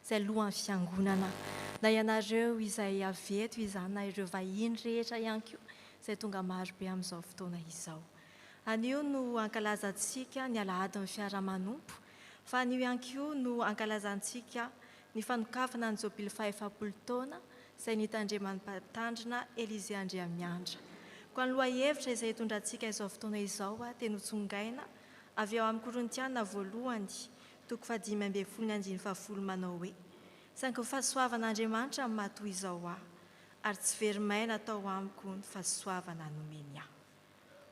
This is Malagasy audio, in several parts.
izay alohan'ny fiangonana. Na ianareo izay aveto izany na ireo vahiny rehetra ihany koa izay tonga marobe amin'izao fotoana izao. Anio no ankalazantsika ny alahadin'ny fiara-manompo, fa anio ihany koa no ankalazantsika ny fanokafana ny Jobily 500 taona izay nitandreman'ny mpatandrina Elize Andriamiandra. Ko ny lohahevitra izay hitondrantsika izao fotoana izao dia notsongaina avy ao amin'ny Korintiana voalohany 5:17 manao hoe: saingy ny fahasoavan'Andriamanitra matoa izao aho, ary tsy very maina tao amiko ny fahasoavana nomeny ahy.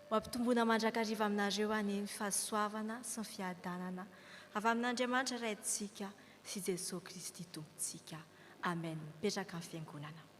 Ho ampitomboana mandrakariva aminareo any ny fahasoavana sy ny fiadanana avy amin'Andriamanitra raintsika sy Jesosy Kristy tompontsika. Amen. Mipetraka amin'ny fiangonana.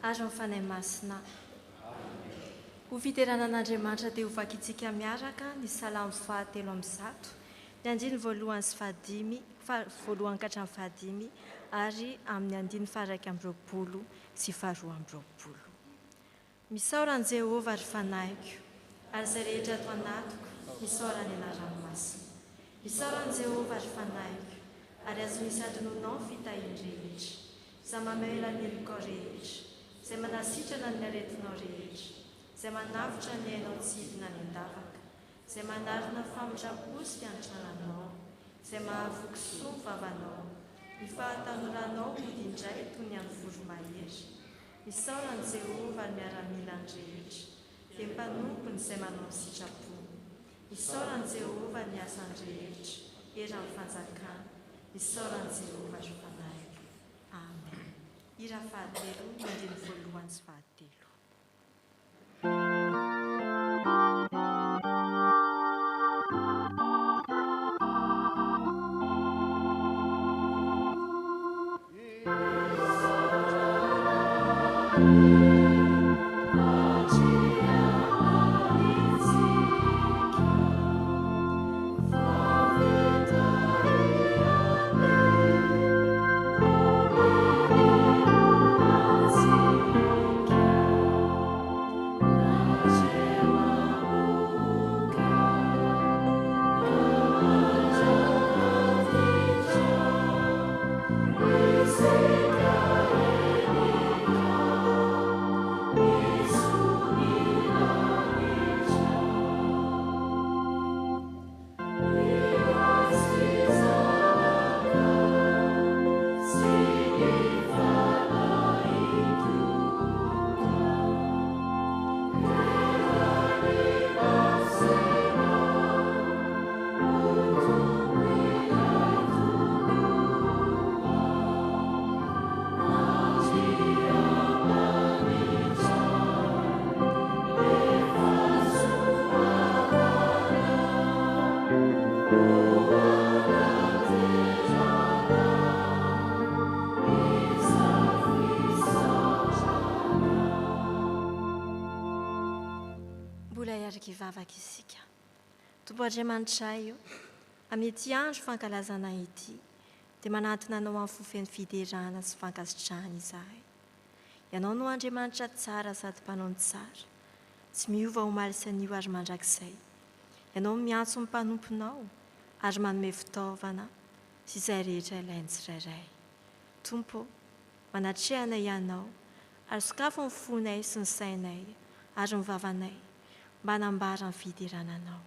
ary mifanahy masina. Ho fiteranan'Andriamanitra dia ho vakitsika miaraka ny salamo 3:1, ny andiny voalohany sy fahadimy, voalohany ka hatramin'ny fahadimy, ary amin'ny andiny 1:20 sy 2:20. Misaoran'i Jehovah ary fanahiko, ary izay rehetra ato anatiko, misaorany anarany masina. Misaoran'i Jehovah ary fanahiko, ary azo misy adinonao ny fitahiany rehetra. Izay mamela ny helokao rehetra, izay manasitrana ny aretinao rehetra, izay manavotra ny hainao tsy hidina ny andavaka, izay manarina famindrapo sy fiantrananao, izay mahavoky soa ny vavanao, ny fahatanoranao midindray toy ny amin'ny voromahery. Misaoran'i Jehovah ary miaramilany rehetra, dia mpanompony izay manao ny sitrapo. Misaoran'i Jehovah ny asany rehetra, eran'ny fanjakana. Misaoran'i Jehovah ary fanahiko. Amen. Hira 3, ny andiny voalohany sy 3. Vavaka isika. Tompoandriamanitra io, amin'ity andro fankalazana ity, dia manantona anao amin'ny fofeny fiderana sy fankasitrahana izahay. Ianao no Andriamanitra tsara sady mpanao tsara, tsy miova ho maly san'io ary mandrakizay. Ianao miantso ny mpanomponao ary manome fitaovana sy izay rehetra ilainy tsirairay. Tompo, manatrehana ianao ary sokafo ny fonay sy ny sainay ary ny vavanay mba hanambara ny fiderananao.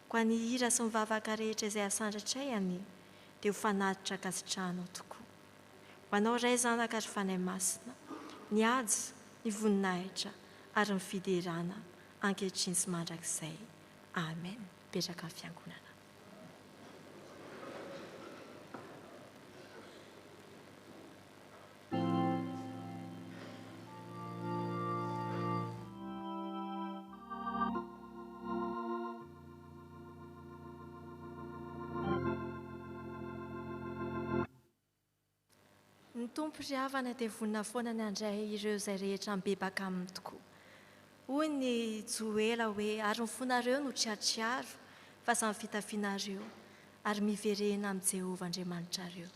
Ko ny hira sy ny vavaka rehetra izay asandratray anio, dia ho fanatitra kasitrahanao tokoa. Ho anao ray zanaka ary fanahy masina, ny ady, ny voninahitra ary ny fiderana ankehitriny sy mandrakizay. Amen. Petraka amin'ny fiangonana. Ny tompo ry havana dia vonina foana ny andray ireo izay rehetra mibebaka aminy tokoa. Hoy ny Joela hoe, ary ny fonareo no tsiatsiaro fa samy fitafianareo ary miverena amin'ny Jehovah Andriamanitrareo.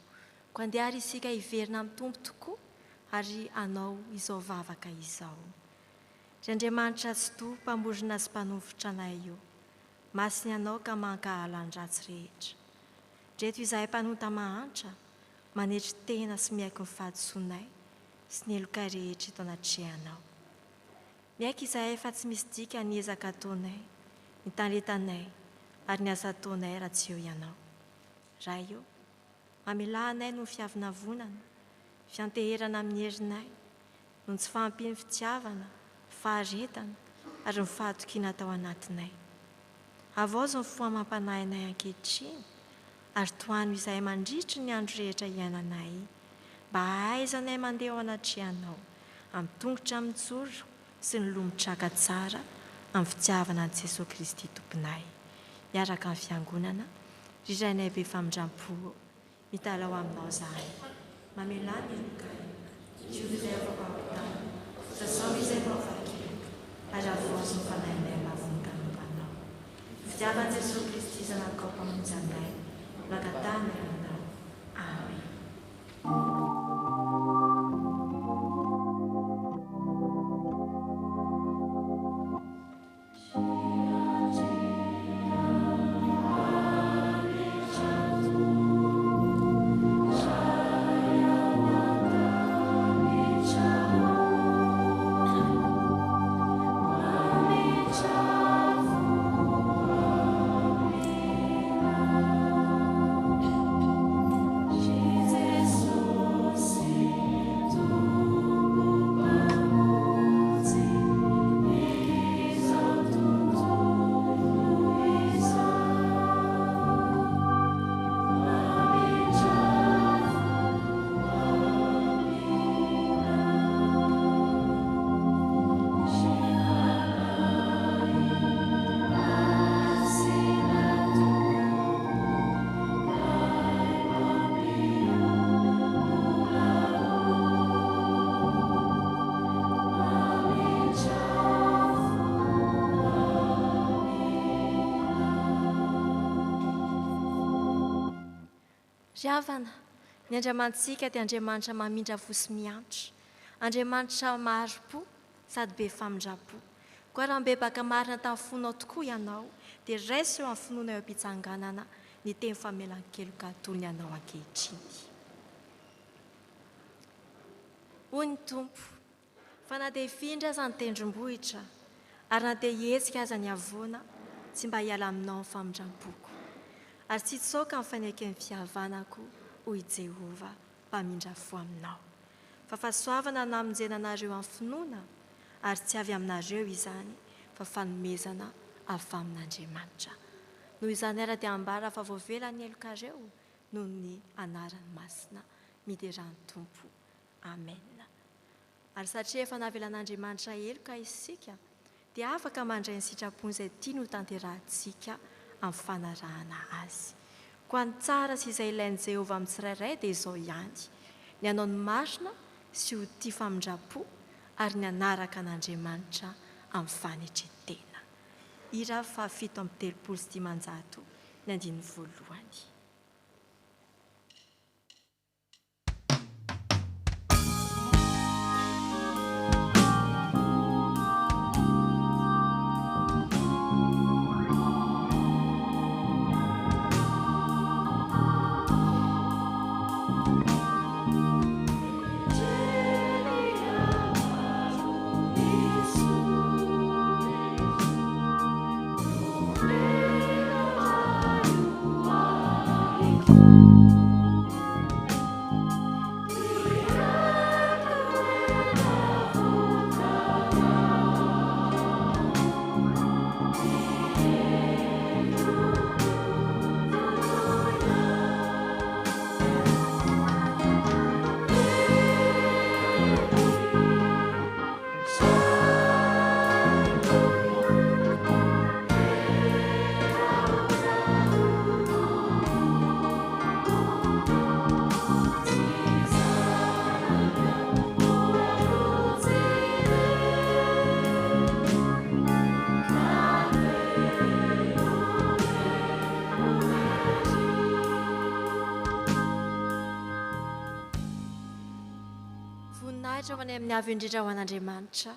Ko andeha isika hiverina amin'ny tompo tokoa ary anao izao vavaka izao. Ry Andriamanitra tsy toa mpamorona sy mpanovitra anay io, masiny anao ka mankahala ny ratsy rehetra. Reto izahay mpanota mahantra, manetry tena sy miaiky ny fahadisoanay sy ny heloka rehetra eto anatrehanao. Miaiky izahay fa tsy misy dika ny ezaka ataonay, ny talentanay ary ny asa ataonay raha tsy eo ianao. Raha io, mamelahanay no fiavinavonana, fianteherana amin'ny herinay, no tsy fahampiany fitiavana, faharetana ary ny fahatokiana tao anatinay. Avaozo ny fohamampanahynay ankehitriny, ary toano izahay mandritry ny andro rehetra iainanay, mba ahaizanay mandeha ao anatrehanao, amin'ny tongotra mijoro sy ny lomotraka tsara, amin'ny fitiavana an'i Jesosy Kristy tomponay. Miaraka amin'ny fiangonana, riranay be famindrampo, mitalao aminao zahay. Mamelany elokay, jiovy izay afaka ampitana, Sasao izay mahafakeloko ary avoazy ny fanahinay mavonikanompanao. Fitiavan'i Jesosy Kristy zanakao mpamonjy anay, mankatany aminao. Amen. Ravana, ny Andriamantsika dia Andriamanitra mamindra fosy miantra, Andriamanitra maharo-po sady be famindrapo. Koa raha mibebaka marina tamin'ny fonao tokoa ianao, dia raisy eo amin'ny finoana eo am-pitsanganana ny teny famelan-keloka atolony ianao ankehitriny. Hoy ny Tompo, fa na dia hifindra aza ny tendrombohitra, ary na dia hihetsika aza ny havoana, tsy mba hiala aminao ny famindram-poko. Ary tsy tsoaka ny fanaiky ny fihavanako hoy Jehova mpamindra fo aminao. Fa fahasoavana namonjena anareo amin'ny finoana, ary tsy avy aminareo izany, fa fanomezana avy amin'Andriamanitra. Noho izany ara dia ambara fa voavelan'ny elokareo noho ny anarany masina mideran'ny Tompo. Amen. Ary satria efa navelan'Andriamanitra eloka isika, dia afaka mandray ny sitrapony izay tiany ho tanterahantsika amin'ny fanarahana azy. Koa ny tsara sy izay ilain'i Jehova amin'ny tsirairay dia izao ihany: ny hanao ny marina sy ho tia famindrapo ary ny anaraka an'Andriamanitra amin'ny fanetretena. Hira 7:telopolo ny 15. Voninahitra ho any amin'ny avy indrindra ho an'Andriamanitra.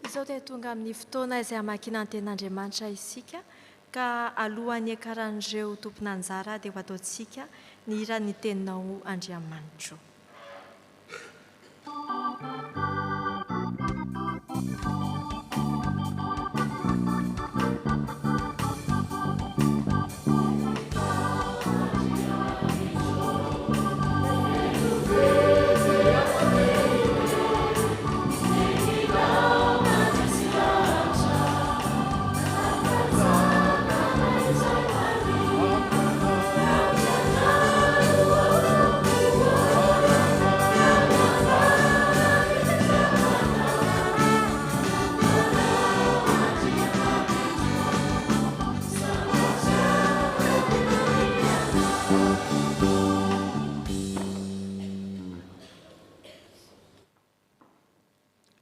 Izao dia tonga amin'ny fotoana izay hamakina ny ten'Andriamanitra isika, ka alohan'ny ekaran'ireo tompon'anjara dia ho ataontsika ny hira ny teninao Andriamanitra.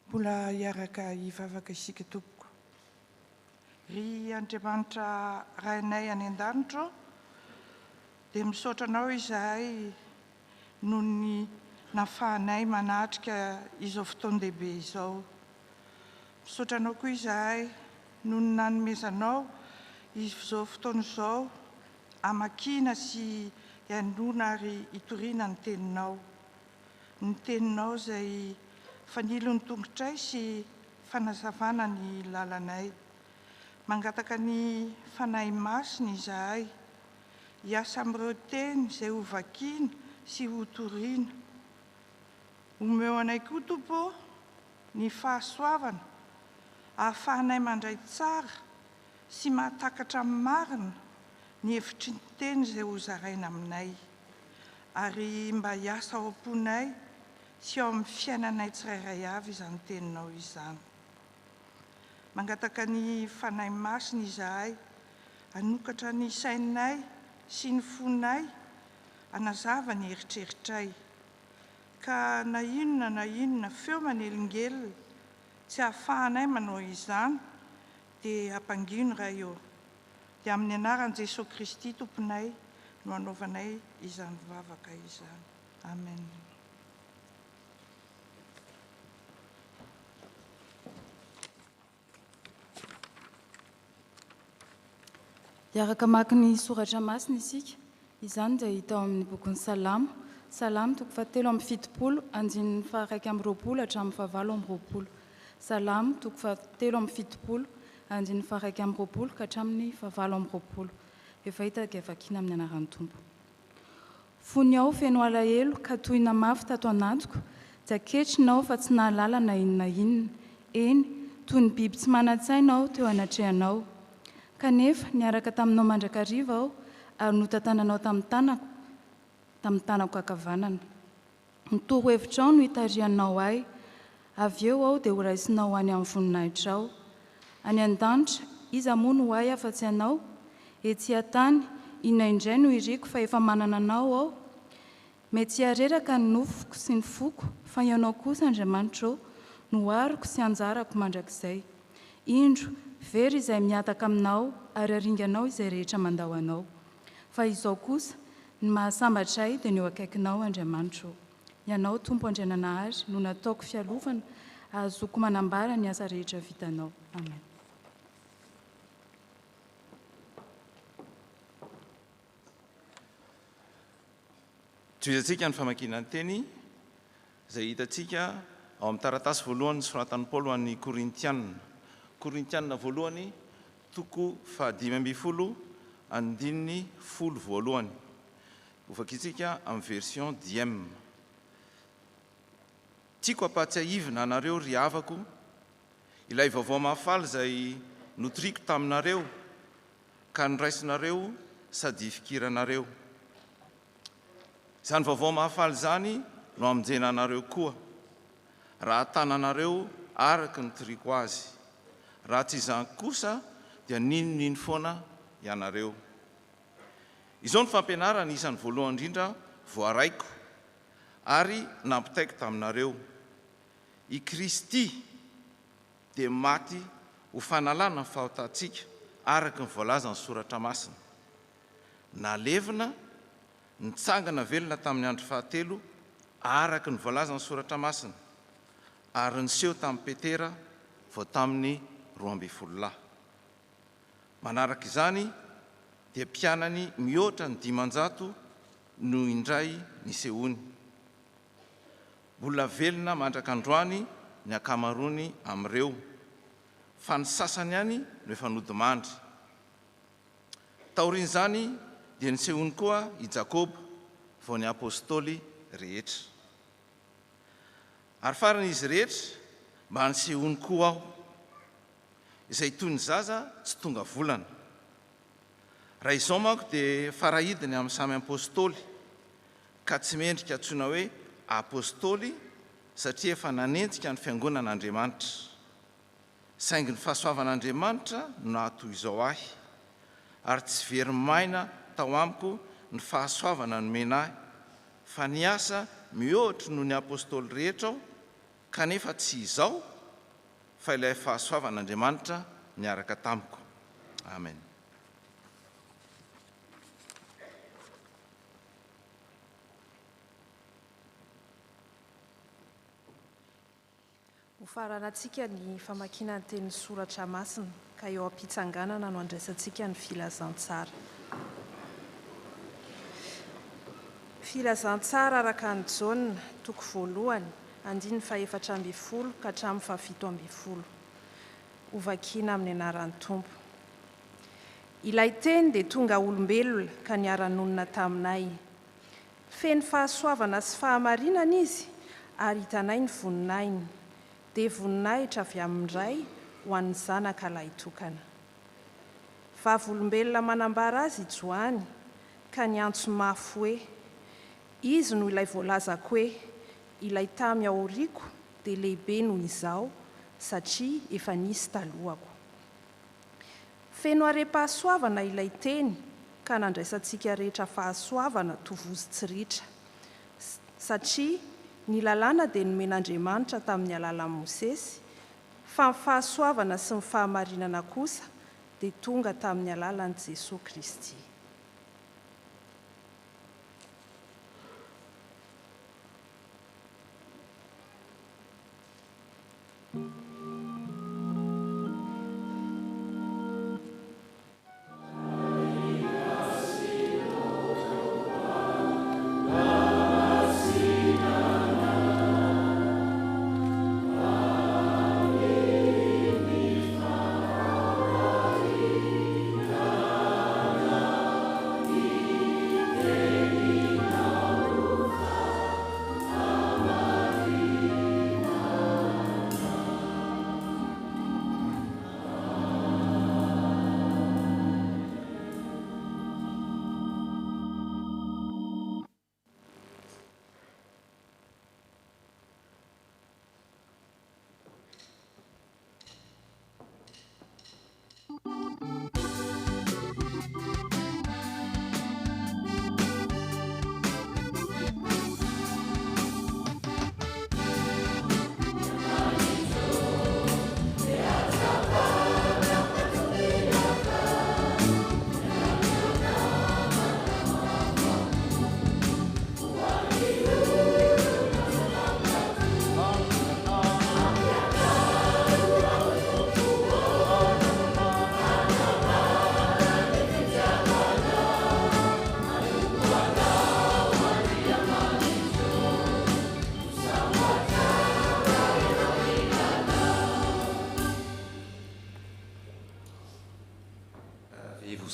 Mbola hiaraka hivavaka isika tompoko. Ry Andriamanitra rainay any an-danitra, dia misaotra anao izahay noho ny nafahanay manatrika izao fotoan-dehibe izao. Misaotra anao koa izahay noho ny nanomezanao izao fotoana izao hamakina sy hianona ary hitoriana ny teninao. Ny teninao izay fanilony tongotray sy fanazavana ny lalanay. Mangataka ny fanahy masina izahay, hiasa amin'ireo teny izay ho vakiana sy ho toriana. Omeo anay koa Tompo ny fahasoavana, ahafahanay mandray tsara sy mahatakatra amin'ny marina ny hevitry ny teny izay ho zaraina aminay, ary mba hiasa ao am-ponay sy ao amin'ny fiainanay tsirairay avy izany teninao izany. Mangataka ny fanahy masina izahay, hanokatra ny sainay sy ny fonay, hanazava ny eritreritray. Ka na inona feo manelingelina tsy ahafahanay manao izany, dia hampangino raha eo. Dia amin'ny anaran'i Jesosy Kristy Tomponay no hanaovanay izany vavaka izany. Amen. Hiaraka maka ny soratra masina isika, izany dia hita ao amin'ny bokin'ny Salamo. Salamo toko fahatelo amby fitopolo, andininy faharaiky amby roapolo hatramin'ny fahavalo amby roapolo. Salamo toko fahatelo amby fitopolo, andininy faharaiky amby roapolo ka hatramin'ny fahavalo amby roapolo. Efa hita dia vakiana amin'ny anaran'ny Tompo. Fony ao feno alahelo ka tohina mafy tato anatiko, dia ketrinao fa tsy nahalala na inona. Eny, toy ny biby tsy manan-tsaina aho teo anatrehanao. Kanefa niaraka taminao mandrakariva aho, ary notantananao tamin'ny tanako ankavanana. Nitoro hevitrao no hitarihanao ahy, avy eo aho dia ho raisinao any amin'ny voninahitrao. Any an-danitra, iza moa no ahy afa-tsy anao? Etsy an-tany, indraindray no iriko fa efa manana anao aho. Mety hiareraka ny nofoko sy ny foko, fa ianao kosa Andriamanitra no ariko sy anjarako mandrakizay. Indro, very izay miataka aminao, ary aringanao izay rehetra mandao anao. Fa izao kosa, ny mahasambatra ahy dia ny eo akaikinao Andriamanitra. Ianao Tompo Andriananahary no nataoko fialovana, ahazoko manambara ny asa rehetra vitanao. Amen. Toizantsika ny famakiana ny teny izay hitantsika ao amin'ny taratasy voalohany soratan'i Paolo an'ny Korintianina voalohany toko fahadimy andininy folo voalohany. Hovakitsika amin'ny version Diem. Tiako hampatsiahivina anareo ry havako, ilay vaovao mahafaly izay notoriako taminareo ka niraisinareo sady fikiranareo. Izany vaovao mahafaly izany no amonjena anareo koa, raha tananareo araka ny toriako azy. Raha tsy izany kosa dia ninonino foana ianareo. Izao ny fampianarana isan'ny voalohany indrindra voaraiko ary nampitaiko taminareo. I Kristy dia maty ho fanalana ny fahotantsika araka ny voalaza ny soratra masina. Nalevina, nitsangana velona tamin'ny andro fahatelo araka ny voalaza ny soratra masina, ary niseho tamin'ny Petera vao tamin'ny 12 lahy. Manaraka izany dia mpianany mihoatra ny 500 no indray nisehony. Mbola velona mandrak'androany ny akamarony amin'ireo, fa ny sasany ihany no efa nodimandry. Taorian'izany dia nisehony koa i Jakoba vao ny apôstôly rehetra. Ary faran'izy rehetra mba nisehony koa aho, izay toy ny zaza tsy tonga volana. Raha izao manko dia farahidiny amin'ny samy apôstôly, ka tsy mendrika antsoina hoe apôstôly satria efa nanenjika ny fiangonan'Andriamanitra. Saingy ny fahasoavan'Andriamanitra no nahatoy izao ahy, ary tsy very maina tao amiko ny fahasoavana nomena ahy, fa ny asa mihoatra noho ny apôstôly rehetra aho, kanefa tsy izao fa ilay fahasoavan'Andriamanitra niaraka tamiko. Amen. Ho faranantsika ny famakiana ny tenin'ny soratra masina, ka eo am-pitsanganana no andraisantsika ny filazantsara. Filazantsara araka ny Jaona, toko 1, andiny 4:12 ka hatramin'ny 17:12. Hovakiana amin'ny anaran'ny Tompo. Ilay teny dia tonga olombelona ka niara-nonina taminay. Feno fahasoavana sy fahamarinana izy, ary hitanay ny voninainy, dia voninahitra avy amin'indray ho an'ny zanaka lahy tokana. Vavolombelona manambara azy i Joany, ka niantso mafy hoe, izy no ilay voalazako hoe, ilay tamy aoriako dia lehibe noho izao, satria efa nisy talohako. Feno are-pahasoavana ilay teny, ka nandraisantsika rehetra fahasoavana tovozy tsiritra, satria ny lalàna dia nomen'Andriamanitra tamin'ny alalan'i Mosesy, fa ny fahasoavana sy ny fahamarinana kosa dia tonga tamin'ny alalan'i Jesosy Kristy.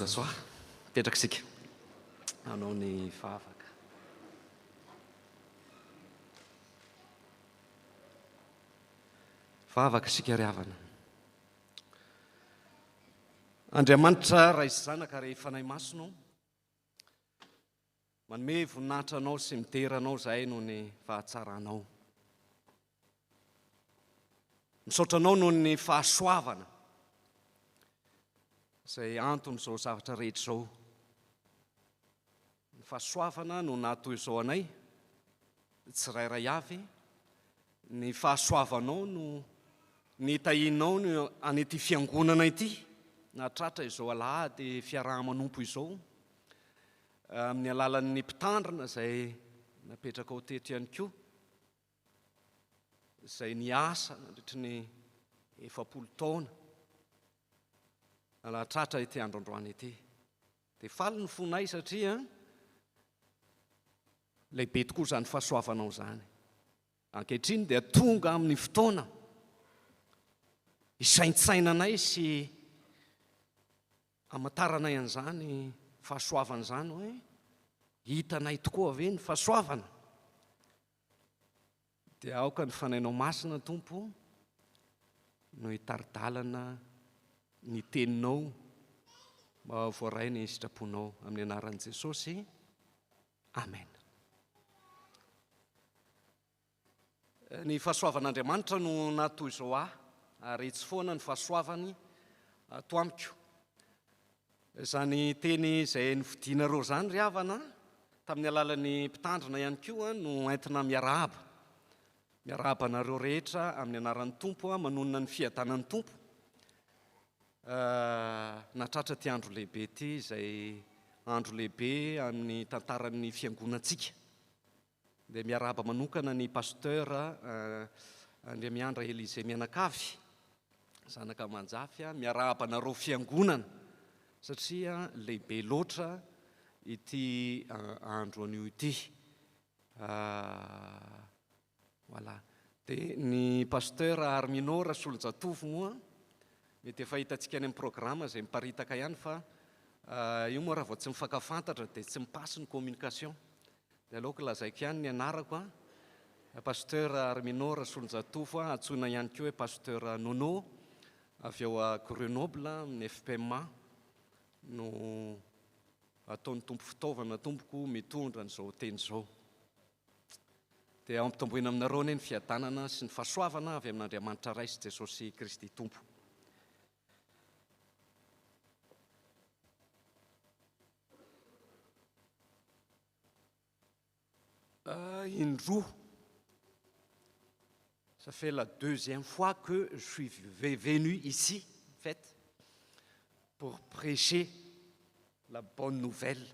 Soa petraka isika anao ny fahavaka. Fahavaka isika ry havana. Andriamanitra raha isy zanaka rehefa nay masonao, manome voninahitra anao sy miteranao zahay noho ny fahatsaranao. Misaotra anao noho ny fahasoavana izay antony izao zavatra rehetra izao. Ny fahasoavana no nahatoy izao anay, tsirairay avy. Ny fahasoavanao no nitahinao no an'ity fiangonana ity, nahatratra izao alahady fiaraha-manompo izao, amin'ny alalan'ny mpitandrina izay napetraka ao teto ihany koa, izay niasa nandritry ny efapolo taona alatratra ity androandroany ity. Dia faly ny fonay satria lehibe tokoa izany fahasoavanao zany. Ankehitriny dia tonga amin'ny fotoana isaintsainanay sy amantaranay an'izany fahasoavana izany hoe hitanay tokoa ave ny fahasoavana. Dia aoka ny fanainao masina Tompo no hitaridalana ny teninao mba voaray ny sitraponao amin'ny anaran'i Jesosy. Amen. Ny fahasoavan'Andriamanitra no natoy izao ary tsy foana ny fahasoavany ato amiko. Izany teny izay novidinareo zany ry havana tamin'ny alalan'ny mpitandrina ihany koa no entina miarahaba. Miarahaba anareo rehetra amin'ny anaran'ny Tompo manonona ny fiadanan'ny Tompo. Natratra ty andro lehibe ty izay andro lehibe amin'ny tantaran'ny fiangonantsika. Dia miarahaba manokana ny pasteur Andriamiandra Elize Mianakavy, zanaka Manjafy, miarahaba anareo fiangonana satria lehibe loatra ity andro anio ity. Voilà. Dia ny pasteur Arminor Solonjatovo moa mety efa hitantsika any amin'ny programma izay miparitaka ihany fa io moa raha vao tsy mifankafantatra dia tsy mipasy ny communication. Dia aleoko lazaiko ihany ny anarako pasteur Arminor Solonjatovo, antsoina ihany koa hoe pasteur Nono, avy eo a Grenoble amin'ny FPMA no ataon'ny tompo fitaovana tompoko mitondra n'izao teny izao. Dia ao ampitomboina aminareo ny fiadanana sy ny fahasoavana avy amin'Andriamanitra ray sy Jesosy Kristy Tompo. Indroa, ça fait la deuxième fois que je suis venu ici, en fait, pour prêcher la bonne nouvelle.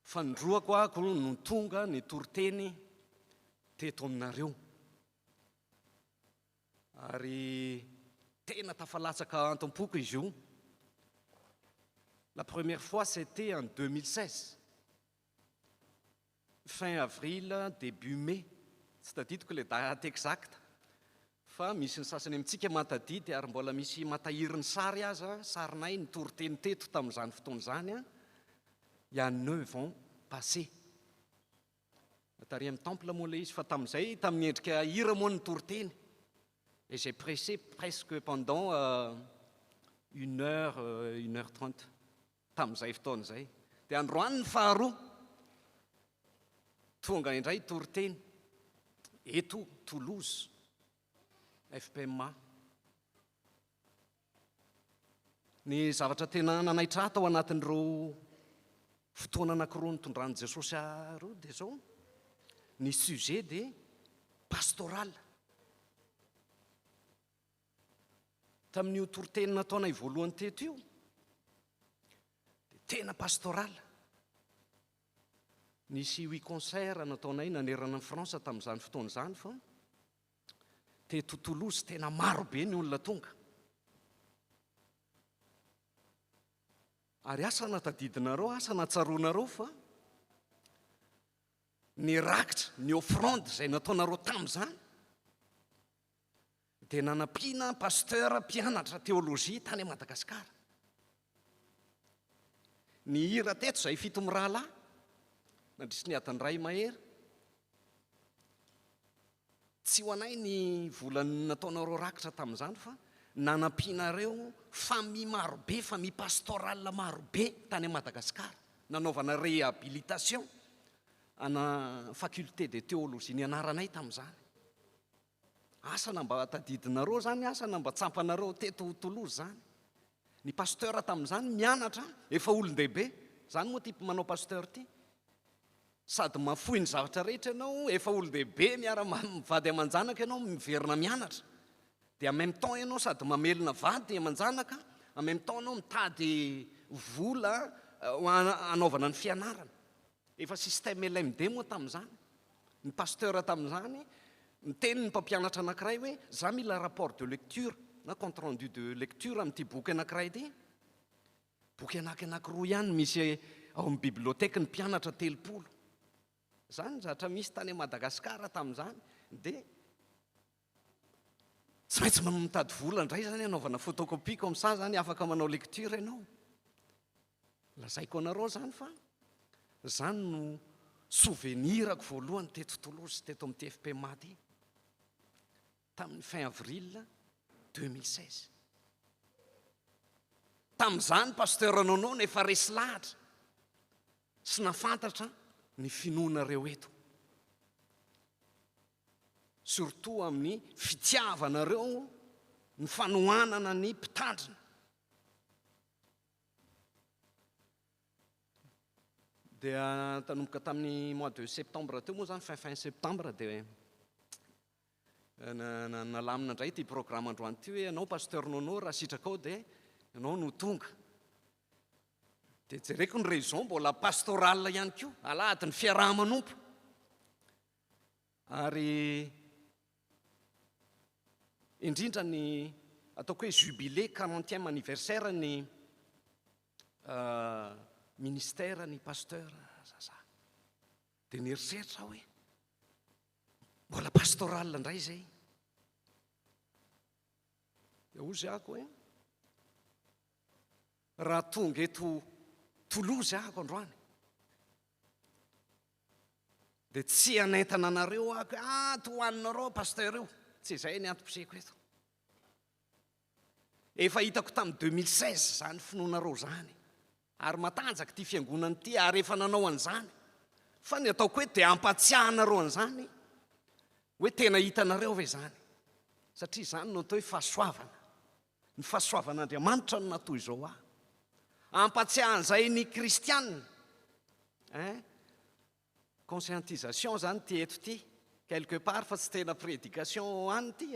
Fandroako ako no tonga ny toriteny teto aminareo. Ary tena tafalatsaka antam-poko izy io. La première fois, c'était en 2016. Fin avril, début mai. Tsy tadidiko ilay date exacte. Fa misy ny sasany amintsika matadidy ary mbola misy matahiry ny sary aza, sarinay ny toriteny teto tamin'izany fotoana izany. Il y a 9 ans passés. Atary amin'ny temple moa ilay izy fa tamin'izay tamin'ny endrika hira moa ny toriteny. Et j'ai prêché presque pendant 1h30 tamin'izay fotoana izay. Dia androany ny faharoa tonga indray toriteny eto Toulouse, FPMA. Ny zavatra tena nanaitra tao anatin'ireo fotoana anankiroa nitondran'i Jesosy aroa dia zao ny sujet dia pastoral. Tamin'io toriteny nataonay voalohany teto io dia tena pastoral. Nisy 8 concert nataonay nanerana ny France tamin'izany fotoana izany fa teto Toulouse tena marobe ny olona tonga. Ary asa natadidinareo, asa natsaroanareo fa ny rakitra, ny offrande izay nataonareo tamin'izany dia nanampiana pasteur mpianatra teolojia tany Madagasikara. Ny hira teto izay 7 mirahalahy nandrisy ny adiny ray mahery. Tsy ho anay ny volany nataonareo rakitra tamin'izany fa nanampianareo famille marobe, famille pastorale marobe tany Madagasikara. Nanaovana réhabilitation ana faculté de théologie ny anaranay tamin'izany. Asana mba tadidinareo zany, asana mba tsampanareo teto Toulouse zany. Ny pasteur tamin'izany mianatra, efa olon-dehibe. Zany moa type manao pasteur ty. Sady mafoy ny zavatra rehetra ianao, efa olon-dehibe mivady aman-janaka ianao miverina mianatra. Dia en même temps ianao sady mamelona vady aman-janaka, en même temps ianao mitady vola anaovana ny fianarana. Efa système LMD moa tamin'izany. Ny pasteur tamin'izany miteny ny mpampianatra anankiray hoe za mila rapport de lecture na compte rendu de lecture amin'ity boky anankiray ity. Boky anankiroa ihany misy ao amin'ny biblioteka ny mpianatra 30. Zany zatra misy tany Madagasikara tamin'izany dia tsy maintsy mitady vola indray zany anaovana photocopie comme ça zany afaka manao lecture ianao. Lazaiko anareo zany fa zany no souvenirako voalohany teto Toulouse teto amin'ny TFP Maty tamin'ny fin avril 2016. Tamin'izany pasteur Nono efa resy lahatra sy nafantatra ny finoanareo eto, surtout amin'ny fitiavanareo ny fanohanana ny mpitandrina. Dia tanomboka tamin'ny mois de septembre teo moa zany fin septembre dia nalamina indray ty programme androany ty hoe ianao pasteur Nono raha sitrakao dia ianao no tonga. Dia jereko ny raison mbola pastoral ihany koa alahady ny fiaraha-manompo. Ary indrindra ny ataoko hoe jubilé 40e anniversaire ny ministère ny pasteur zaza. Dia nieritreritra hoe mbola pastoral indray zay. Dia ozy ako hoe raha tonga eto Toulouse ako androany dia tsy anentana anareo ako tohaninareo pasteur io, tsy izay ny antom-piseko eto. Efa hitako tamin'ny 2016 zany finoanareo zany ary matanjaka ty fiangonana ty ary efa nanao an'izany fa ny ataoko hoe dia ampatsiahanareo an'izany hoe tena hitanareo ve zany satria zany no atao hoe fahasoavana. Ny fahasoavan'Andriamanitra no natoy izao aho. Ampatsiahan'izay ny kristianina conscientisation zany ty eto ty quelque part fa tsy tena prédication any ty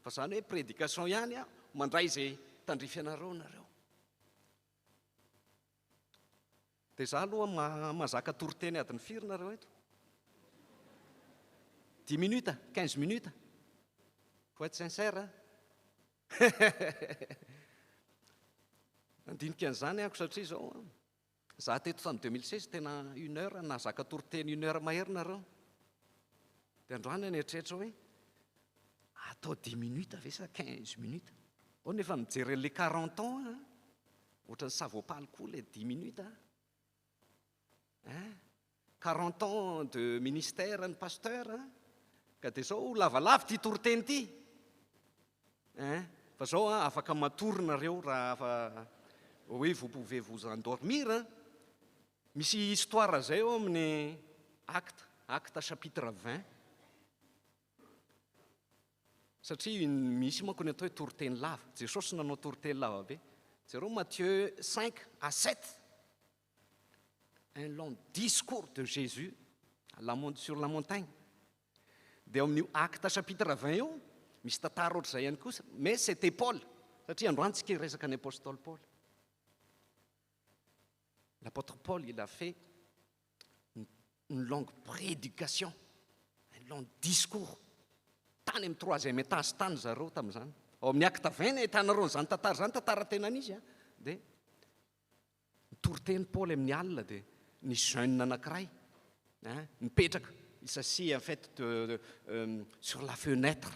fa zany hoe prédication ihany mandray zay tandrify anareo nareo. Dia za aloha mazaka toriteny adiny firy nareo eto 10 minutes 15 minutes faut être sincère. Andinika an'izany ako satria zao za teto tamin'ny 2016 tena 1 heure nazaka toriteny 1 heure mahery nareo. Dia androany nieritreretra hoe atao 10 minutes ve sa 15 minutes. Ao nefa mijery le 40 ans ohatran'ny savopaly koa le 10 minutes 40 ans de ministère ny pasteur ka dia zao lavalava ty toriteny ty fa zao afaka matorinareo raha afa hoe vous pouvez vous endormir. Misy histoire zay ao amin'ny acte chapitre 20 satria misy manko ny atao hoe toriteny lava. Jesosy nanao toriteny lava be. Jereo Matthieu 5 à 7 un long discours de Jésus sur la montagne. Dia amin'io acte chapitre 20 io misy tantara ohatr'izay ihany kosa mais c'était Paul satria androany tsika resaka ny apôstôly Paul. L'apôtre Paul il a fait une longue prédication, un long discours tany amin'ny 3e étage tany zareo tamin'izany. Ao amin'ny acte 20 ahitanareo zany tantara tena n'izy dia nitoriteny Paul amin'ny alina dia nisy jeune anankiray mipetraka il s'assit en fait sur la fenêtre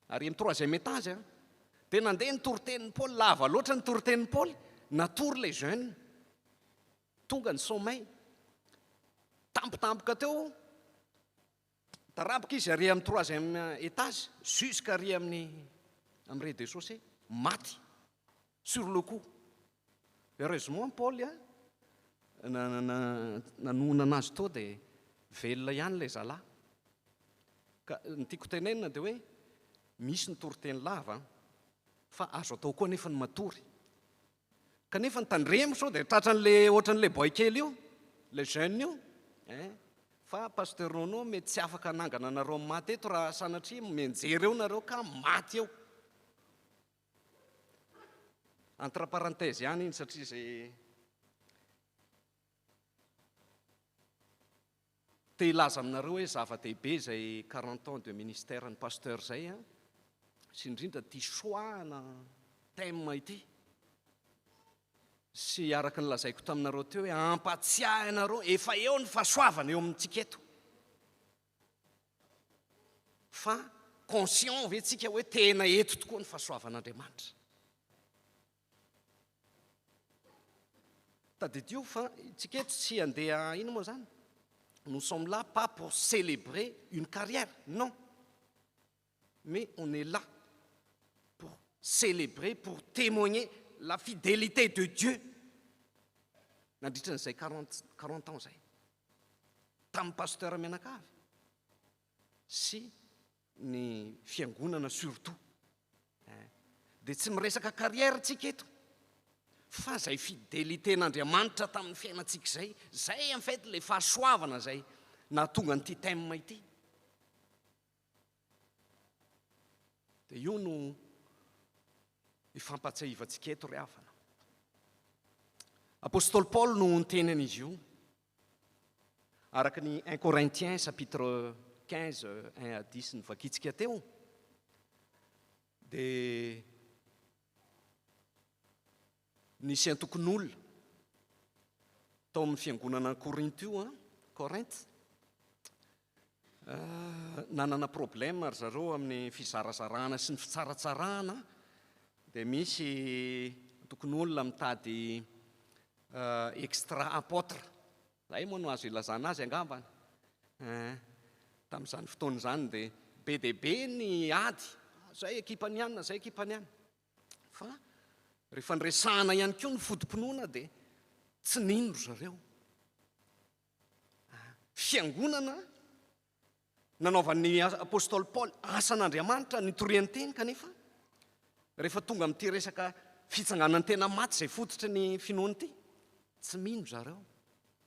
ary amin'ny 3e étage dia nandeha nitoriteny Paul lava loatra nitoriteny Paul natory le jeune tonga ny sommeil tampotampoka teo taraboka izy ary amin'ny 3e étage jusqu'ary amin'ny rez-de-chaussée maty sur le coup. Heureusement Paul nanona anazy tao dia velona ihany le zalahy. Ka ny tiako tenenina dia hoe misy nitoriteny lava fa azo atao koa nefa ny matory. Kanefa ny tandremo sao dia tratran'le ohatran'le boy kely io le jeune io fa pasteur Nono mety tsy afaka nangana nareo maty eto raha sanatria mianjery eo nareo ka maty eo. Entre parenthèse ihany iny satria zay te ilaza aminareo hoe zava-dehibe izay 40 ans de ministère ny pasteur zay a sy indrindra ty soahana thème ity sy araka ny lazaiko taminareo teo hoe ampatsiahy anareo efa eo ny fahasoavana eo amintsika eto fa conscient ve tsika hoe tena eto tokoa ny fahasoavan'Andriamanitra tadidio fa tsika eto tsy andeha ino moa zany nous sommes là pas pour célébrer une carrière non mais on est là pour célébrer pour témoigner la fidélité de Dieu nandritra n'izay 40 ans zay tamin'ny pasteur Menakavy sy ny fiangonana surtout dia tsy miresaka carrière tsika eto fa zay fidélité n'Andriamanitra tamin'ny fiainantsika zay en fait le fahasoavana zay nahatonga n'ity thème ity dia io no ifampatsiahivantsika eto ry havana apôstôly Paul no niteny an'izy io araka ny 1 Corinthiens chapitre 15 1 à 10 ny vakitsika teo dia nisy antokon'olona tao amin'ny fiangonana Korinthe io Corinthe nanana problème ry zareo amin'ny fizarazarana sy ny fitsaratsarana dia misy antokon'olona mitady extra apôtre zay moa no azo ilazana azy angambany tamin'izany fotoana izany dia be dia be ny ady zay ekipany ihany na zay ekipany ihany fa rehefa nresahana ihany koa ny fodim-pinoana dia tsy ninro zareo fiangonana nanaovan'ny apôstôly Paul asan'Andriamanitra nitoriany teny kanefa rehefa tonga amin'ity resaka fitsanganany tena maty zay fototry ny finoana ity tsy mino zareo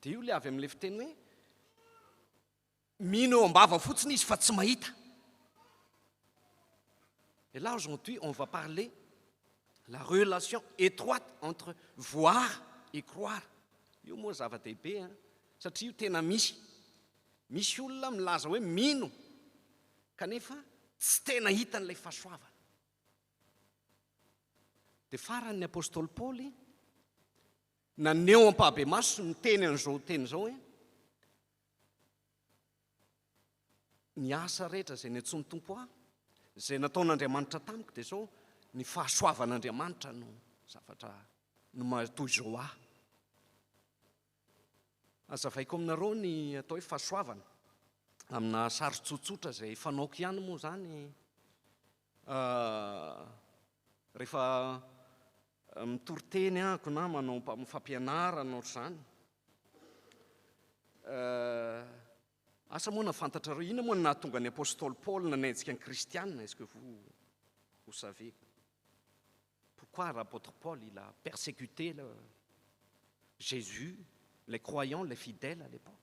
dia io le avy amin'ilay fiteny hoe mino eo ambava fotsiny izy fa tsy mahita et là aujourd'hui on va parler la relation étroite entre voir et croire io moa zava-dehibe satria io tena misy olona milaza hoe mino kanefa tsy tena hita n'ilay fahasoavana dia faran'ny apôstôly Paul naneo ampahabe maso miteny an'izao teny izao hoe ny asa rehetra zay niantsony tompo ahy zay nataon'Andriamanitra tamiko dia zao ny fahasoavan'Andriamanitra no zavatra no matoy izao ahy azavaiko aminareo ny atao hoe fahasoavana amina sary tsotsotra zay fanaoko ihany moa zany rehefa mitoriteny ahako na manao fampianarana ohatr'izany asa moa nafantatrareo ina moa nahatonga ny apôstôly Paul nanenjika ny kristianina est-ce que vous savez pourquoi l'apôtre Paul il a persécuté Jésus les croyants, les fidèles à l'époque.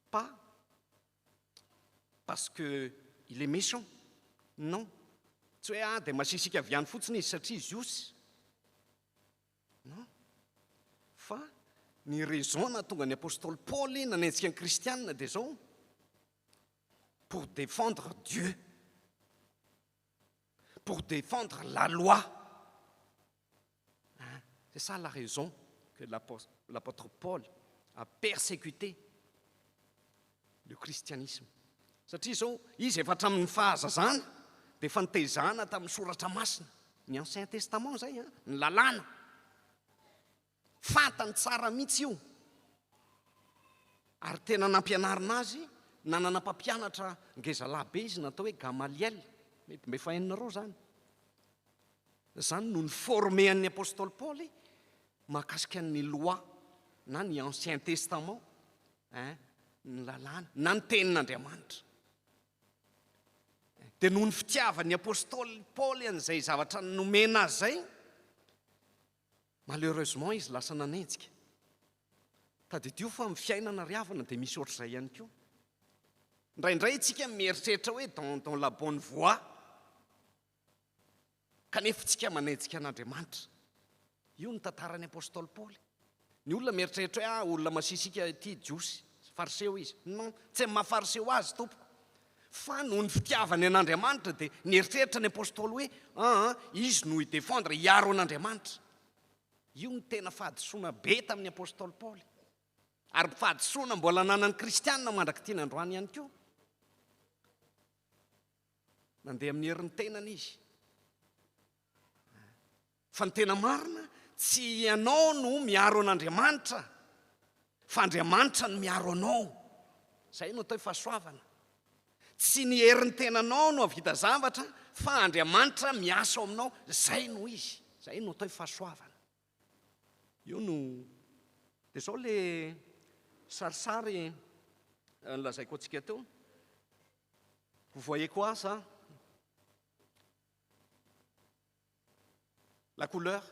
Pas parce qu'il est méchant, non. Tsy hoe dia masisika avy ihany fotsiny izy satria izy osy. Non. Fa ny raison nahatonga ny apôstôly Paul nanenjika ny kristianina dia zao pour défendre Dieu, pour défendre la loi. C'est ça la raison que l'apôtre Paul a persécuté le christianisme. Satria zao izy efa hatramin'ny fahazazana dia efa nitezana tamin'ny soratra masina ny Ancien Testament zay ny lalàna fantany tsara mihitsy io ary tena nampianarina azy nanana mpampianatra ngezalahy be izy natao hoe Gamaliel mety mbe fahainareo zany no niforme an'ny apôstôly Paul mahakasika ny loi na ny Ancien Testament ny lalàna na ny tenin'Andriamanitra dia noho ny fitiavan'ny apôstôly Paul an'izay zavatra nomena azy zay malheureusement izy lasa nanenjika tadidio fa amin'ny fiainana ry havana dia misy ohatr'izay ihany koa indraindray tsika mieritreritra hoe dans la bonne voie kanefa tsika manenjika an'Andriamanitra io ny tantaran'ny apôstôly Paul ny olona mieritreritra hoe olona masisika ty jiosy fariseo izy non tsy mahafariseo azy tompoko fa noho ny fitiavany an'Andriamanitra dia nieritreritra ny apôstôly hoe izy no idefendre hiaro an'Andriamanitra. Io ny tena fahadisoana be tamin'ny apôstôly Paoly ary fahadisoana mbola nanan'ny kristianina mandraky tia n'androany ihany koa. Nandeha amin'ny herin'ny tenany izy. Fa ny tena marina tsy ianao no miaro an'Andriamanitra fa Andriamanitra no miaro anao. Zay no atao fahasoavana. Tsy ny herin'ny tenanao no havita zavatra fa Andriamanitra miasa ao aminao. Zay no izy. Zay no atao fahasoavana. Io no dia zao le sarisary nolazaiko antsika teo. Vous voyez quoi ça? La couleur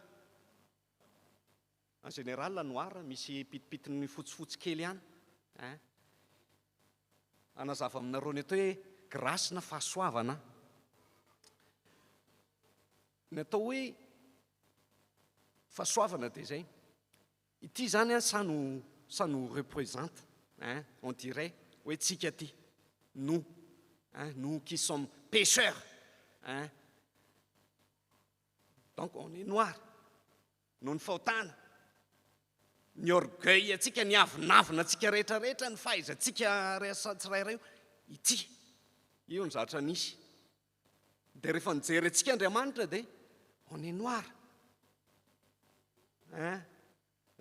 en général la noir misy pitipitiny fotsifotsy kely ihany anazava aminareo ny atao hoe grâce na fahasoavana. Ny atao hoe fahasoavana dia zay. Ity zany ça nous représente, on dirait hoe tsika ty nous qui sommes pécheurs, donc on est noir. Noho ny fahotana, ny orgueil atsika, ny avinavina atsika rehetrarehetra, ny fahaizantsika tsirairay ity io ny zatra nisy. Dia rehefa nijery atsika Andriamanitra dia on est noir.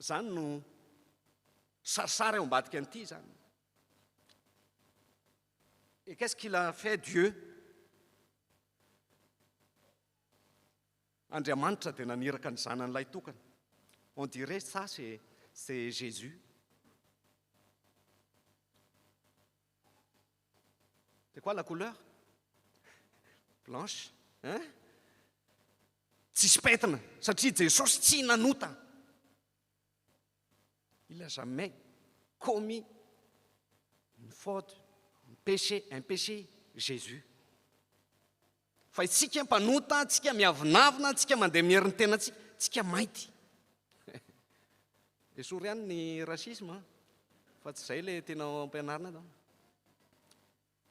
Zany no sarisary ao ambadika an'ity zany. Et qu'est-ce qu'il a fait Dieu? Andriamanitra dia naniraka ny zanan'ilay tokana. On dirait ça c'est Jésus. C'est quoi la couleur? Blanche. Tsisy pentina satria Jesosy tsy nanota. Il n'a jamais commis une faute, un péché, Jésus. Fa isika mpanota, tsika miavinavina, tsika mandeha mierin'ny tena tsika mainty. Esory ihany ny racisme, fa tsy zay le tena ampianarina dao.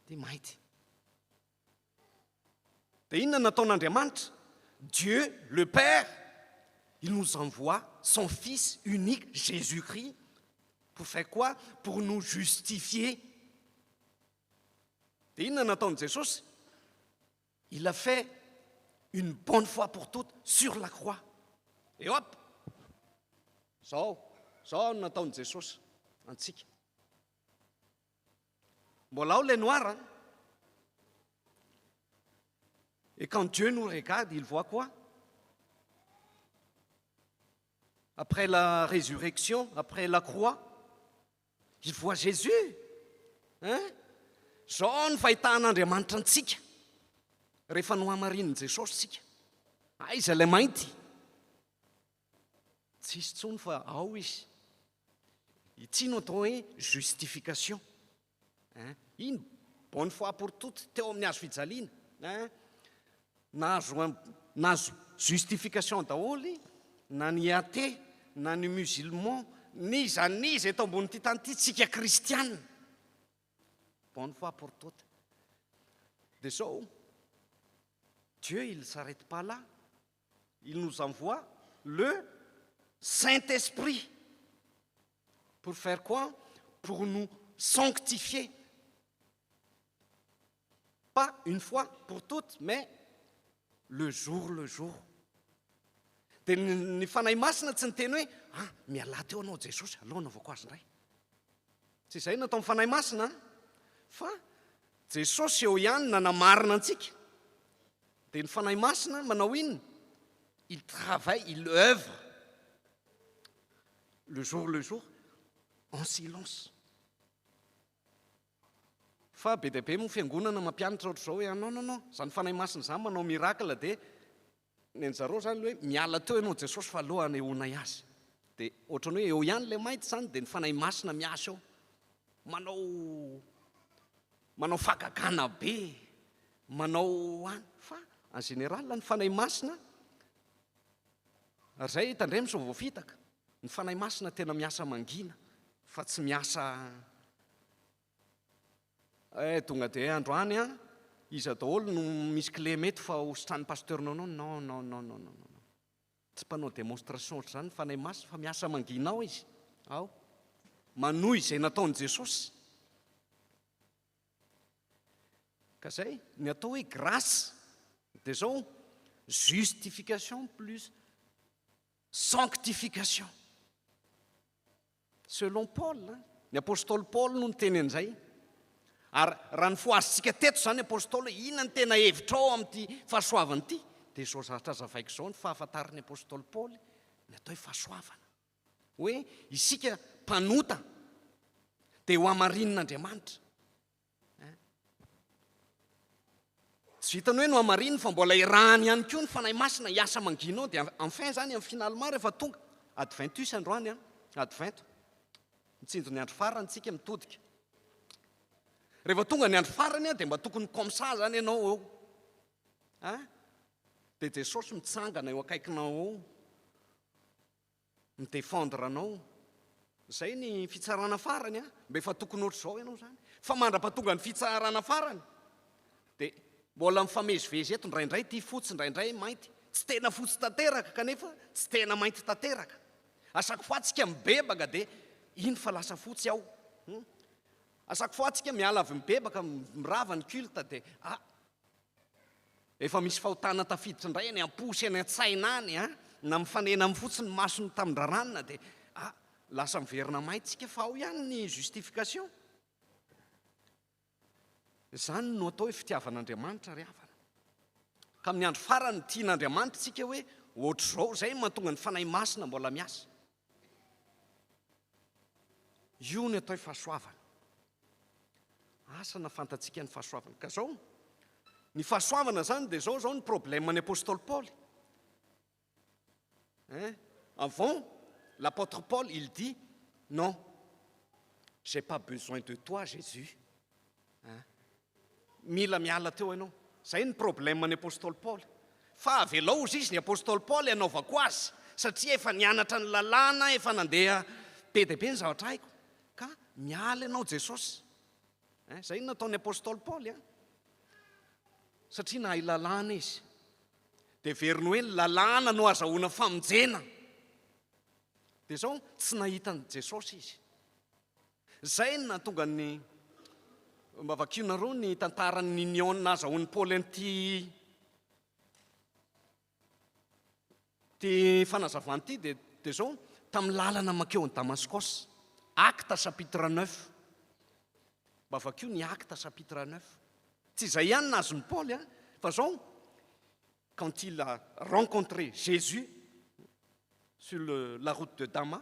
Dia mainty. Dia inona nataon'Andriamanitra? Dieu, le Père, il nous envoie son Fils unique, Jésus-Christ, pour faire quoi? Pour nous justifier. Dia inona nataony Jesosy? Il a fait une bonne fois pour toutes sur la croix. Et hop, zao nataony Jesosy antsika. Mbola ao les noirs. Et quand Dieu nous regarde, il voit quoi? Après la résurrection, après la croix, il voit Jésus. Zao ny fahitan'Andriamanitra antsika. Rehefa nohamarininy Jesosy sika. Aiza ilay mainty? Tsisy tsony fa ao izy. Ity no atao hoe justification. Iny bonne fois pour toutes teo amin'ny hazo fijaliana. Nazo justification daholy, na ny athée, na ny musulman, niza eto ambony ty tany ty tsika kristianina. Bonne fois pour toutes. De zao, Dieu, il ne s'arrête pas là. Il nous envoie le Saint-Esprit. Pour faire quoi? Pour nous sanctifier. Pas une fois pour toutes, mais le jour. Dia ny fanahy masina tsy niteny hoe miala teo anao Jesosy, alona vaoko azy indray. Tsy izay natao ny fanahy masina, fa Jesosy eo ihany nanamarina antsika. Dia ny fanahy masina manao inona? Il travaille, il œuvre le jour en silence. Fa be dia be moa fiangonana mampianatra ohatr'izao hoe non, zany fanahy masina zany manao miracle dia ny anjareo zany hoe miala teo ianao Jesosy fa aloha anehoanay azy. Dia ohatran'ny hoe eo ihany ilay mainty zany dia ny fanahy masina miasa eo. Manao fakagana be, manao any. Fa en général ny fanahy masina ary zay tandremo so voafitaka. ny fanahy masina tena miasa mangina fa tsy miasa tonga dia androany a izy daholo no misy clé mety fa hositrany pasteurnao anao non tsy mpanao démonstration ohatr'izany ny fanahy masina fa miasa mangina ao izy ao manohy izay nataon'i Jesosy. Ka zay ny atao hoe grâce dia zao justification plus sanctification selon Paul. Ny apôstôly Paul no niteny an'izay. Ary raha ny foazitsika teto zany apôstôly hoe inona ny tena hevitra ao amin'ity fahasoavana ity dia zao zavatra zavaiko zao ny fahafantaran'ny apôstôly Paul ny atao hoe fahasoavana hoe isika mpanota dia ho hamarin'Andriamanitra. Tsy vitany hoe no hamarinina fa mbola irahany ihany koa ny fanahy masina hiasa manginao dia enfin zany amin'ny finalement rehefa tonga adventus androany advento mitsinjo ny andro farany tsika mitodika. Rehefa tonga ny andro farany dia mba tokony comme ça zany ianao eo dia Jesosy mitsangana eo akaikinao eo midéfendre anao. Zay ny fitsarana farany mba efa tokony ohatr'izao ianao zany. Fa mandra-pahatonga ny fitsarana farany dia mbola mifamezivezy eto ndraindray ty fotsy ndraindray mainty, tsy tena fotsy tanteraka kanefa tsy tena mainty tanteraka. Asako foatsika mibebaka dia iny fa lasa fotsy ao. Asako foatsika miala avy mibebaka mirava ny culte dia efa misy fahotana tafiditra indray any amposy any an-tsaina any na mifanena amin'ny fotsiny masony tamin-draranina dia lasa miverina maintsika fa ao ihany ny justification. Zany no atao hoe fitiavan'Andriamanitra ry havana. Ka amin'ny andro farany tian'Andriamanitra tsika hoe ohatr'izao zay mahatonga ny fanahy masina mbola miasa. Io ny atao hoe fahasoavana. Asa na fantatsika ny fahasoavana. Ka zao ny fahasoavana zany dia zao ny problème ny apôstôly Paul. Avant, l'apôtre Paul, il dit non, j'ai pas besoin de toi Jésus. Mila miala teo ianao. Zay ny problème ny apôstôly Paul. Fa avelao izy ny apôstôly Paul hanaovako azy satria efa nianatra ny lalàna, efa nandeha be dia be ny zavatra haiko. Ka miala ianao Jesosy. Zay nataon'ny apôstôly Paul satria nahay lalàna izy. Dia veriny hoe lalàna no azahoana famonjena. Dia zao tsy nahitany Jesosy izy. Zay no nahatonga ny mavakionareo ny tantaran'ny union nazahoan'ny Paul an'ity fanazavana ity dia zao tamin'ny lalana makeo ny Damascos, acte chapitre 9. Mavakio ny acte chapitre 9. Tsy izay ihany nazony Paul fa zao quand il a rencontré Jésus sur la route de Damas,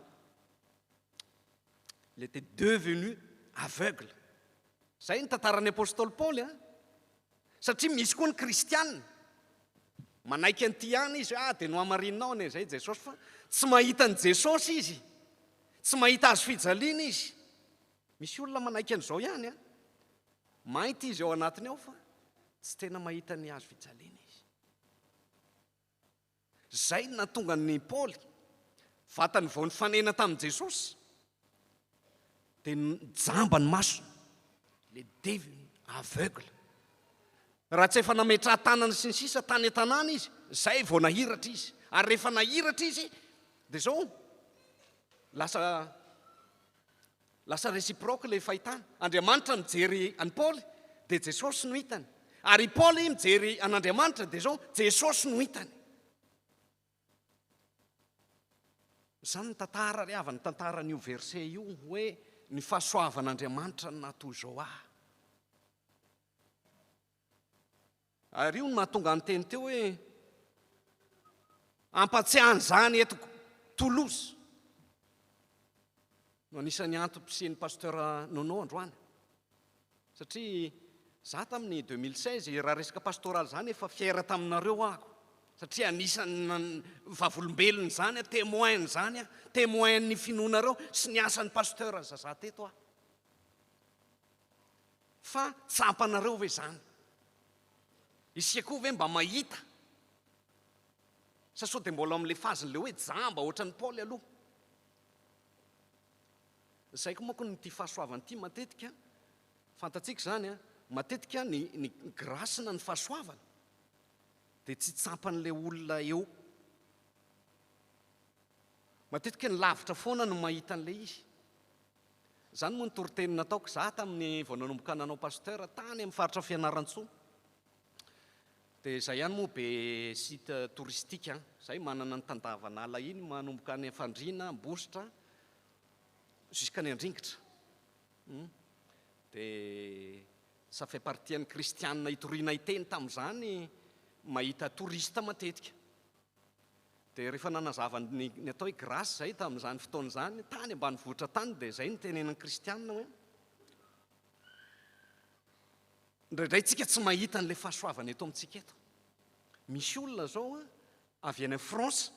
il était devenu aveugle. Zay ny tantaran'ny apôstôly Paul satria misy koa ny kristianina manaiky an'ity ihany izy dia no hamarinao ane zay Jesosy fa tsy mahita an' Jesosy izy, tsy mahita azo fijaliana izy. Misy olona manaiky an'izao ihany mainty izy ao anatiny ao fa tsy tena mahita ny azo fijaliana izy. Zay no nahatonga ny Paul vatany vao nifanena tamin'i Jesosy dia jamba ny masony. Il est devenu aveugle. Raha tsy efa nametra tanana sy ny sisa tany an-tanàna izy, zay vao nahiratra izy. Ary rehefa nahiratra izy dia zao lasa réciproque ilay fahitana. Andriamanitra mijery an'i Paul dia Jesosy no hitany. Ary Paul mijery an'Andriamanitra dia zao Jesosy no hitany. Zany ny tantara ry havana, tantaran'io verset io hoe ny fahasoavan'Andriamanitra no nahatoy zao Ary io no mahatonga ny teny teo hoe ampatsiahany zany eto Toulouse. No anisan'ny antom-pisian'ny pasteur Nono androany. Satria za tamin'ny 2016 raha resaka pastoral zany efa fiera taminareo ahako. Satria anisan'ny vavolombelony zany témoin zany témoin ny finoanareo sy ny asan'ny pasteur zaza teto Fa tsampanareo ve zany? Isika koa ve mba mahita? Sa sao dia mbola amin'ilay fazin'ilay hoe jamba ohatran'ny Paul aloha. zay ko manko nyty fahasoavana ity matetika fantatsika zany a matetika ny grasina ny fahasoavana dia tsy tsampan'lay olona eo matetika ny lavitra foana no mahita an'lay izy zany moa nytoritenina ataoko za tamin'ny vao nanomboka nanao pasteur tany amin'ny faritra Fianaran-tsoa dia zay ihany moa be site touristique zay manana ny tandavanala iny manomboka any Fandriana Bositra juskany Andringitra dia ça fait partie an'ny kristianina itoriana iteny tamin'izany mahita touriste matetika dia rehefa nanazava ny atao hoe grâce zay tamin'izany fotoana zany tany ambanivohitra tany dia zay ny tenenan'ny kristianina hoe indraindray tsika tsy mahita an'ilay fahasoavana eto amintsika eto misy olona zao avy any France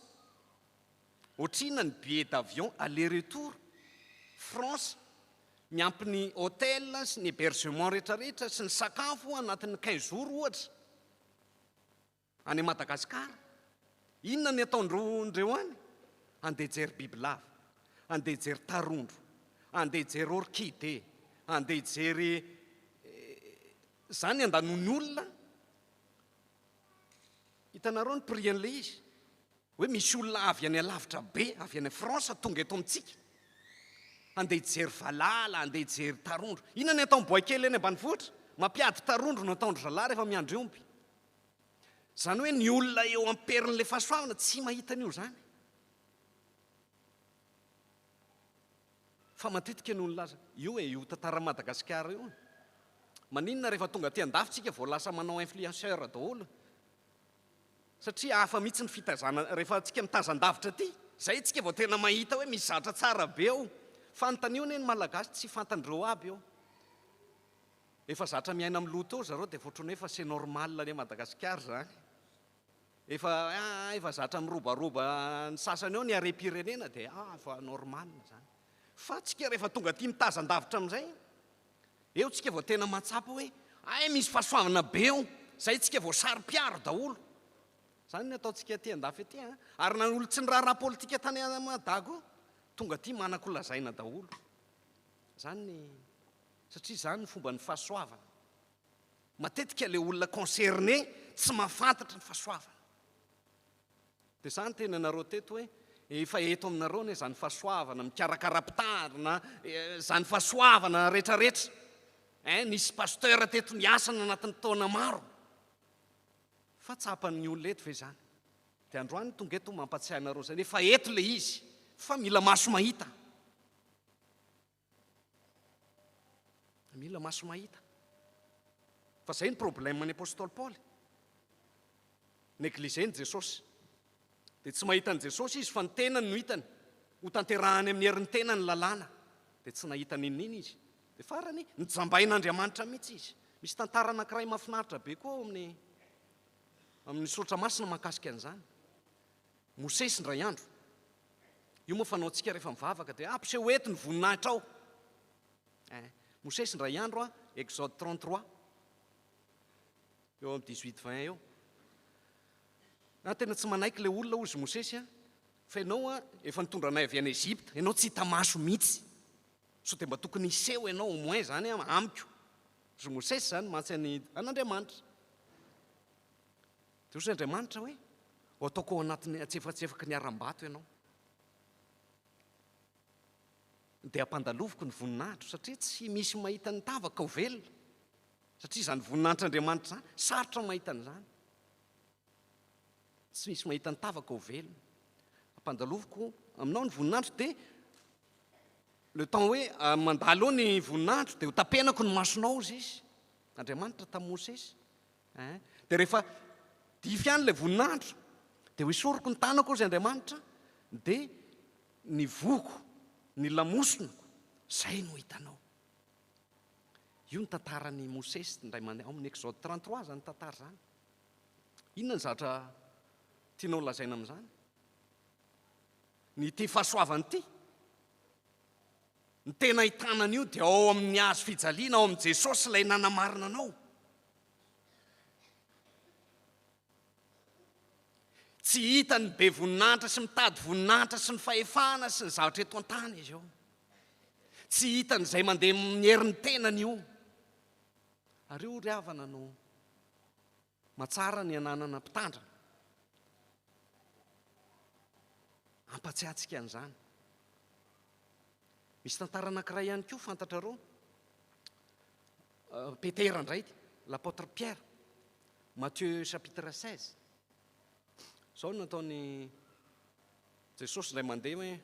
ohatrina ny billet d'avion aller retour France miampy ny hôtel sy ny hébergement rehetrarehetra sy ny sakafo anatin'ny 15 jours ohatra any Madagasikara inona ny ataondreo any andeha jery bibilava andeha jery tarondro andeha jery orchidée andeha jery zany andanon'ny olona hitanareo ny prix an'ilay izy hoe misy olona avy any alavitra be avy any France tonga eto amintsika andeha jery valala andeha jery tarondro inona ny atao bois kely eny ambanivohitra mampiady tarondro no ataondro zalahy rehefa miandro ompy zany hoe ny olona eo amperin'ilay fahasoavana tsy mahita an'io zany fa matetika ny olona aza io io tantara Madagasikara io maninona rehefa tonga ty andafitsika vao lasa manao influenceur daholo satria hafa mihitsy ny fitazana rehefa tsika mitazan-davitra ty zay tsika vao tena mahita hoe misy zatra tsara be ao fantanyio ny malagasy tsy fantandreo aby eo efa zatra miaina amin'ny loto eo zareo dia fotrony efa c'est normal any Madagasikara zany efa zatra mirobaroba ny sasany eo ny harem-pirenena dia fa normal zany fa tsika rehefa tonga ty mitazan-davitra amin'izay eo tsika vao tena mahatsapa hoe misy fahasoavana be eo zay tsika vao sary-piaro daholo zany ny ataontsika ty andafy aty ary na olo tsy ny raharaha politika tany Madago tonga ty manakolazaina daholo zany satria zany ny fomba ny fahasoavana matetika le olona concerné tsy mahafantatra ny fahasoavana dia zany tena nareo teto hoe efa eto aminareo ny zany fahasoavana mikarakara-pitarina zany fahasoavana rehetrarehetra nisy pasteur teto niasana anatin'ny taona maro fa tsapan'ny olona eto ve zany dia androany tonga eto mampatsiahy anareo zany efa eto le izy fa mila maso mahita mila maso mahita fa zay ny problème ny apôstôly Paoly negliseny Jesosy dia tsy mahita an' Jesosy izy fa ny tenany no hitany ho tanterahany amin'ny herin'ny tena ny lalàna dia tsy nahita ninina izy dia farany nijambain'Andriamanitra mihitsy izy misy tantara anankiray mahafinaritra be koa amin'ny sotra masina mahakasika an'izany Mosesy ndray andro io moa fanaontsika rehefa mivavaka dia ampiseho eto ny voninahitra ao Mosesy ndray andro Exode 33 eo amin'ny 18-20 eo tena tsy manaiky le olona ozy Mosesy fa ianao efa nitondra anay avy any Ezipta ianao tsy hita maso mihitsy so dia mba tokony hiseho ianao au moins zany amiko zy Mosesy zany matsy an'Andriamanitra dia ozy Andriamanitra hoe ho ataoko ao anatin'ny atsefatsefaka ny aram-bato ianao dia ampandaloviko ny voninahitro satria tsy misy mahita ny tavaka ho velona satria zany voninahitr'Andriamanitra zany sarotra mahita an'izany tsy misy mahita ny tavaka ho velona ampandaloviko aminao ny voninahitro dia le temps hoe mandalo eo ny voninahitro dia ho tapenako ny masonao izy Andriamanitra tamin'i Mosesy dia rehefa dify any ilay voninahitro dia ho esoriko ny tanako izy Andriamanitra dia ny voko ny lamosonako zay no hitanao io ny tantarany Mosesy ndray mandeha ao amin'ny Exode 33 zany tantara zany inona ny zatra tianao lazaina amin'izany ny ty fahasoavany ty ny tena hitanany io dia ao amin'ny hazo fijaliana ao amin'ny Jesosy ilay nanamarina anao tsy hita ny be voninahitra sy mitady voninahitra sy ny fahefana sy ny zavatra eto an-tany izy eo tsy hitan'izay mandeha miherin'ny tenany io. Ary io ry havana no matsara ny ananana mpitandrana. Ampatsiatsika an'izany. Misy tantara anankiray ihany koa fantatrareo. Petera indray, l'apôtre Pierre, Matthieu chapitre 16. Zao nataony Jesosy ilay mandeha hoe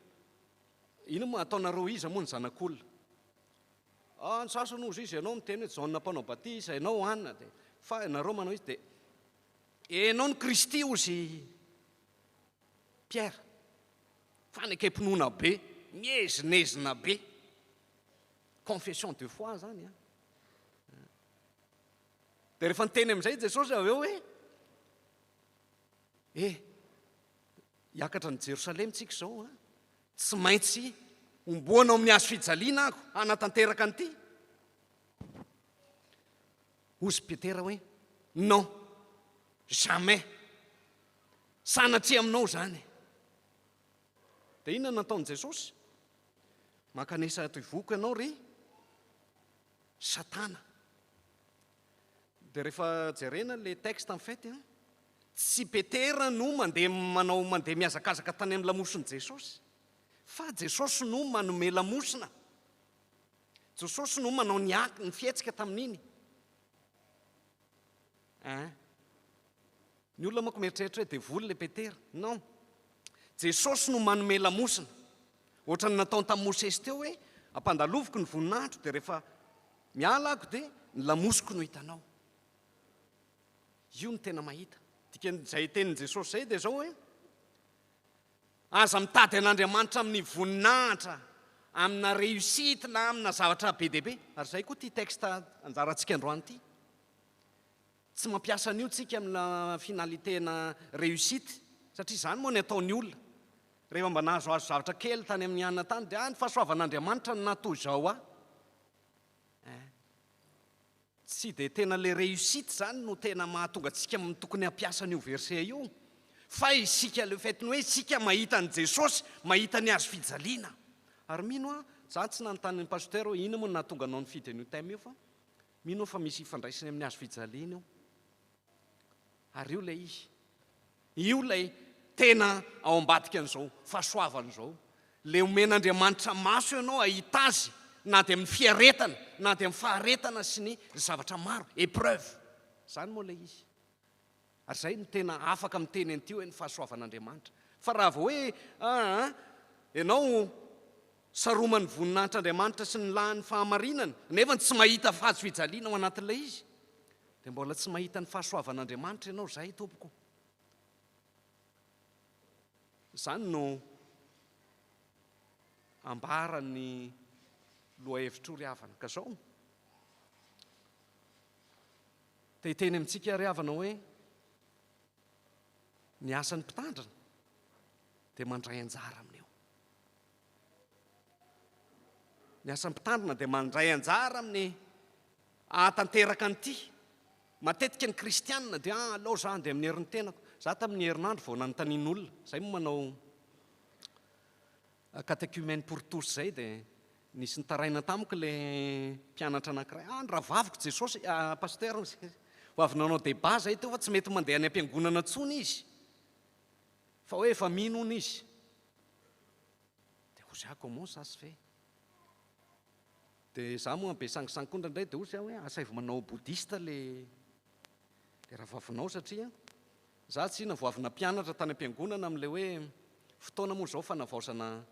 ino moa ataonareo iza moa ny zanak'olona? Ny sasany ozy izy ianao miteny hoe Jaona mpanao batisa, ianao Anna, fa ianareo manao izy dia ianao ny Kristy ozy Pierre. Fanekempinoana be, miezinezina be. Confession de foi zany a. Dia rehefa niteny amin'izay Jesosy avy eo hoe hiakatra ny Jerosalema tsika izao a. Tsy maintsy omboanao amin'ny hazo fijaliana ako hanatanteraka an'ity. Ozy Petera hoe non, jamais, sanatria aminao zany. Dia inona nataon'i Jesosy? Mankanesa toivoko ianao ry Satana. Dia rehefa jerena le texte en fait, tsy Petera no mandeha mihazakazaka tany amin'ny lamosiny Jesosy, fa Jesosy no manome lamosina. Jesosy no manao ny fietsika tamin'iny. Ny olona manko mieritreritra hoe devoly le Petera. Non. Jesosy no manome lamosina. Ohatra ny nataony tamin'ny Mosesy teo hoe ampandaloviko ny voninahitro dia rehefa miala ako dia ny lamosiko no hitanao. Io ny tena mahita. Dikan'izay tenin' Jesosy zay dia zao hoe aza mitady an'Andriamanitra amin'ny voninahitra, amina réussite na amina zavatra be dia be. Ary zay koa ty texte anjarantsika androany ity. Tsy mampiasa an'io tsika amina finaliténa réussite, satria zany moa ny ataon'ny olona. Rehefa mba nahazoazo zavatra kely tany amin'ny anina tany dia ny fahasoavan'Andriamanitra no natoy izao a. Tsy dia tena le réussite zany no tena mahatonga antsika tokony hampiasa an'io verset io, fa isika le fait ny hoe isika mahita an' Jesosy, mahita ny hazo fijaliana. Ary mino a, za tsy nanontany ny pasteur hoe ino moa nahatonga anao nifidy an'io thème io, fa mino fa misy ifandraisany amin'ny hazo fijaliana io. Ary io lay izy. Io lay tena ao ambadika an'izao fahasoavan'izao. Le omen'Andriamanitra maso ianao ahita azy, na dia amin'ny fiaretana, na dia amin'ny faharetana sy ny zavatra maro, épreuve. Zany moa lay izy. Ary zay no tena afaka miteny an'ity hoe ny fahasoavan'Andriamanitra. Fa raha vao hoe ianao saroman'ny voninahitr'Andriamanitra sy ny lahin'ny fahamarinana, nefa tsy mahita hazo fijaliana ao anatin'ilay izy, dia mbola tsy mahita ny fahasoavan'Andriamanitra ianao zay tompoko. Zany no ambaran'ny loha hevitro ry havana. Ka zao dia hiteny amintsika ry havana hoe ny asan'ny mpitandrana dia mandray anjara amin'io. Ny asan'ny mpitandrana dia mandray anjara amin'ny ahatanteraka an'ity. Matetika ny kristianina dia alao za dia amin'ny herin'ny tenako. Za tamin'ny herinandro vao nanontanian'olona, zay moa manao catéchumène pour tous zay, dia nisy nitaraina tamiko le mpianatra anankiray. Ny rahavaviko Jesosy, pasteur, ho avy nanao débat zay teo fa tsy mety mandeha any am-piangonana intsony izy, fa hoe efa mino hono izy. Dia hozy aho comment ça se fait? Dia za moa be sangisangy ndray dia hozy aho hoe asa evo manao bouddhiste le rahavavinao, satria za tsy ina vao avy nampianatra tany am-piangonana amin'le hoe fotoana moa zao fanavaozana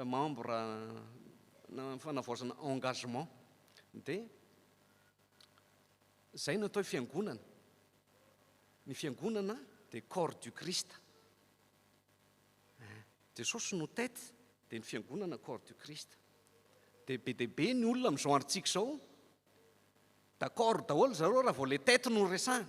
membre na fanavaozana engagement. Dia zay no atao fiangonana. Ny fiangonana dia corps du Christ. Jesosy no tête, dia ny fiangonana corps du Christ. Dia be dia be ny olona amin'izao androntsika izao, d'accord daholo zareo raha vao le tête no resahana.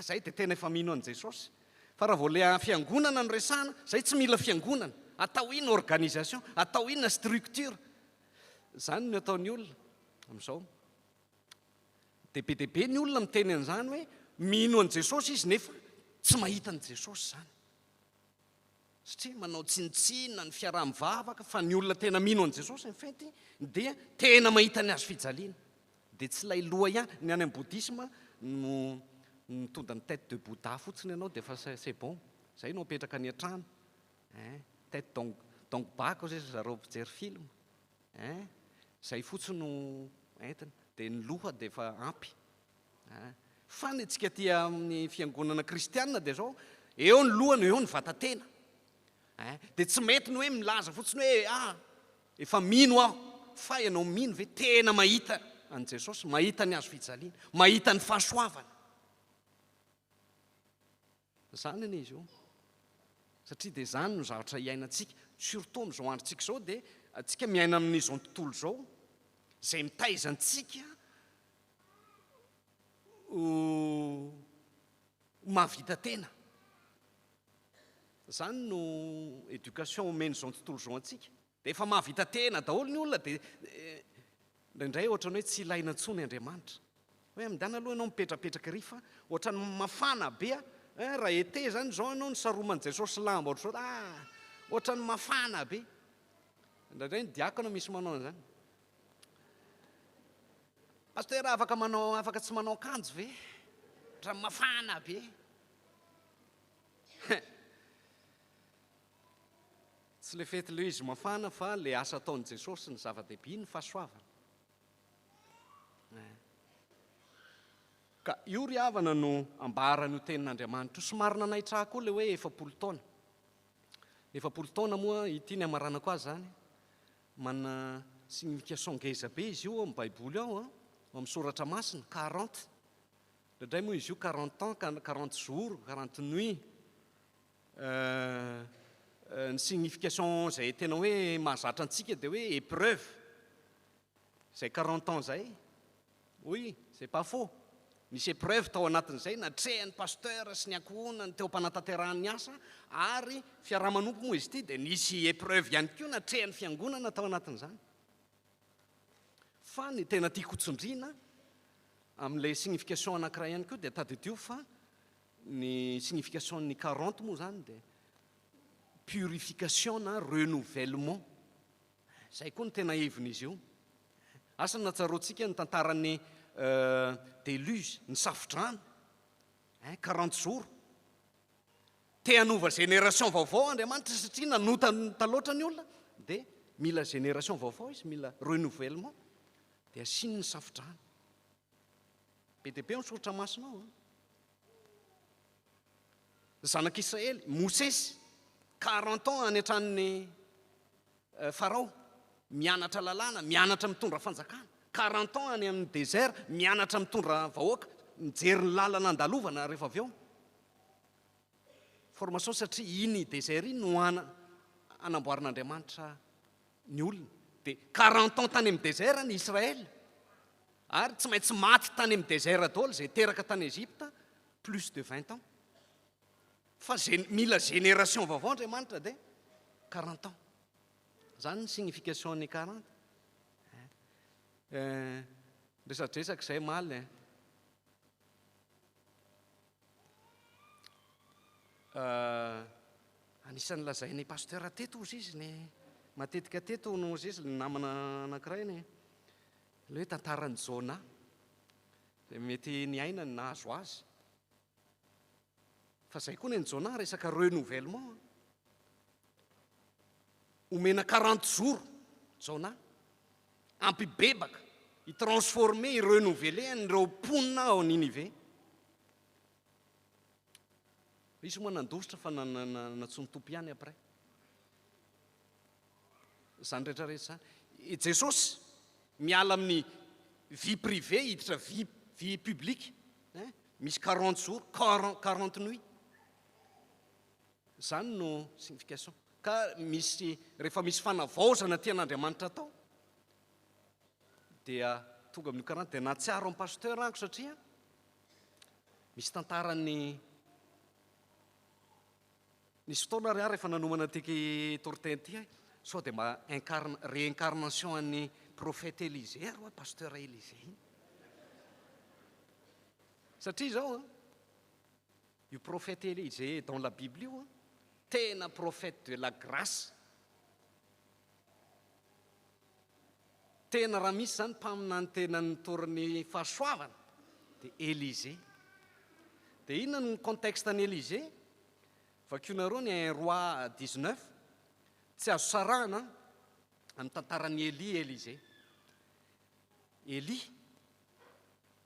Zay dia tena efa mino an' Jesosy. Fa raha vao le fiangonana no resahana, zay tsy mila fiangonana. Atao inona organisation, atao inona structure. Zany no ataon'ny olona amin'izao. Dia be dia be ny olona miteny an'izany hoe mino an' Jesosy izy nefa tsy mahita an' Jesosy zany. satria manao tsinitsinina ny fiaraha-mivavaka fa ny olona tena mino an' jesosy ny fety dia tena mahita ny azo fijaliana dia tsy lay loha ihany ny any amin'ny boudisme no mitondra ny tête de Bouddha fotsiny ianao dia fa c'est bon zay no apetraka ny an-trano tête donc bako zay zareo mpijery film zay fotsiny no entiny dia ny loha dia efa ampy fa ny antsika ty amin'ny fiangonana kristianina dia zao eo ny lohany eo ny vatatena dia tsy mety ny hoe milaza fotsiny hoe efa mino aho fa ianao mino ve tena mahita an' Jesosy mahita ny azo fijaliana mahita ny fahasoavana zany anie izy io satria dia zany no zavatra iainantsika surtout amin'izao androntsika zao dia atsika miaina amin'izao tontolo zao zay mitaizantsika mahavita tena zany no éducation omeny zao tontolo zao antsika dia efa mahavita tena daholo ny olona dia indraindray ohatrany hoe tsy ilaina ntsony Andriamanitra hoe amindana aloha ianao mipetrapetraka ry fa ohatrany mafana be raha ete zany zao ianao ny saroman' Jesosy lamba ohatrany mafana be indraindray ny diakona misy manao an'izany paster afaka tsy manao akanjo ve ohatrany mafana be tsy le fety le izy mafana fa le asa ataon'i Jesosy ny zava-dehibe ny fahasoavana ka io ry havana no ambarany io tenin'Andriamanitra somary nanaitra koa le hoe 7 taona 7 taona moa ity ny amaranako azy zany mana signification ngeza be izy io amin'ny baiboly ao amin'ny soratra masina 40 indray moa izy io 40 ans 40 jours 40 nuits ny signification zay tena hoe mahazatra antsika dia hoe épreuve zay 40 ans zay oui c'est pas faux misy épreuve tao anatin'izay natrehan'ny pasteur sy ny ankohona ny teo mpanantanterahany asa ary fiaraha-manompo moa izy ity dia nisy épreuve ihany koa natrehan'ny fiangonana tao anatin'izany fa ny tena tiako tsondriana amin'ilay signification anankiray ihany koa dia tadidio fa ny signification ny 40 moa zany dia purification na renouvellement zay koa ny tena heviny izy io asa natsaroantsika ny tantarany déluge ny safodrano 40 jours te hanova génération vaovao Andriamanitra satria nanota taloatra ny olona dia mila génération vaovao izy mila renouvellement dia asiny ny safodrano be dia be misoratra masinao zanak'Israely Mosesy 40 ans any an-tranon'ny Farao mianatra lalàna mianatra mitondra fanjakana 40 ans any amin'ny désert mianatra mitondra vahoaka mijery ny lalana andalovana rehefa avy eo formation satria iny désert iny no anamboarin'Andriamanitra ny olona dia 40 ans tany amin'ny désert ny Israël ary tsy maintsy maty tany amin'ny désert daholo zay teraka tany Egypte plus de 20 ans fa mila génération vaovao Andriamanitra dia 40 ans zany ny signification ny 40 resadresaka izay maly anisan'ny lazainy pasteur teto ozy izy ny matetika teto no ozy izy ny namana anankiray ny le hoe tantarany Jona zay mety ny aina ny nahazo azy fa zay koa ny Jona resaka renouvellement omena 40 jours Jona ampibebaka itransforme irenouveler an'ireo mponina ao Ninive isy moa nandositra fa natsony tompo ihany après zany rehetrarehetra zany Jesosy miala amin'ny vie privée hiditra vie publique misy 40 jours 40 nuits zany no signification ka misy rehefa misy fanavaozana tian'Andriamanitra atao dia tonga amin'io 40 dia natsiaro amin'ny pasteur anko satria misy tantarany nisy fotoana ry rehefa nanomana tiky tortin ty sao dia réincarnation an'ny prophète Élisée ro pasteur Élisée iny satria zao io prophète Élisée dans la Bible io tena prophète de la grâce. Tena raha misy zany mpaminany tena nitoriny fahasoavana dia Élisée. Dia inona ny contexte ny Élisée? Vakiona ny 1 Roi 19 tsy azo sarahana amin'ny tantaran'ny Élisée. Élie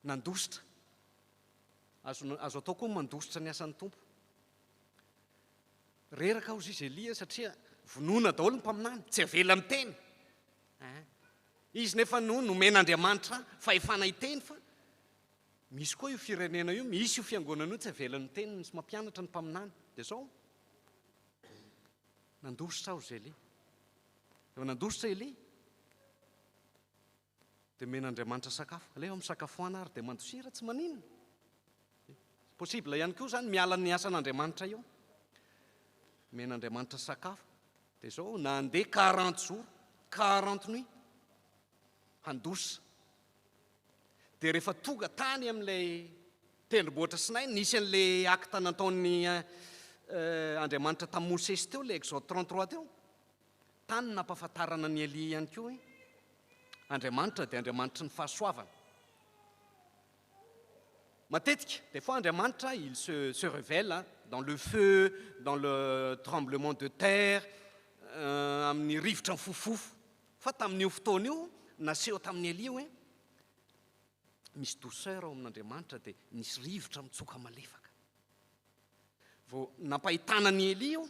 nandositra, azo atao koa mandositra ny asan'ny tompo. Reraka hozy izy Élie satria vonoina daholo ny mpaminany, tsy avela miteny. Izy nefa nomen'Andriamanitra fahefana hiteny fa misy koa io firenena io, misy io fiangonana io tsy avelany miteny, misy mampianatra ny mpaminany. Dia zao nandositra hozy Élie. Rehefa nandositra Élie dia men'Andriamanitra sakafo. Aleo misakafoana ary dia mandosira tsy maninona. Possible ihany koa zany miala ny asan'Andriamanitra io. Men'Andriamanitra sakafo. Dia zao nandeha 40 jours, 40 nuits handositra. Dia rehefa tonga tany amin'ilay tendrombohitra Sinaï, nisy an'ilay acte nataony Andriamanitra tamin'ny Mosesy teo, ilay Exode 33 teo. Tany nampahafantarana ny Élie ihany koa hoe Andriamanitra dia Andriamanitra ny fahasoavana. Matetika, des fois Andriamanitra, il se révèle dans le feu, dans le tremblement de terre, amin'ny rivotra mifofofo. Fa tamin'io fotoana io, naseho tamin'ny Élie hoe misy douceur ao amin'Andriamanitra dia nisy rivotra mitsoka malefaka. Vao nampahitana ny Élie io,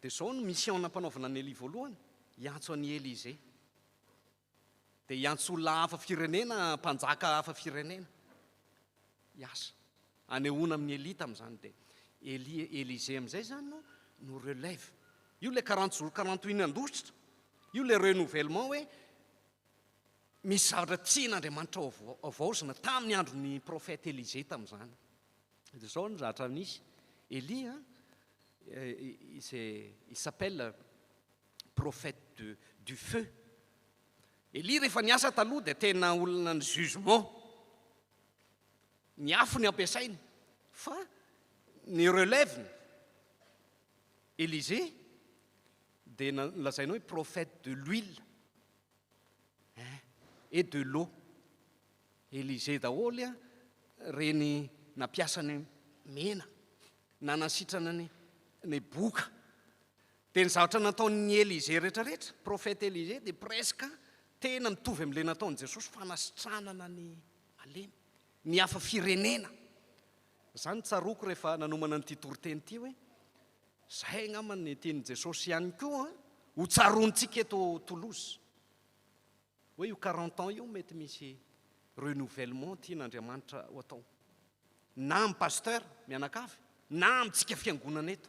dia zao no mission nampanaovana ny Élie voalohany, hiantso an'i Élisée. Dia hiantso olona hafa firenena, mpanjaka hafa firenena. Hiasa. Anehoana amin'ny Élie tamin'izany dia Élisée amin'izay zany no relève. Io le 40 jours, 48 nandositra, io le renouvellement hoe misy zavatra tian'Andriamanitra avaozina tamin'ny andron'ny prophète Élisée tamin'izany. Dia zao ny zavatra nisy. Élie, il s'appelle prophète du feu. Élie rehefa niasa taloha dia tena olona ny jugement. Ny afo ny ampiasainy. Fa ny relève Élisée dia nolazaina hoe prophète de l'huile et de l'eau. Élisée daholo reny nampiasa ny mena, na nasitrana ny boka. Dia ny zavatra nataon'ny Élisée rehetrarehetra, prophète Élisée, dia presque tena mitovy amin'ilay nataon'i Jesosy, fanasitranana ny malemy, ny hafa firenena. Zany tsaroko rehefa nanomana nyity toriteny ity hoe zay angamba ny tian'i Jesosy ihany koa ho tsarontsika eto Toulouse. Hoe io 40 ans io mety misy renouvellement tian'Andriamanitra ho atao. Na amin'ny pasteur mianakavy, na amintsika fiangonana eto.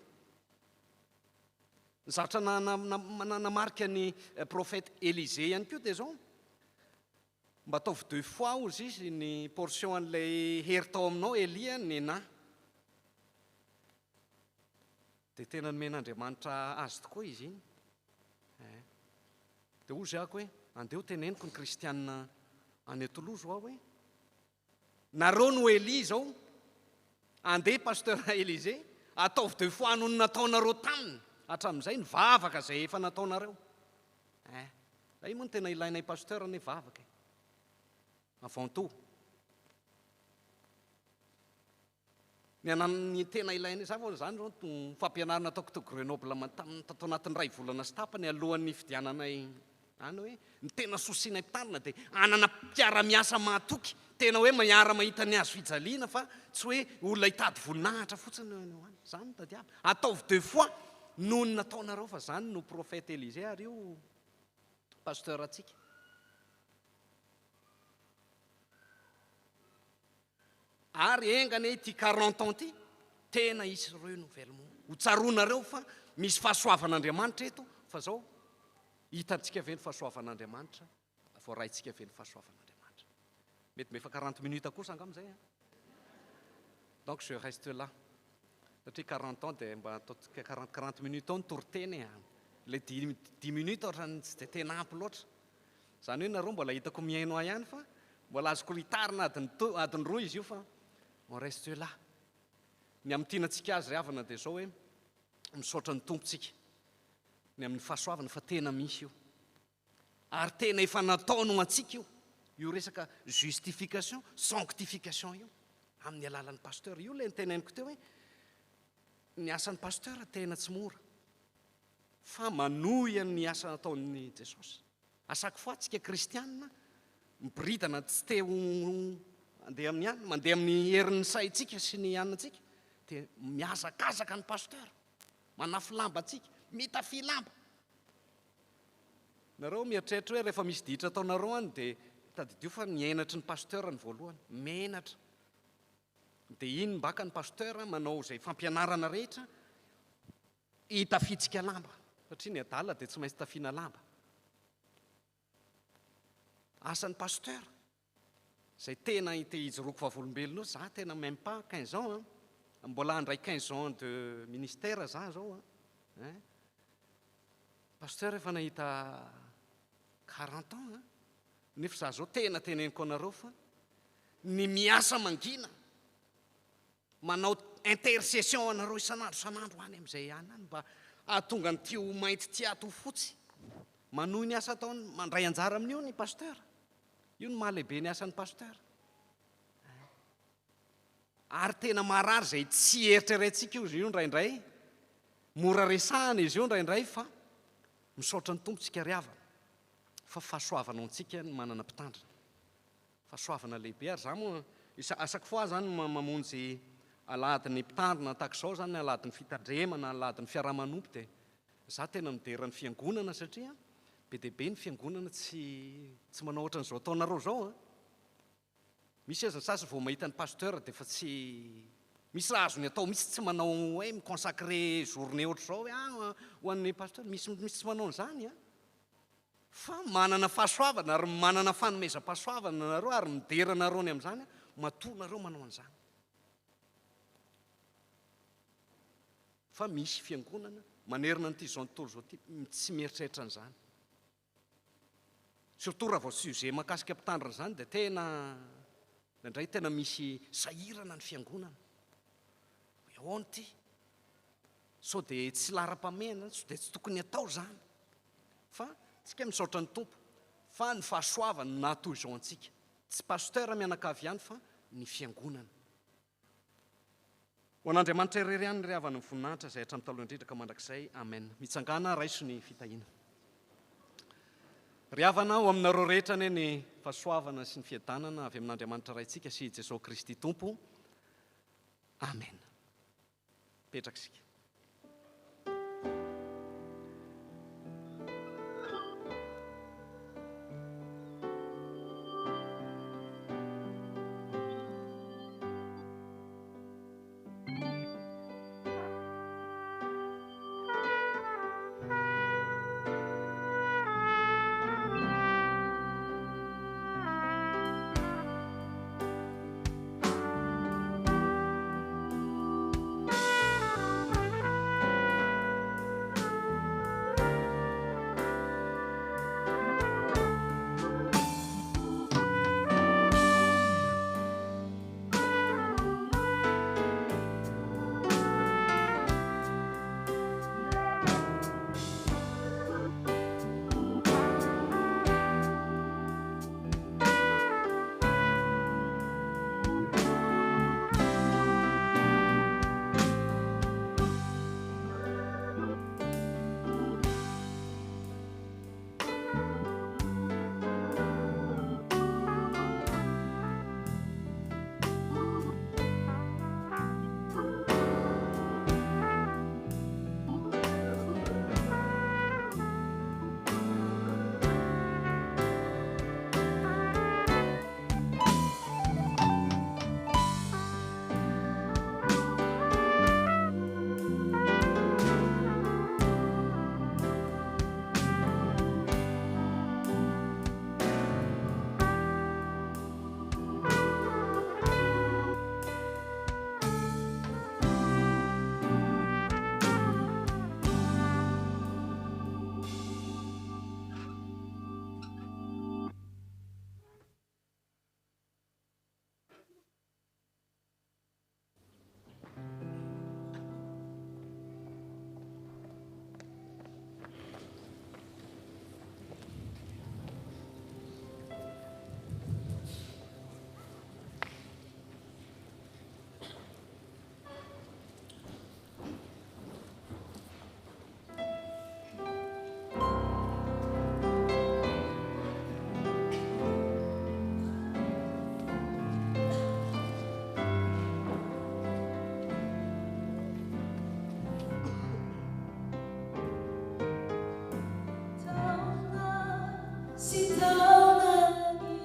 Ny zavatra namarika ny prophète Élisée ihany koa dia zao. Mba ataovy 2 fois ozy izy ny portion an'ilay hery tao aminao Élie nena. Dia tena nomen'Andriamanitra azy tokoa izy iny. Dia ozy ako hoe andeo teneniko ny kristianina any Toulouse aho hoe nareo no Élie zao, andeha pasteur Élisée, ataovy 2 fois noho ny nataonareo taminy, hatramin'izay ny vavaka zay efa nataonareo. Zay moa ny tena ilainay pasteur ny vavaka avant tout. Ny tena ilainay zany zao ny fampianarana ataoko to Grenoble tao anatin'ny 2 volana sy tapany alohan'ny fidiananay any hoe ny tena sosianay mpitarina dia anana mpiara-miasa mahatoky, tena hoe mahita ny azo fijaliana fa tsy hoe olona hitady voninahitra fotsiny any. Zany tadiava. Ataovy 2 fois noho ny nataonareo fa zany no prophète Élisée ary io pasteur atsika. Ary engany ity 40 ans ty tena isy renouvellement. Ho tsaronareo fa misy fahasoavan'Andriamanitra eto, fa zao hitantsika ve ny fahasoavan'Andriamanitra, voaraintsika ve ny fahasoavan'Andriamanitra. Mety mefa 40 minutes kosa angamizay. Donc je reste là. Satria 40 ans dia mba ataontsika 40 minutes ao ny toriteny. Le 10 minutes ohatrany tsy dia tena ampy loatra. Zany hoe nareo mbola hitako miaino ahy ihany fa mbola azoko litarina adiny 2 izy io fa on reste là. Ny amin'ny tianantsika azy ry havana dia zao hoe misaotra ny tompontsika ny amin'ny fahasoavana fa tena misy io ary tena efa nataony ho antsika io resaka justification sanctification io amin'ny alalan'ny pasteur. Io le niteneniko teo hoe ny asan'ny pasteur tena tsy mora fa manohy ny asa nataon'ny Jesosy. Asako fa tsika kristianina miboridana tsy te ho andeha amin'ny anina, mandeha amin'ny herin'ny saitsika sy ny aninantsika dia miazakazaka ny pasteur, manafy lamba atsika, mitafy lamba. Nareo mieritreritra hoe rehefa misy ditra ataonareo any dia tadidio fa nienatry ny pasteur ny voalohany, menatra. Dia iny mbaka ny pasteur manao izay fampianarana rehetra hitafitsika lamba, satria ny adala dia tsy maintsy tafiana lamba. Asan'ny pasteur izay tena hitehijoroako vavolombelona, za tena même pas 15 ans, mbola handray 15 ans de ministère za zao. Pasteur efa nahita 40 ans, nefa za zao tena teneniko anareo fa ny miasa mangina manao intercession anareo isanandro any amin'izay ihany any mba ahatonga ny tio mainty ty ato fotsy, manohy ny asa ataony, mandray anjara amin'io ny pasteur. Io ny mahalehibe ny asan'ny pasteur. Ary tena marary zay tsy eritreretintsika io indraindray, mora resahana izy io indraindray fa misaotra ny tompontsika ry havana fa fahasoavana antsika ny manana mpitandrina, fahasoavana lehibe. Ary za moa asako fois zany mamonjy aladin'ny mpitandrina tahak'izao zany, aladin'ny fitandremana, aladin'ny fiarahamanompo, dia za tena midera ny fiangonana satria be dia be ny fiangonana tsy manao ohatran'izao ataonareo zao. Misy aza sasy vao mahita ny pasteur dia fa tsy misy raha azony atao, misy tsy manao hoe miconsacré journée ohatr'izao hoe ho an'ny pasteur, misy tsy manao an'izany. Fa manana fahasoavana ary manana fanomezam-pahasoavana nareo ary midera nareo ny amin'izany, matoa nareo manao an'izany. Fa misy fiangonana manerina nyity zao tontolo zao ty tsy mieritreritra an'izany. Surtout raha vao sujet mahakasika mpitandrina zany dia tena indray tena misy sahirana ny fiangonana. Ahoana ty? Sao dia tsy lara-pamena, sao dia tsy tokony atao zany. Fa tsika misaotra ny tompo fa ny fahasoavana natoy izao antsika. Tsy pasteur mianakavy ihany fa ny fiangonana. Ho an'Andriamanitra irery ihany ry havana ny voninahitra izay hatramin'ny taloha indrindra ka mandrakizay. Amen. Mitsangana raiso ny fitahiana. Ry havana ho aminareo rehetra anie ny fahasoavana sy ny fiadanana avy amin'Andriamanitra raintsika sy Jesosy Kristy Tompo. Amen. Petraka isika.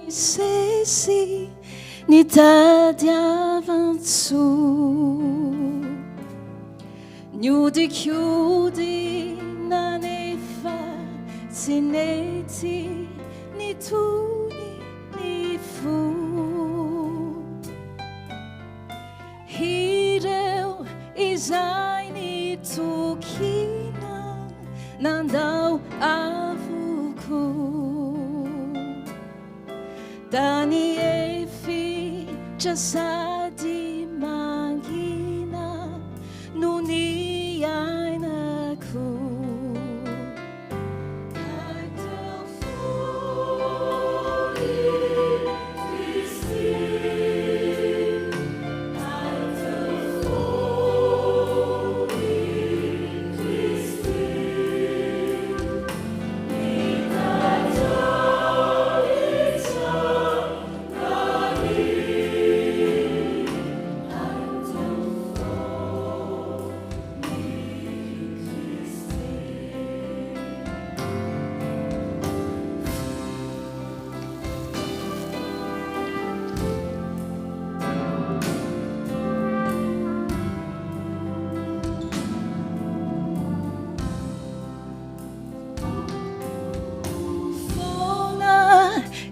sesi nitadiavanzu niudichiudi nanefa sineti nituni nifu hireu izai nitukina nandau avuku Dani efi jasadi mangina nuni ainaku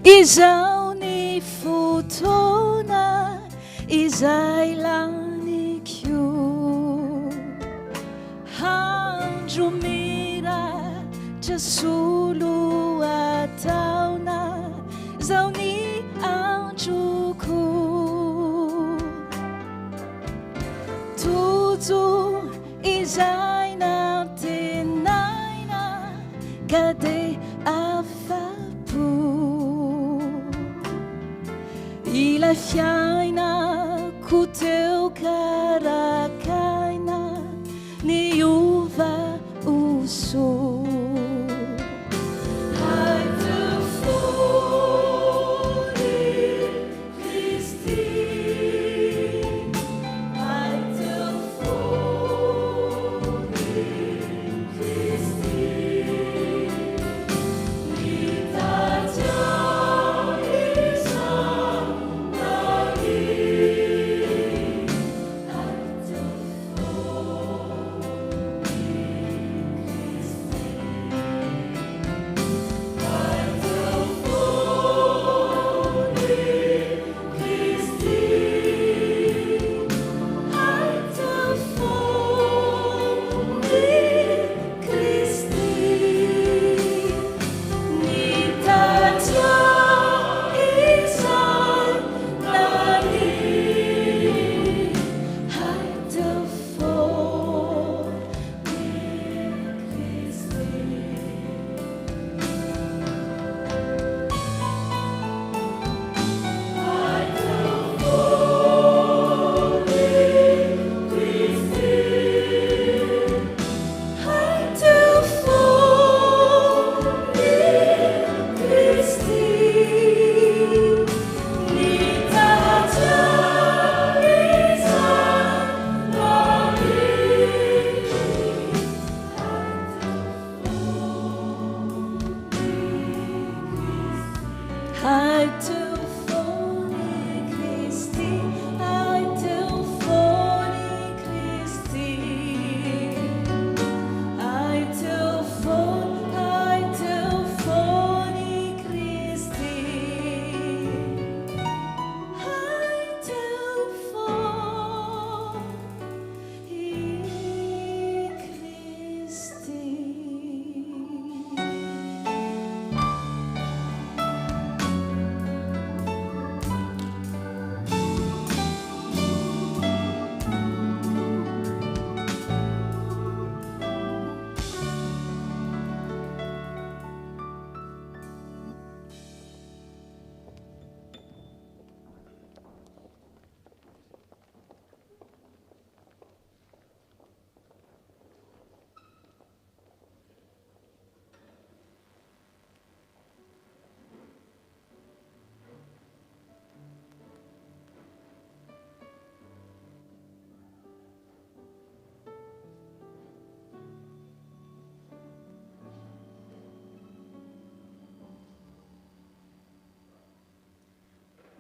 Izao ni fotona izay lanikyo handro miratra solo ataona zao ny androko tojo izay namtenaina kade afapo Ilai fiaina kuteu karakaina ni uva uso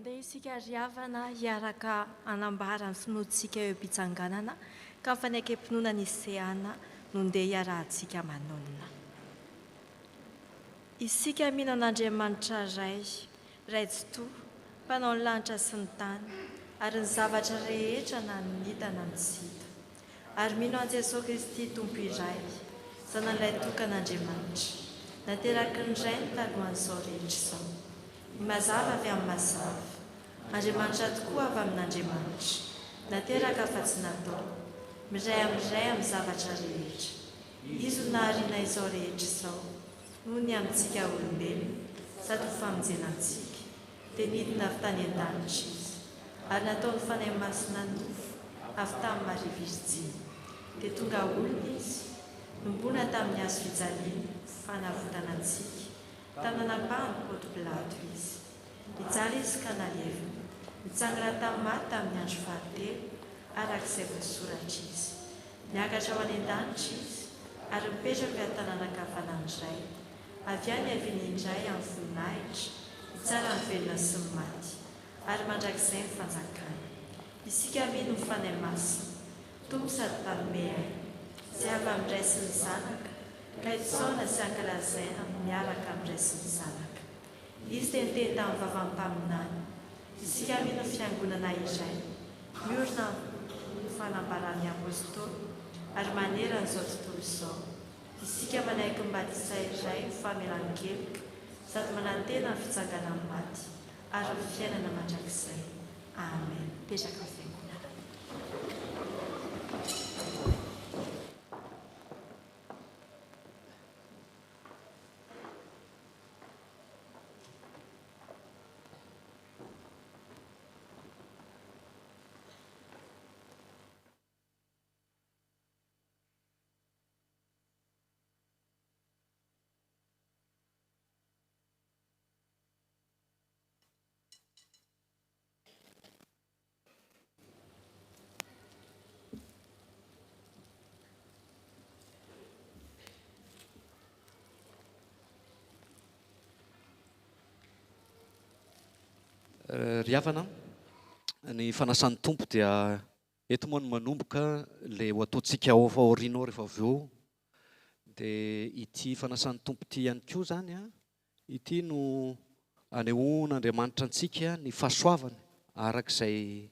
Mandeha isika ry havana hiaraka anambara ny finoantsika eo am-pitsanganana ka mifanaikem-pinoana nisehana no ndeha hiarahantsika manonina. Isika mino an'Andriamanitra raitsotoa, mpanao ny lanitra sy ny tany, ary ny zavatra rehetra na ny hita na ny tsy hita. Ary mino an Jesosy Kristy Tompo iray, Zanan'ilay tokan'Andriamanitra, nateraky ny rainy talohan'izao rehetra izao. Ny mazava avy amin'ny mazava, Andriamanitra tokoa avy amin'Andriamanitra, nateraka fa tsy natao, miray amin'ny zavatra rehetra. Izy no nahariana izao rehetra izao, noho ny amintsika olombelona, sady ho famonjenantsika, dia nidina avy tany an-danitra izy, ary natao ny fanahy masina nofo avy tamin'ny Maria Virjiny, dia tonga olona izy, nombona tamin'ny hazo fijaliana, fanavotanantsika, tanànam-pahany Pônto Pilato izy. Nijaly izy ka nalevina, nitsangana tamin'ny maty tamin'ny andro fahatelo, arak'izay voasoratra izy. Niakatra ho any an-danitra izy, ary mipetraka eo an-tanànan-kavanana iray, avy any aviany indray amin'ny voninahitra, tsara ny velona sy ny maty, ary mandrakizay ny fanjakana. Isika mino ny fanahy masina, Tompo sady mpanome aina, izay avy amin'ny Ray sy ny Zanaka, ka hitsaona sy ankalazaina miaraka amin'ny Ray sy ny Zanaka. Izy dia niteny tamin'ny vavam-paminany, isika mino ny fiangonana iray, miorina ny fanambaran'ny apôstôly, ary manera n'izao tontolo izao. Isika manaiky ny batisa iray, ny famelan-keloka, sady manantena ny fitsanganan'ny maty, ary ny fiainana mandrakizay. Amen. Petraka ny fiangonana. Ry havana, ny fanasan'ny tompo dia eto moa no manomboka ilay ho ataontsika ao aoriana ao rehefa avy eo. Dia ity fanasan'ny tompo ity ihany koa zany a, ity no anehoan'Andriamanitra antsika ny fahasoavany arak'izay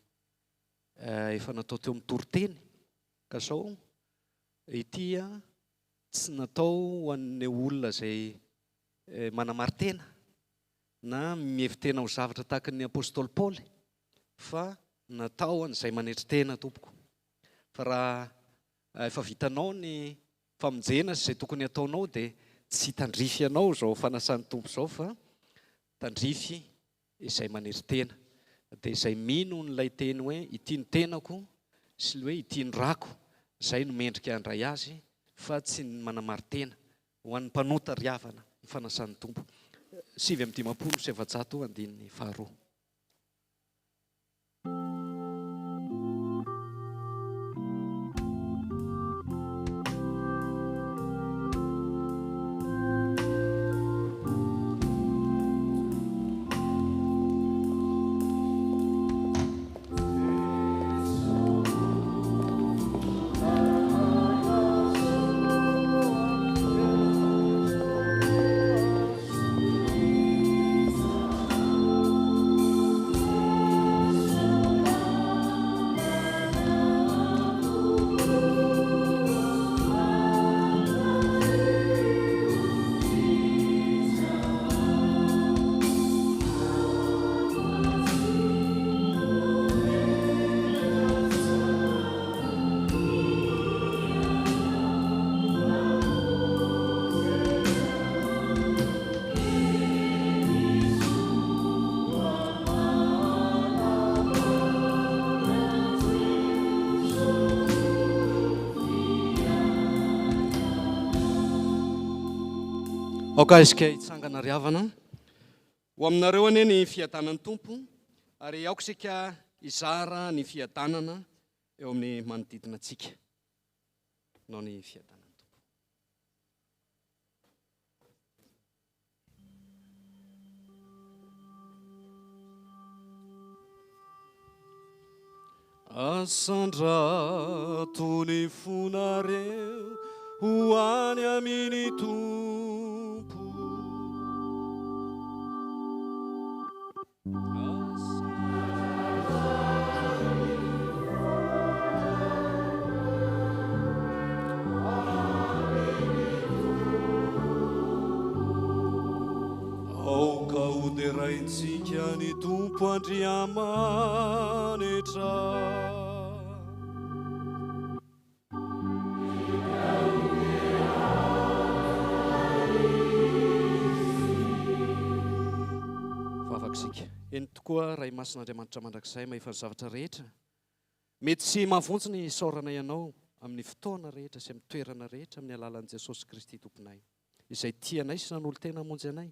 efa natao teo amin'ny toriteny. Ka sao ity a tsy natao ho an'ny olona izay manamaritena na mievitena ho zavatra tahaka ny apôstôly Paoly, fa natao an'izay manetrintena tompoko. Fa raha efa vitanao ny famonjena sy izay tokony ataonao dia tsy tandrify ianao izao fanasan'ny tompo izao, fa tandrify izay manetrintena. Dia izay mino n'ilay teny hoe ity ny tenako sy hoe ity ny rako, izay no mendrika handray azy, fa tsy ny manamaritena. Ho an'ny mpanota ry havana ny fanasan'ny tompo. 7 sy 700 andininy faharoa. Aoka isika hitsangana ry havana ho aminareo anie ny fiadanan'ny tompo, ary aoka isika izara ny fiadanana eo amin'ny manodidina antsika nao ny fiadanan'ny tompo. asandrato ny fonareo ho any aminy tompo aoka hoderaintsika ny tompo andriamanitra vavakisika eny tokoa ray masin'andriamanitra mandrakizay mahefany zavatra rehetra mety sy mahavontsy ny saorana ianao amin'ny fotoana rehetra sy amin'ny toerana rehetra amin'ny alalan'i Jesosy Kristy tomponay izay tianay sy nanolo tena hamonjy anay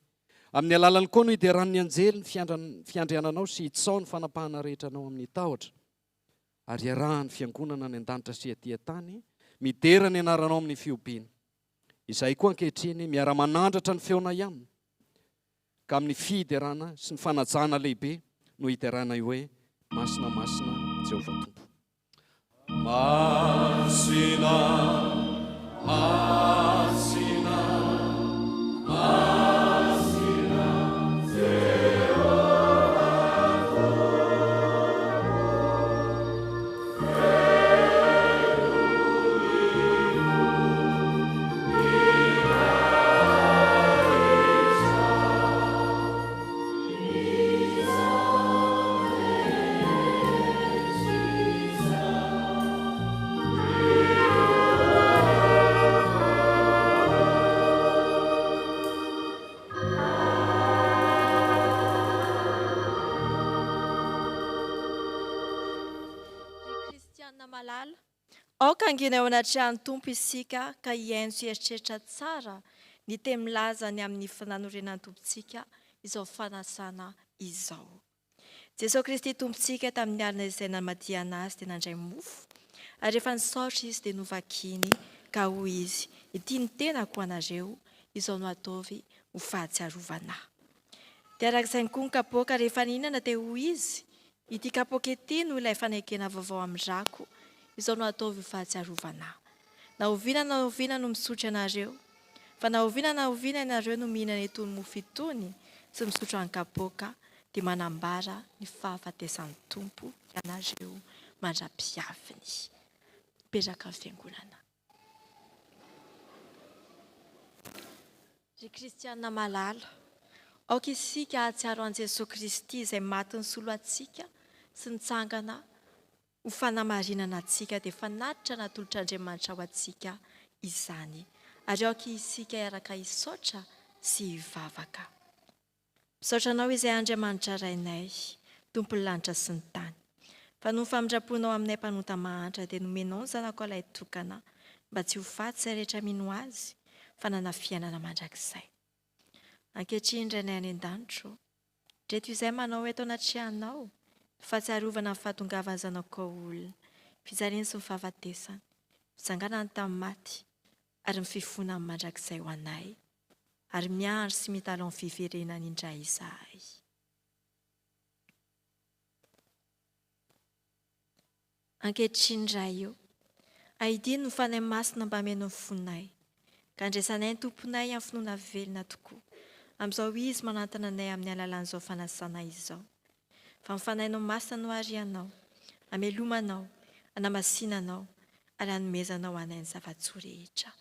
amin'ny alalany koa no hideran'ny anjely ny fiandriananao sy hitsao ny fanapahana rehetra anao amin'ny tahotra ary iarahany fiangonana ny an-danitra sy aty tany midera ny anaranao amin'ny fiompiana izay koa ankehitriny miara-manandratra ny feona ihany ka amin'ny fiderana sy ny fanajana lehibe no hiderana io hoe masina Jehovah Tompo masina aoka angina ao anaty trano tompo isika ka hiaino sy eritreritra tsara ny teny milazany amin'ny fananorenan'ny tompontsika izao fanasana izao. Jesosy Kristy tompontsika tamin'ny alina izay namadiana azy dia nandray mofo ary rehefa nisaotra izy dia novakiny ka hoy izy ity ny tenako anareo izao no ataovy ho fahatsiarovana. Dia arak'izay koa ny kapoaka rehefa nihinana dia hoy izy ity kapoaka ity no ilay fanekena vaovao amin'ny rako izao no ataovy ho fahatsiarovana. Na oviana no misotro anareo fa na oviana ianareo no mihinana itony mofo itony sy misotro amin'ny kapoaka dia manambara ny fahafatesan'ny tompo ianareo mandra-piaviny. Mipetraka amin'ny fiangonana. Ry kristianina malala, aoka isika ahatsiaro an'i Jesosy Kristy izay maty nisolo antsika sy nitsangana ho fanamarinana antsika dia fanatitra natolotr'Andriamanitra ho antsika izany. Ary aoka isika iaraka hisaotra sy hivavaka. Misaotra anao izay Andriamanitra rainay, tompon'ny lanitra sy ny tany. Fa noho ny famindraponao aminay mpanota mahantra dia nomenao ny zanako ilay tokana mba tsy ho faty izay rehetra mino azy fa nana fiainana mandrakizay. Ankehitriny indray any an-danitro, reto izay manao eto anatrihanao fahatsiarovana ny fahatongavan'ny zanako olona, fijaliany sy ny fahafatesany, fijanganany tamin'ny maty ary ny fifonany mandrakizay ho anay, ary miandry sy mitalaho ny fiverenany indray izahay. Ankehitriny indray io, ahidiny ny fanahy masina mba meno ny fonay, ka andraisanay ny tomponay amin'ny finoana velona tokoa. Amin'izao izy manantona anay amin'ny alalan'izao fanasana izao. Fa mifanainao masina no arianao, amelomanao, anamasinanao, ary hanomezanao anay ny zava-tsoa rehetra.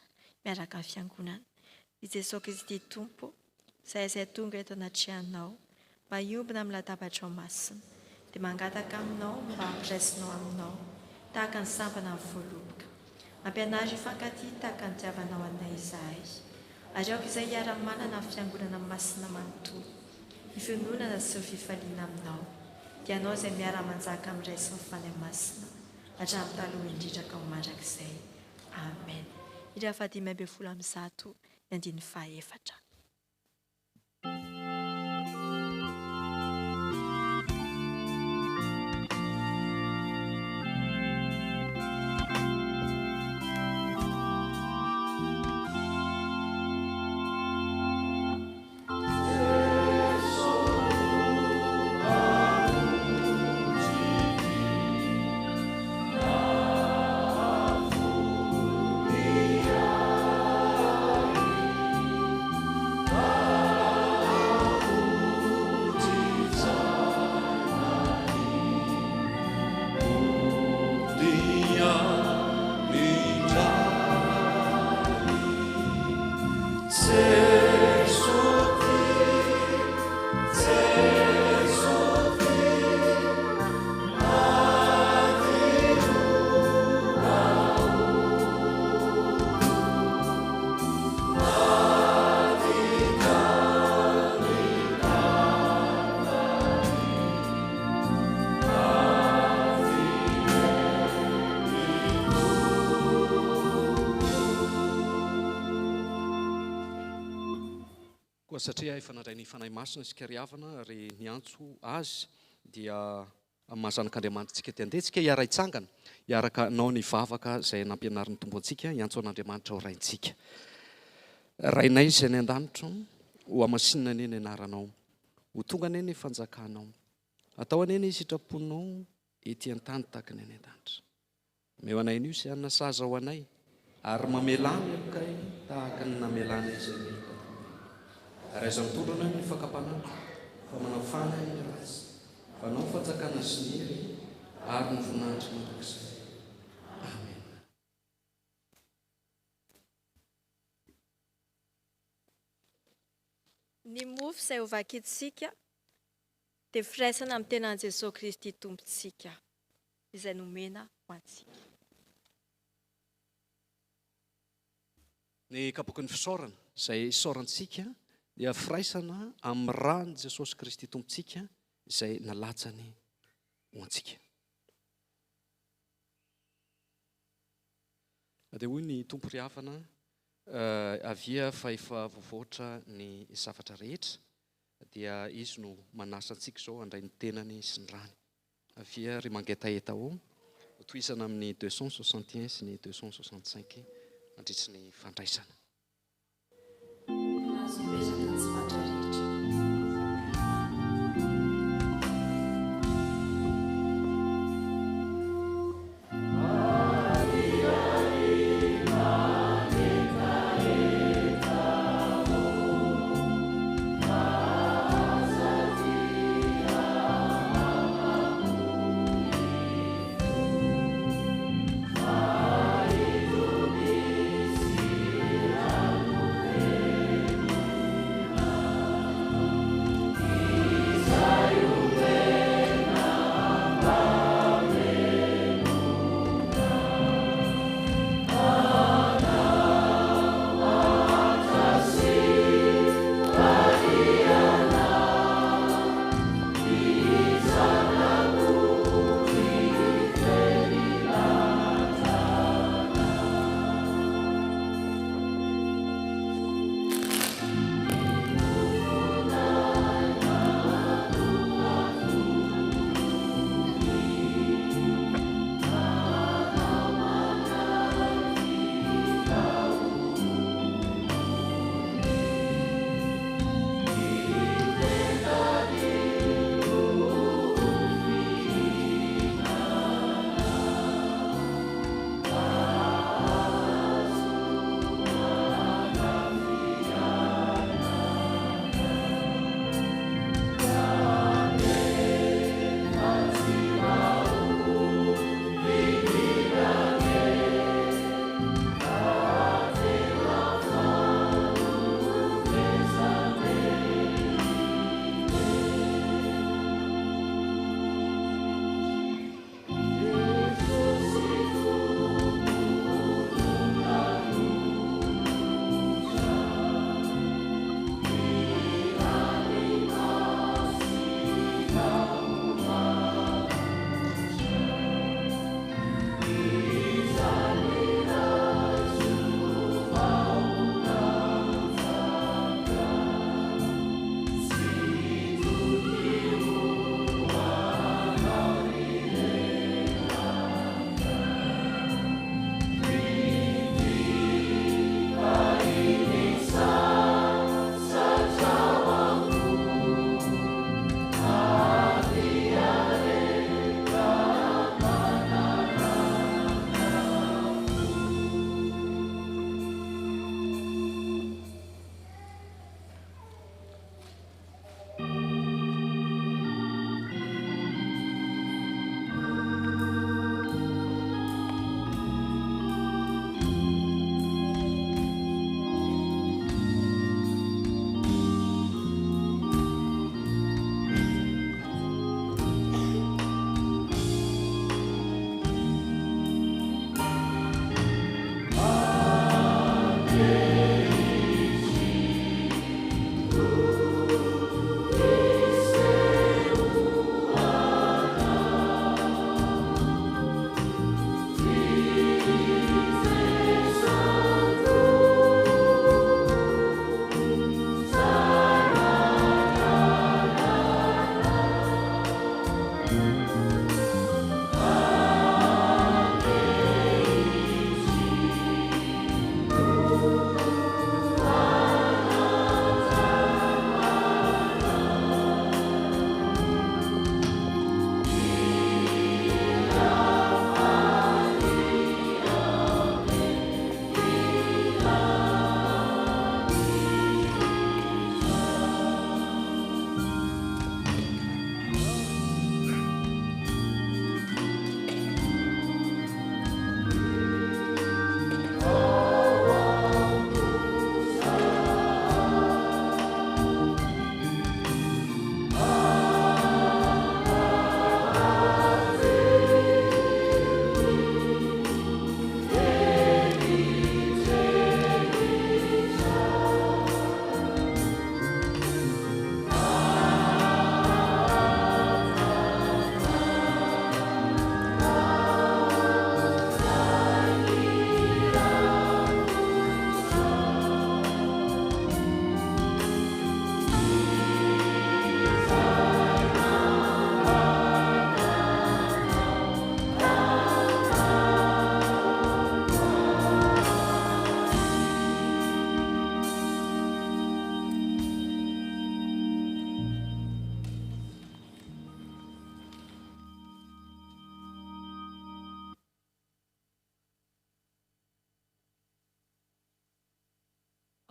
Miaraka amin'ny fiangonana. I Jesosy Kristy Tompo, izay tonga eto anatrihanao, mba hiombina amin'ny latabatrao masina, dia mangataka aminao mba hampiraisinao aminao, tahaka ny sambana amin'ny voaloboka. Ampianary hifankatia tahaka ny tiavanao anay izahay. Ary aoka izay hiara-manana amin'ny fiangonana masina manontolo, ny fiononana sy ny fifaliana aminao, dia anao izay miara-manjaka amin'iray sy ny fanahy masina, hatramin'ny taloha indrindra ka ho mandrakizay. Amen. Ira 5:1 ny 14. satria efa nandray ny fanahy masina sika riavana ry niantso azy dia mahazanak'andriamanitra tsika ty andeha tsika hiara-itsangana hiaraka nao ny vavaka izay nampianariny tombo antsika hiantso an'andriamanitra ho raintsika. Rainay izay ny an-danitra ho amasinina ane ny anaranao, ho tonga ane ny fanjakanao, atao ane ny sitraponao ety an-tany tahaka ny any an-danitra. Meo anay n'io izay anona saza ho anay ary mamelany akay tahaka ny namelana izay mety. Ary aza mitondrona ny fakapanana fa manafana ny ratsy, fa nao fanjakana sy ny hery ary ny voninahitra mandrakizay. Amen. Ny mofo izay ho vakitsika dia firaisana amin'ny tenan' Jesosy Kristy tompontsika izay nomena ho antsika. Ny kapoky ny fisaorana izay isaorantsika dia firaisana amin'ny rany Jesosy Kristy tompontsika izay nalatsany ho antsika. Dia hoy ny tompo riavana avia fa efa voavoatra ny zavatra rehetra dia izy no manasa antsika izao handray ny tenany sy ny rany. Avia ry mangetaheta ao toisana amin'ny 261 sy ny 265 mandritsy ny fandraisana.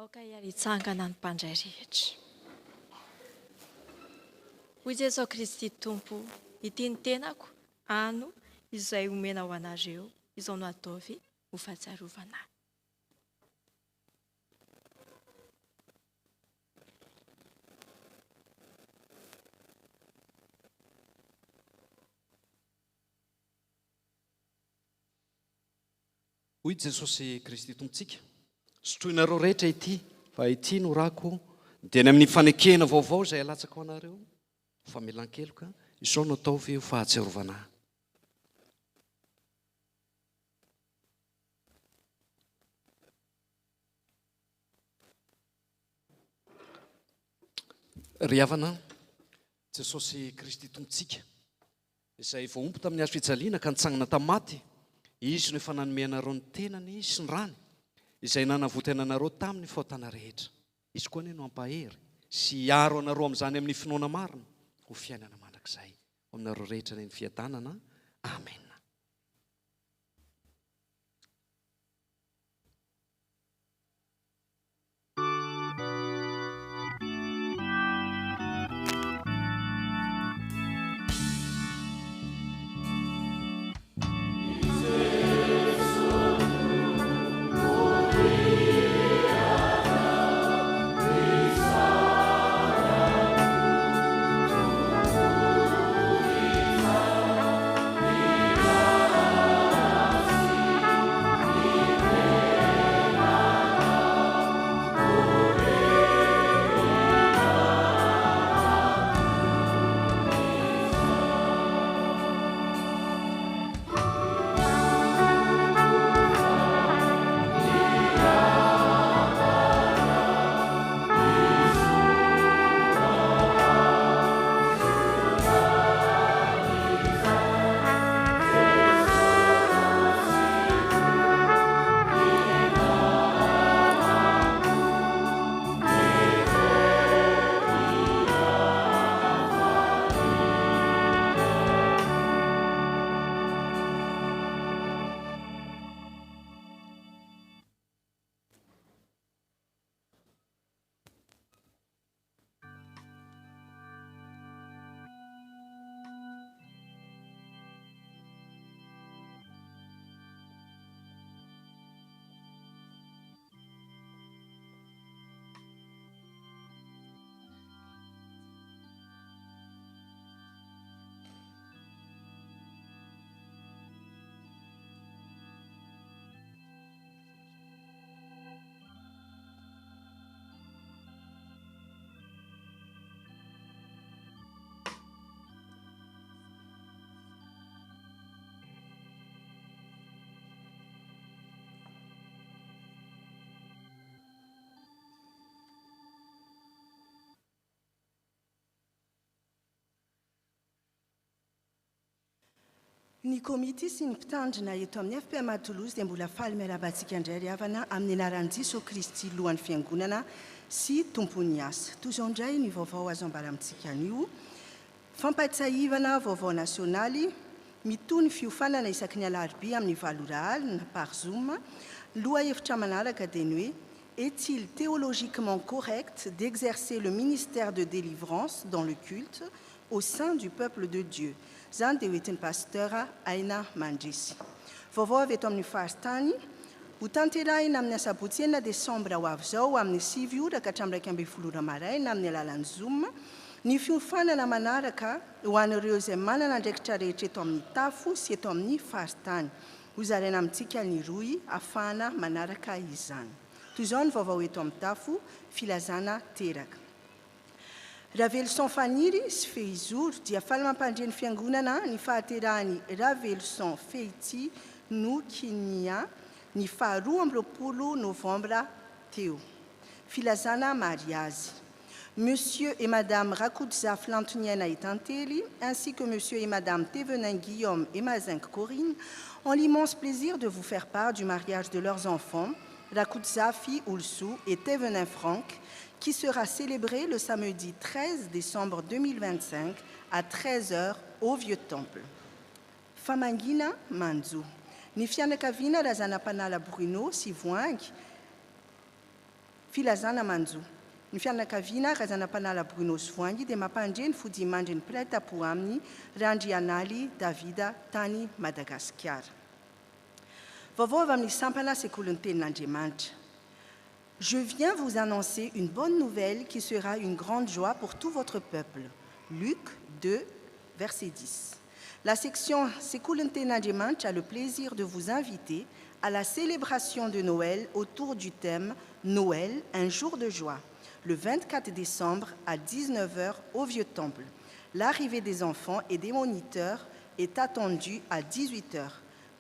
aoka hiaritsangana ny mpandray rehetra. Hoy Jesosy Kristy Tompo, ity ny tenako ano izay omena ho anareo, izao no ataovy ho fahatsiarovana. Hoy Jesosy Kristy Tompontsika, sotroinareo rehetra ity, fa ity no rako dia ny amin'ny fanekena vaovao izay alatsaka ho anareo, famelan-keloka, izao no ataovy ho fahatsiarovana. Ry havana, Jesosy Kristy Tompontsika, izay voaompo tamin'ny hazo fijaliana ka nitsangana tamin'ny maty, izy no efa nanome anareo ny tenany sy ny rany, izay nanavoty anareo tamin'ny fahotana rehetra. Izy koa no ampahery sy hiaro anareo amin'izany amin'ny finoana marina ho fiainana mandrakizay. Aminareo rehetra ny fiadanana. Amen. Ny komity sy ny mpitandrina eto amin'ny FPM-Toulouse dia mbola faly miarabantsika indray ry havana amin'ny anaran'i Jesosy Kristy lohan'ny fiangonana sy tompony asa. Toy izao indray ny vaovao azo ambara amintsika anio. Fampatsaivana vaovao nasionaly mitony fiofanana isaky ny alarobia amin'ny valorahaly na par Zoom. Loha hevitra manaraka dia ny hoe est-il théologiquement correct d'exercer le ministère de délivrance dans le culte au sein du peuple de Dieu? Zany dia hoentin'ny pasteur Aina Mandrisy. Vaovao avy eto amin'ny faritany, ho tanterahina amin'ny asabotsy 9 Desambra ho avy izao amin'ny 7 ora ka hatramin'ny 12 maraina amin'ny alalan'ny Zoom, ny fiofanana manaraka ho an'ireo izay manana andraikitra rehetra eto amin'ny tafo sy eto amin'ny faritany. Ho zaraina amintsika ny roy afahana manaraka izany. Toy izao ny vaovao eto amin'ny tafo, filazana teraka. Raveloson Faniry sy Fehizoro dia faly mampandreny fiangonana ny fahaterahany Raveloson Fehity no Kinia ny 12 novambra teo. Filazana mariazy. Monsieur et Madame Rakoudzaf Lantonienne Aitanteli, ainsi que Monsieur et Madame Thévenin Guillaume et Mazinck Corinne, ont l'immense plaisir de vous faire part du mariage de leurs enfants, Rakoudzafi Oulsou et Thévenin Franck, qui sera célébré le samedi 13 décembre 2025 à 13h au Vieux-Temple. Famangina Manzou. Ny fianakaviana razana-panala Bruno sy voangy filazana manjo ny fianakaviana razanam-panala Bruno Voangy dia mampandre ny fodimandry ny mpiray tapo aminy Randrianaly Davida tany Madagasikara. Vaovao avy amin'ny sampana sekoly ny tenin'Andriamanitra. Je viens vous annoncer une bonne nouvelle qui sera une grande joie pour tout votre peuple. Luc 2, verset 10. La section Sekoly ny tenin'Andriamanitra a le plaisir de vous inviter à la célébration de Noël autour du thème Noël, un jour de joie, le 24 décembre à 19h au Vieux-Temple. L'arrivée des enfants et des moniteurs est attendue à 18h.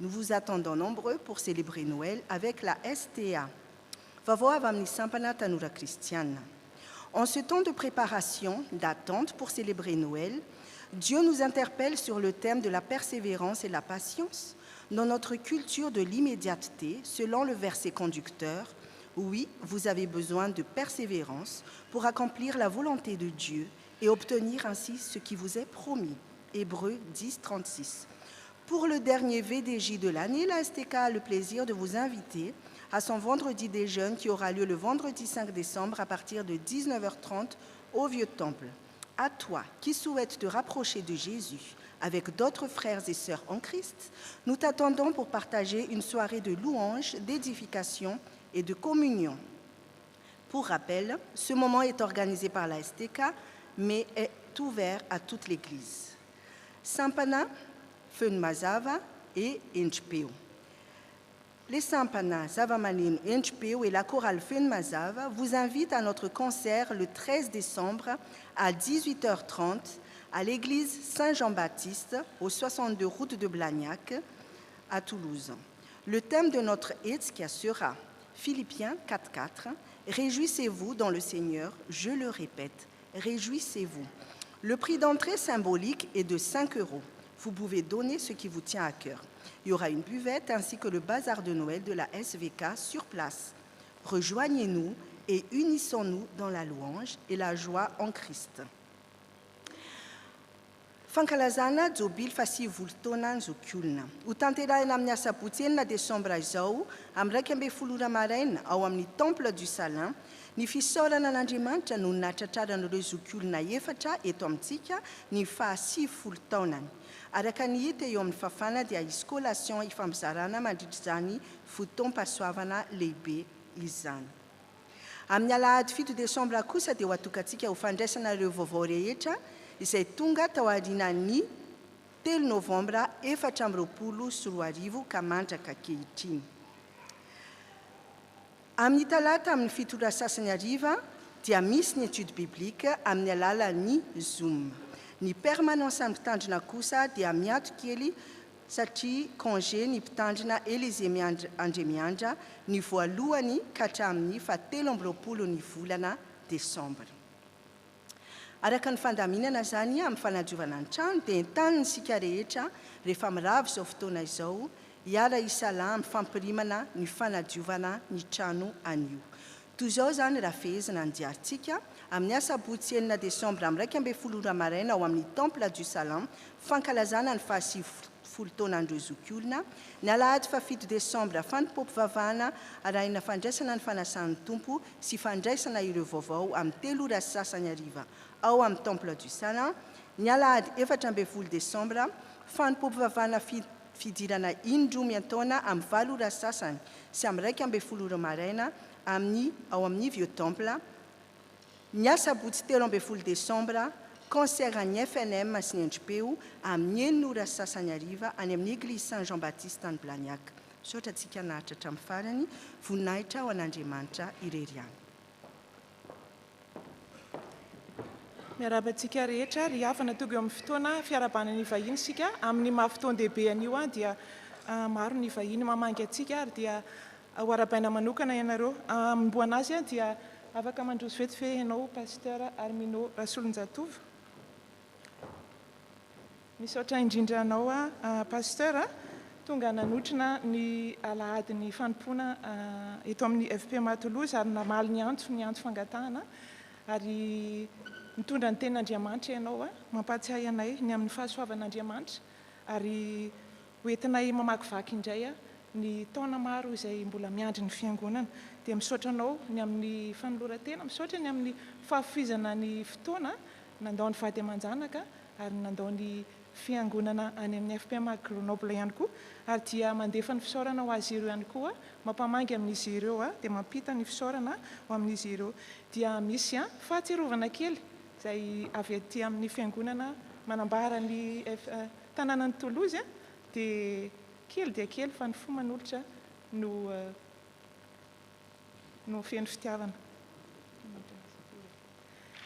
Nous vous attendons nombreux pour célébrer Noël avec la STA. Vaovao avy amin'ny sampana tanora kristiana. En ce temps de préparation, d'attente pour célébrer Noël, Dieu nous interpelle sur le thème de la persévérance et la patience dans notre culture de l'immédiateté, selon le verset conducteur. Oui, vous avez besoin de persévérance pour accomplir la volonté de Dieu et obtenir ainsi ce qui vous est promis. Hébreux 10, 36. Pour le dernier VDJ de l'année, la STK a le plaisir de vous inviter à son vendredi des jeunes qui aura lieu le vendredi 5 décembre à partir de 19h30 au Vieux-Temple. À toi qui souhaites te rapprocher de Jésus avec d'autres frères et sœurs en Christ, nous t'attendons pour partager une soirée de louange, d'édification et de communion. Pour rappel, ce moment est organisé par la STK, mais est ouvert à toute l'Église. Sampana, Fön-Mazava et Inchpeo. Les Sampana, Zavamanino, Inchpeo et la chorale Fön-Mazava vous invitent à notre concert le 13 décembre à 18h30 à l'église Saint-Jean-Baptiste, au 62 route de Blagnac, à Toulouse. Le thème de notre Etzkia sera Philippiens 4.4. Réjouissez-vous dans le Seigneur, je le répète, réjouissez-vous. Le prix d'entrée symbolique est de 5 €. Vous pouvez donner ce qui vous tient à cœur. Il y aura une buvette ainsi que le bazar de Noël de la SVK sur place. Rejoignez-nous et unissons-nous dans la louange et la joie en Christ. Fankalazana Jobil Fasivoltaona Zokiolona. Ho tanterahina amin'ny asabotsy enina desambra izao, amin'ny 12 maraina ao amin'ny temple du Salin, ny fisaorana an'Andriamanitra no natratraran'ireo zokiolona efatra eto amintsika ny 70 taonany. Araka ny hita eo amin'ny fafana dia hisy collation ifamizarana mandritra izany fotoam-pahasoavana lehibe izany. Amin'ny alahady 7 desambra kosa dia ho atokantsika ho fandraisana ireo vaovao rehetra izay tonga tao aorianan'ny 3 novambra 2024 ka mandraka ankehitriny. Amin'ny talata amin'ny 7 sasany hariva dia misy ny étude biblique amin'ny alalan'ny Zoom. Ny permanence amin'ny mpitandrina kosa dia miato kely satria congé ny mpitandrina Élisée Andremiandra ny voalohany ka hatramin'ny 17 ny volana desambra. Araka ny fandaminana zany amin'ny fanadiovana ny trano dia entaniny sika rehetra rehefa mirava izao fotoana izao hiara isalahy amin'ny fampirimana ny fanadiovana ny trano anio. Toy izao zany raha fehezina ny diarintsika amin'ny asabotsy 9 desambra amin'ny 12 maraina ao amin'ny temple du Salin fankalazana ny 70 taonan'ireo zokiolona, ny alahady 7 desambra fandimpopo vavahana arahina fandraisana ny fanasan'ny tompo sy fandraisana ireo vaovao amin'ny 3 sasany hariva ao amin'ny temple du Salin, ny alahady 14 desambra fandimpopo vavahana fidirana indromy antaona amin'ny 7 sasany sy amin'ny 12 maraina ao amin'ny Vieux-Temple. Ny asabotsy 13 desambra concert any FNM sy ny Inchpeo amin'ny 9 sasany hariva any amin'ny église Saint-Jean-Baptiste any Blagnac. Misaotra antsika nahatra hatramin'ny farany, voninahitra ho an'Andriamanitra ireriany. Miarabantsika rehetra ry havana toga eo amin'ny fotoana fiarabana ny vahiny sika amin'ny mahafotoan-dehibe anio dia maro ny vahiny mamangy atsika ary dia ho arabaina manokana ianareo amboana azy dia afaka mandroso vetivety ianao pasteur Armino Rasolonjatova. Misaotra indrindra anao pasteur tonga nanotrina ny alahady ny fanompoana eto amin'ny FP Matoloza ary namaly ny antso fangatahana ary mitondra ny tenin'Andriamanitra ianao mampatsiahy anay ny amin'ny fahasoavan'Andriamanitra ary hoentinay mamakivaky indray ny taona maro izay mbola miandry ny fiangonana dia misaotra anao ny amin'ny fanoloran-tena, misaotra ny amin'ny fahafizana ny fotoana nandao ny vady aman-janaka ary nandao ny fiangonana any amin'ny FPM Grenoble ihany koa, ary dia mandefa ny fisaorana ho azy ireo ihany koa, mampamangy amin'izy ireo dia mampita ny fisaorana ho amin'izy ireo. Dia misy fahatsiarovana kely izay avy aty amin'ny fiangonana manambara ny tanànan'ny Toulouse dia kely fa ny fo manolotra no feno fitiavana.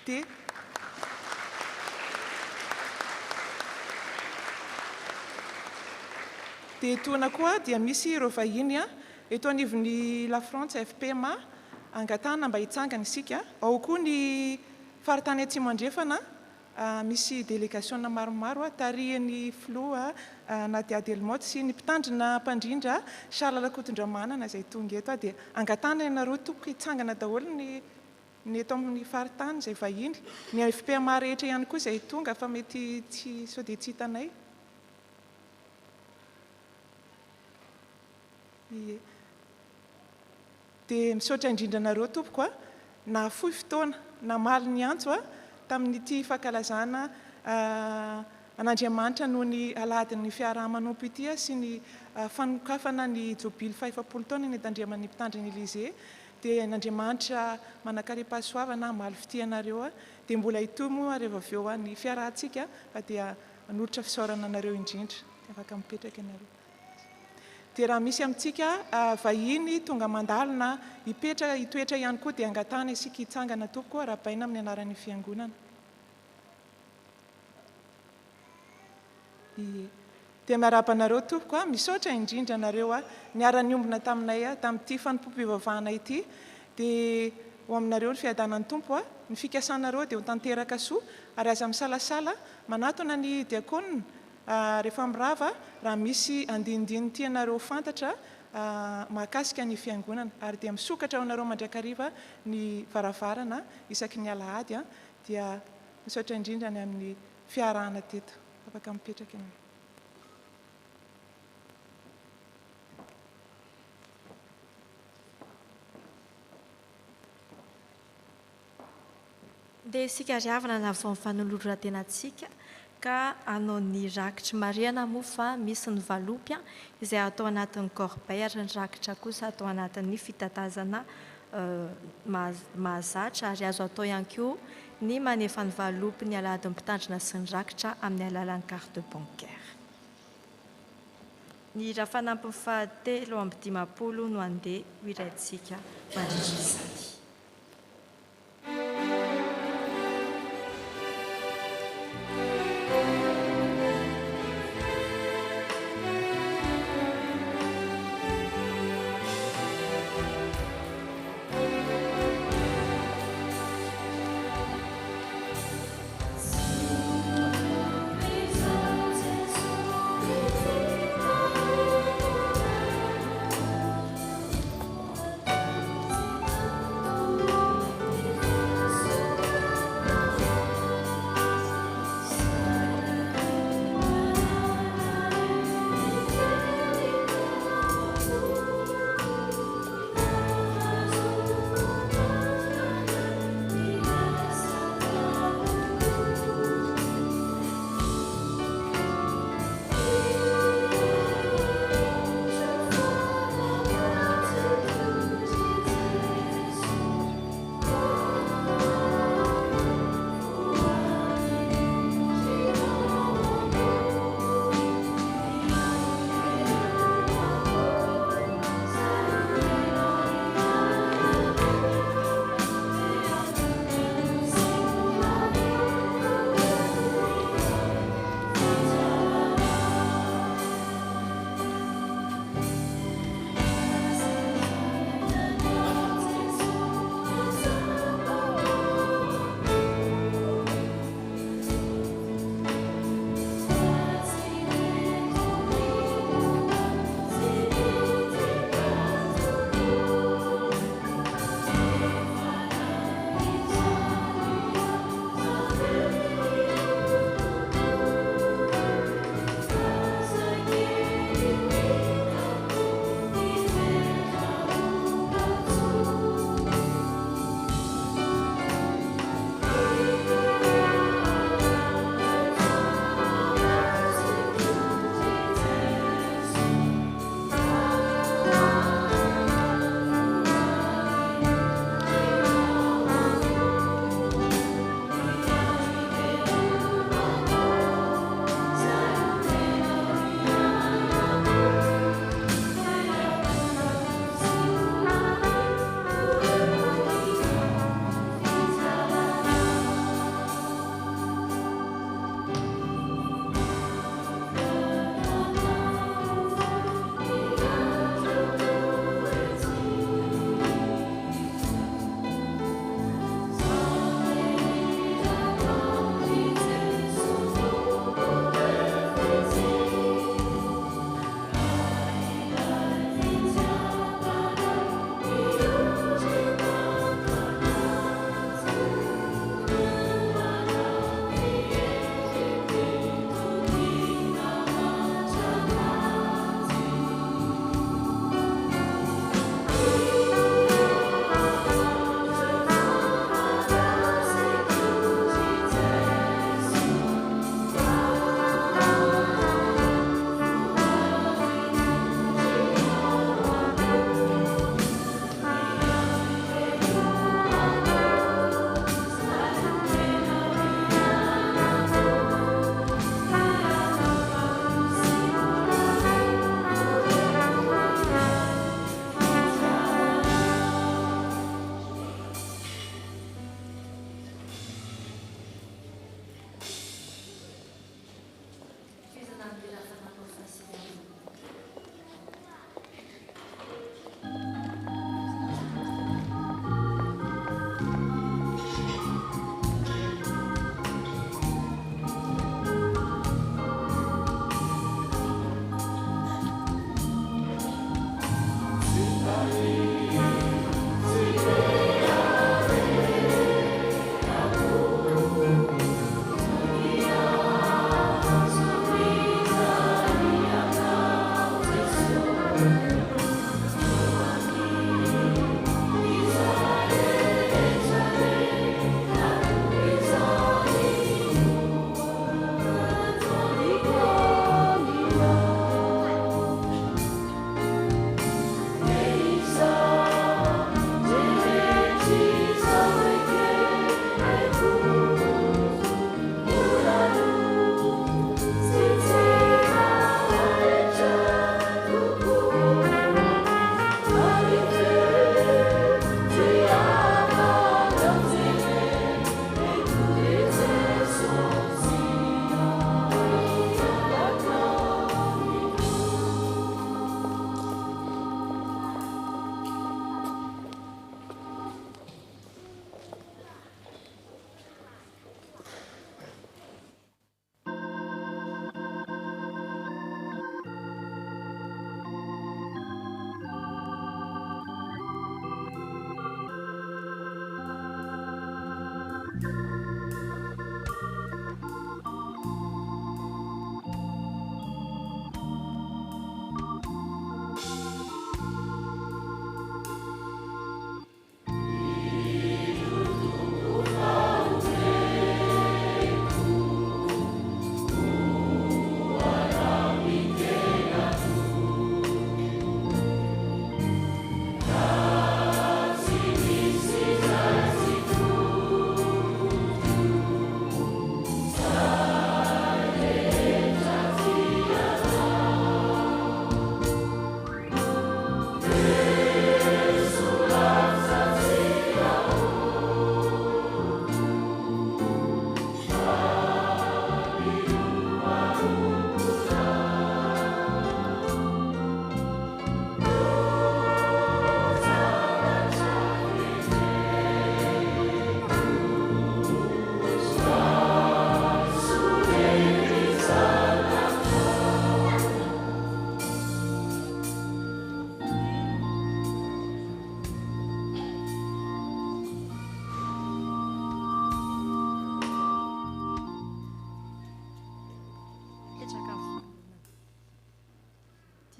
Dia tona koa dia misy ireo vahiny eto anivon'ny La France FPM angatana mba hitsangana isika. Ao koa ny faritany atsimo andrefana, misy délégation maromaro tarihan'ny filoha Nadia Delmotte sy ny mpitandrina mpandrindra Charles Lakotondраmanana izay tonga eto dia angatana ianareo toko hitsangana daholo ny eto amin'ny faritany izay vahiny. Ny FPM rehetra ihany koa izay tonga fa mety sao dia tsy hitanay. Dia misaotra indrindra anareo tompoko na fohy fotoana na maly ny antso tamin'ity fankalazana an'Andriamanitra noho ny aladin'ny fiaraha-manompo ity sy ny fanokafana ny jobily 500 taona ny tandriaman'ny mpitandrina Élysée. Dia n'Andriamanitra manakariam-pahasoavana maly fitianareo dia mbola hitomo rehefa avy eo ny fiarahantsika fa dia manolotra fisaorana anareo indrindra, afaka mipetraka ianareo. Dia raha misy amintsika vahiny tonga mandalo na hitoetra ihany koa dia angatana isika hitsangana tompoko rahapaina amin'ny anaran'ny fiangonana. Dia miarabanareo tompoko misaotra indrindra nareo niara-ny ombona taminay tamin'ity fanompoam-pivavahana ity, dia ho aminareo ny fiadanan'ny tompo ny fikasanareo dia ho tanteraka soa ary aza misalasala manatona ny diakonina rehefa mirava raha misy andinindininy tianareo fantatra mahakasika ny fiangonana, ary dia misokatra ao nareo mandrakariva ny varavarana isaky ny alahady dia misaotra indrindra ny amin'ny fiarahana teto, afaka mipetraka ianareo. Dia isika riavana na vao fanoloran-tenantsika ka anao ny rakitry mariana moa fa misy ny valopy izay atao anatin'ny corbeille ary ny rakitra kosa atao anatin'ny fitatazana mahazatra, ary azo atao ihany koa ny manefa ny valopy ny aladin'ny mpitandrina sy ny rakitra amin'ny alalan'ny carte bancaire. Ny rafanampy fahatelo amby 50 no andeha ho iraintsika mandritra izany.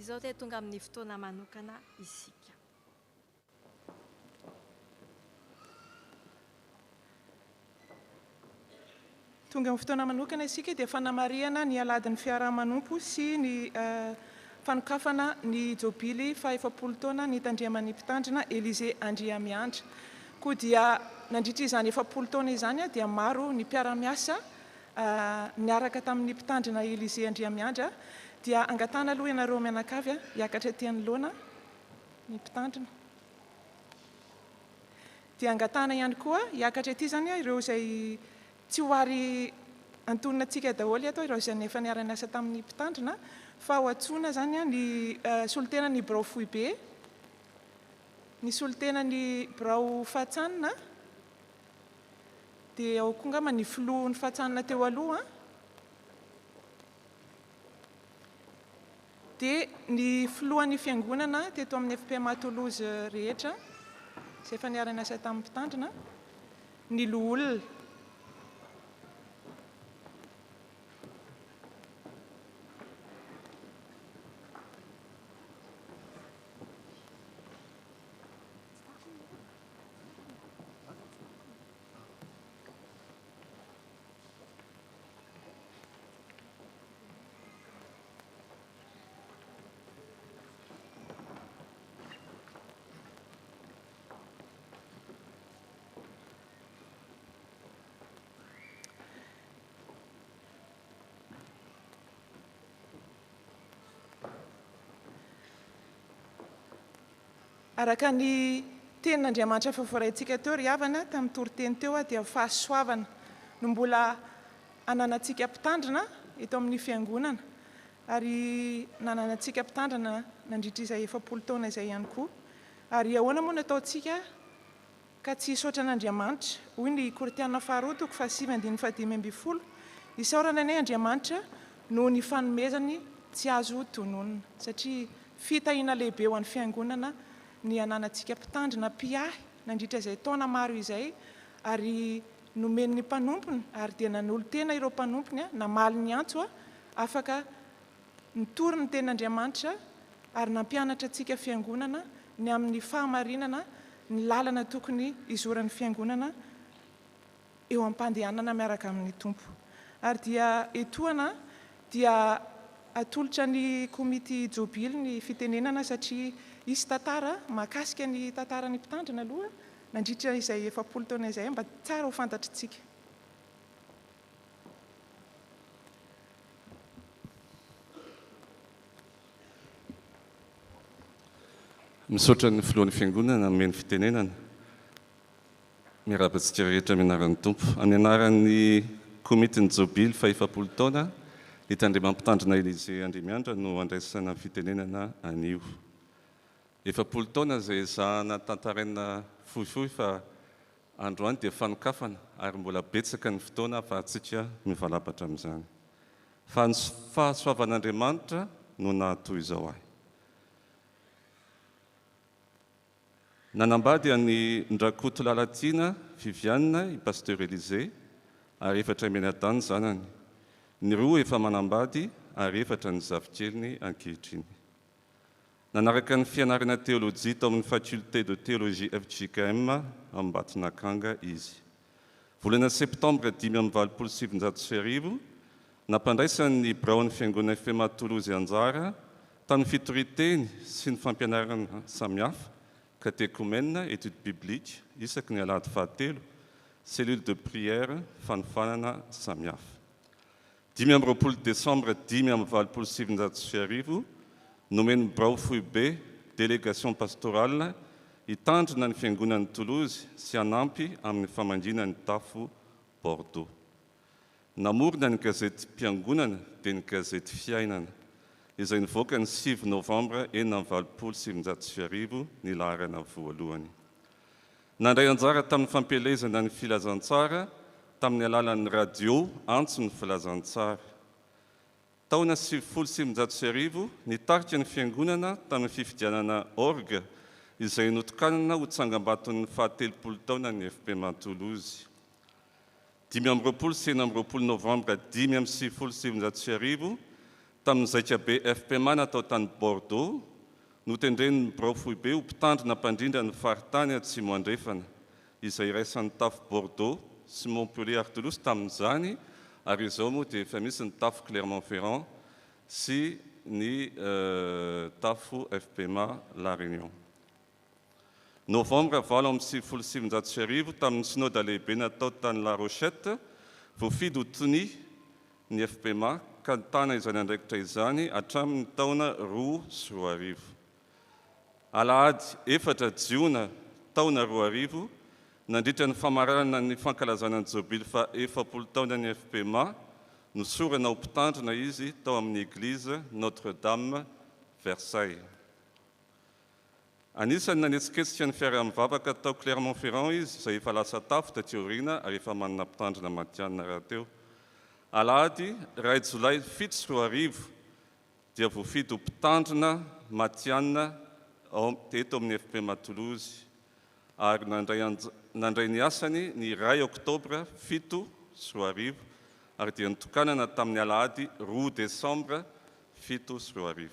izao dia tonga amin'ny fotoana manokana isika. Tonga amin'ny fotoana manokana isika dia fanamariana ny aladin'ny fiaraha-manompo sy ny fanokafana ny jobily fa-efapolo taona ny tandriaman'ny mpitandrina Élisée Andriamiandra. Koa dia nandritra izany efapolo taona izany dia maro ny mpiara-miasa niaraka tamin'ny mpitandrina Élisée Andriamiandra dia angatana aloha ianareo mianakavy hiakatra etỳ anoloana ny mpitandrina. Dia angatana ihany koa hiakatra etỳ zany ireo izay tsy ho ary antonina antsika daholo atao ireo izay efa niara-niasa tamin'ny mpitandrina fa ho antsoina zany ny solitenan'ny Birao Fohibe, ny solitenan'ny Birao Fahatsanina, dia ao koa angamba ny filohan'ny Fahatsanina teo aloha, dia ny filohan'ny fiangonana teto amin'ny FPMA Toulouse rehetra izay efa niara-niasa tamin'ny mpitandrina, ny loholona. Araka ny tenin'Andriamanitra fa voaraintsika teo ry havana tamin'ny toriteny teo dia fahasoavana no mbola ananantsika mpitandrina eto amin'ny fiangonana ary nananantsika mpitandrina nandritra izay efapolo taona izay ihany koa. Ary ahoana moa nataontsika ka tsy hisaotra an'Andriamanitra? Hoy ny Korinthiana faharoa toko 7:5-12, isaorana anay Andriamanitra no ny fanomezany tsy azo tononona, satria fitahiana lehibe ho an'ny fiangonana ny ananantsika mpitandrina mpiahy nandritra izay taona maro izay, ary nomen'ny mpanompony ary dia nanolo tena ireo mpanompony namaly ny antso afaka nitory ny ten'Andriamanitra ary nampianatra antsika fiangonana ny amin'ny fahamarinana ny lalana tokony izoran'ny fiangonana eo am-pandehanana miaraka amin'ny tompo. Ary dia etoana dia atolotra ny komity jobily ny fitenenana satria isy tantara mahakasika ny tantaran'ny mpitandrina aloha nandritra izay efapolo taona izay mba tsara ho fantatritsika. Misaotra ny filohan'ny fiangonana amin'ny fitenenana, miarabantsika rehetra amin'ny anaran'ny tompo. Amin'ny anaran'ny komitiny jobily fa-efapolo taona ny tandriamam-mpitandrina Élisée Andriamiandra no andraisana fitenenana anio. Efapolo taona izay zahana tantaraina fohifohy fa androany dia fanokafana ary mbola betsaka ny fotoana ahafahantsika mivalapatra amin'izany. Fa ny fahasoavan'Andriamanitra no nahatoy izao ahy. Nanambady any Ndrakoto Lalatiana Viviane i pasteur Élisée ary 4 menadany zanany. Ny 2 efa manambady ary 4 ny zavikeliny ankehitriny. Nanaraka ny fianarana teolojia tao amin'ny faculté de théologie FJKM Ambatonakanga izy. Volana septembre 5/27 nampandraisany Biraon'ny fiangonana FPMA Toulouse Anjara tamin'ny fitoriteny sy ny fampianarana samihafa, catéchumène, étude biblique, isaky ny alahady fahatelo, cellule de prière, fanofanana samihafa. 5 décembre 5/27 nomeny Birao Fohibe, délégation pastorale, hitandrina ny fiangonan'ny Toulouse sy hanampy amin'ny famandrinan'ny tafo Bordeaux. Namorona ny gazety Mpiangonana dia ny gazety Fiainana, izay nivoaka ny 5 novembre 5/27 ny laharana voalohany. Nandray anjara tamin'ny fampelezana ny filazantsara tamin'ny alalan'ny radio antso ny filazantsara. Taona 5/27 nitarika ny fiangonana tamin'ny fifidianana orgue izay notokanana ho tsangam-baton'ny faha-telopolo taona ny FPMA Toulouse. 5 novembre 5/27 tamin'izay be FPMA natao tany Bordeaux notendren'ny Brofoibe ho mpitandrina mpandrindra ny faritany atsimo andrefana izay iraisan'ny tafo Bordeaux sy Montpellier ary Toulouse tamin'izany ary izao moa dia efa misy ny tafo Clermont-Ferrand sy ny tafo FPMA La Réunion. Novembre 27 tamin'ny synode lehibe natao tany La Rochette voafidy ho tony ny FPMA ka tana izany andraikitra izany hatramin'ny taona 2010. Alahady 4 jiona taona 2010 nandritra ny famarana ny fankalazana ny jobily fa 40 taona ny FPMA nosorana ho mpitandrina izy tao amin'ny église Notre-Dame Versailles. Anisany nanetsiketsika ny fiara-mivavaka tao Clermont-Ferrand izy izay efa lasa tafo taty aoriana ary efa manana mpitandrina matianina rahateo. Alahady 2 Jolay 2010 dia voafidy ho mpitandrina matianina teto amin'ny FPMA Toulouse ary nandray ny asany ny 2 Oktobra 2010 ary dia nitokanana tamin'ny alahady 2 Desambra 2010.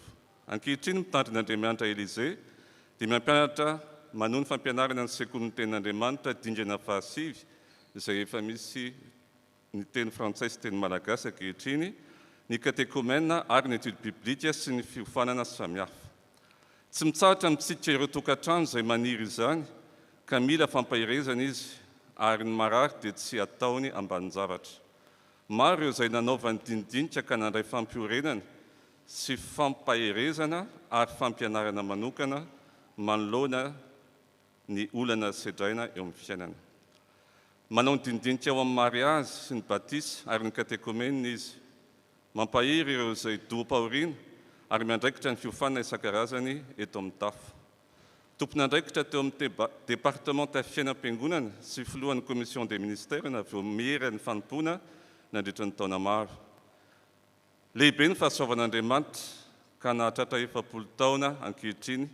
Ankehitriny mitandrina Andriamanitra Élysée dia mampianatra manohy ny fampianarana ny sekoly ny tenin'Andriamanitra dingana fahasivy izay efa misy ny teny frantsay sy teny malagasy ankehitriny, ny katekômena ary ny étude biblika sy ny fiofanana samihafa. Tsy mitsahatra mitsidika ireo tokantrano izay maniry izany ka mila fampahirezana izy ary ny marary dia tsy ataony ambanin-javatra. Maro ireo izay nanaovany dinidinika ka nandray fampiorenana sy fampahirezana ary fampianarana manokana manoloana ny olana sedraina eo amin'ny fiainana. Manao ny dinidinika ao amin'ny mariazy sy ny batisa ary ny katekômena izy. Mampahiry ireo izay doam-pahoriana ary miandraikitra ny fiofanana isan-karazany eto amin'ny tafo. Tompony andraikitra teo amin'ny département fiainam-piangonana sy filohan'ny commission des ministères na vao miera ny fanompona nandritra ny taona maro. Lehibe ny fahasoavan'Andriamanitra ka nahatratra 40 taona ankehitriny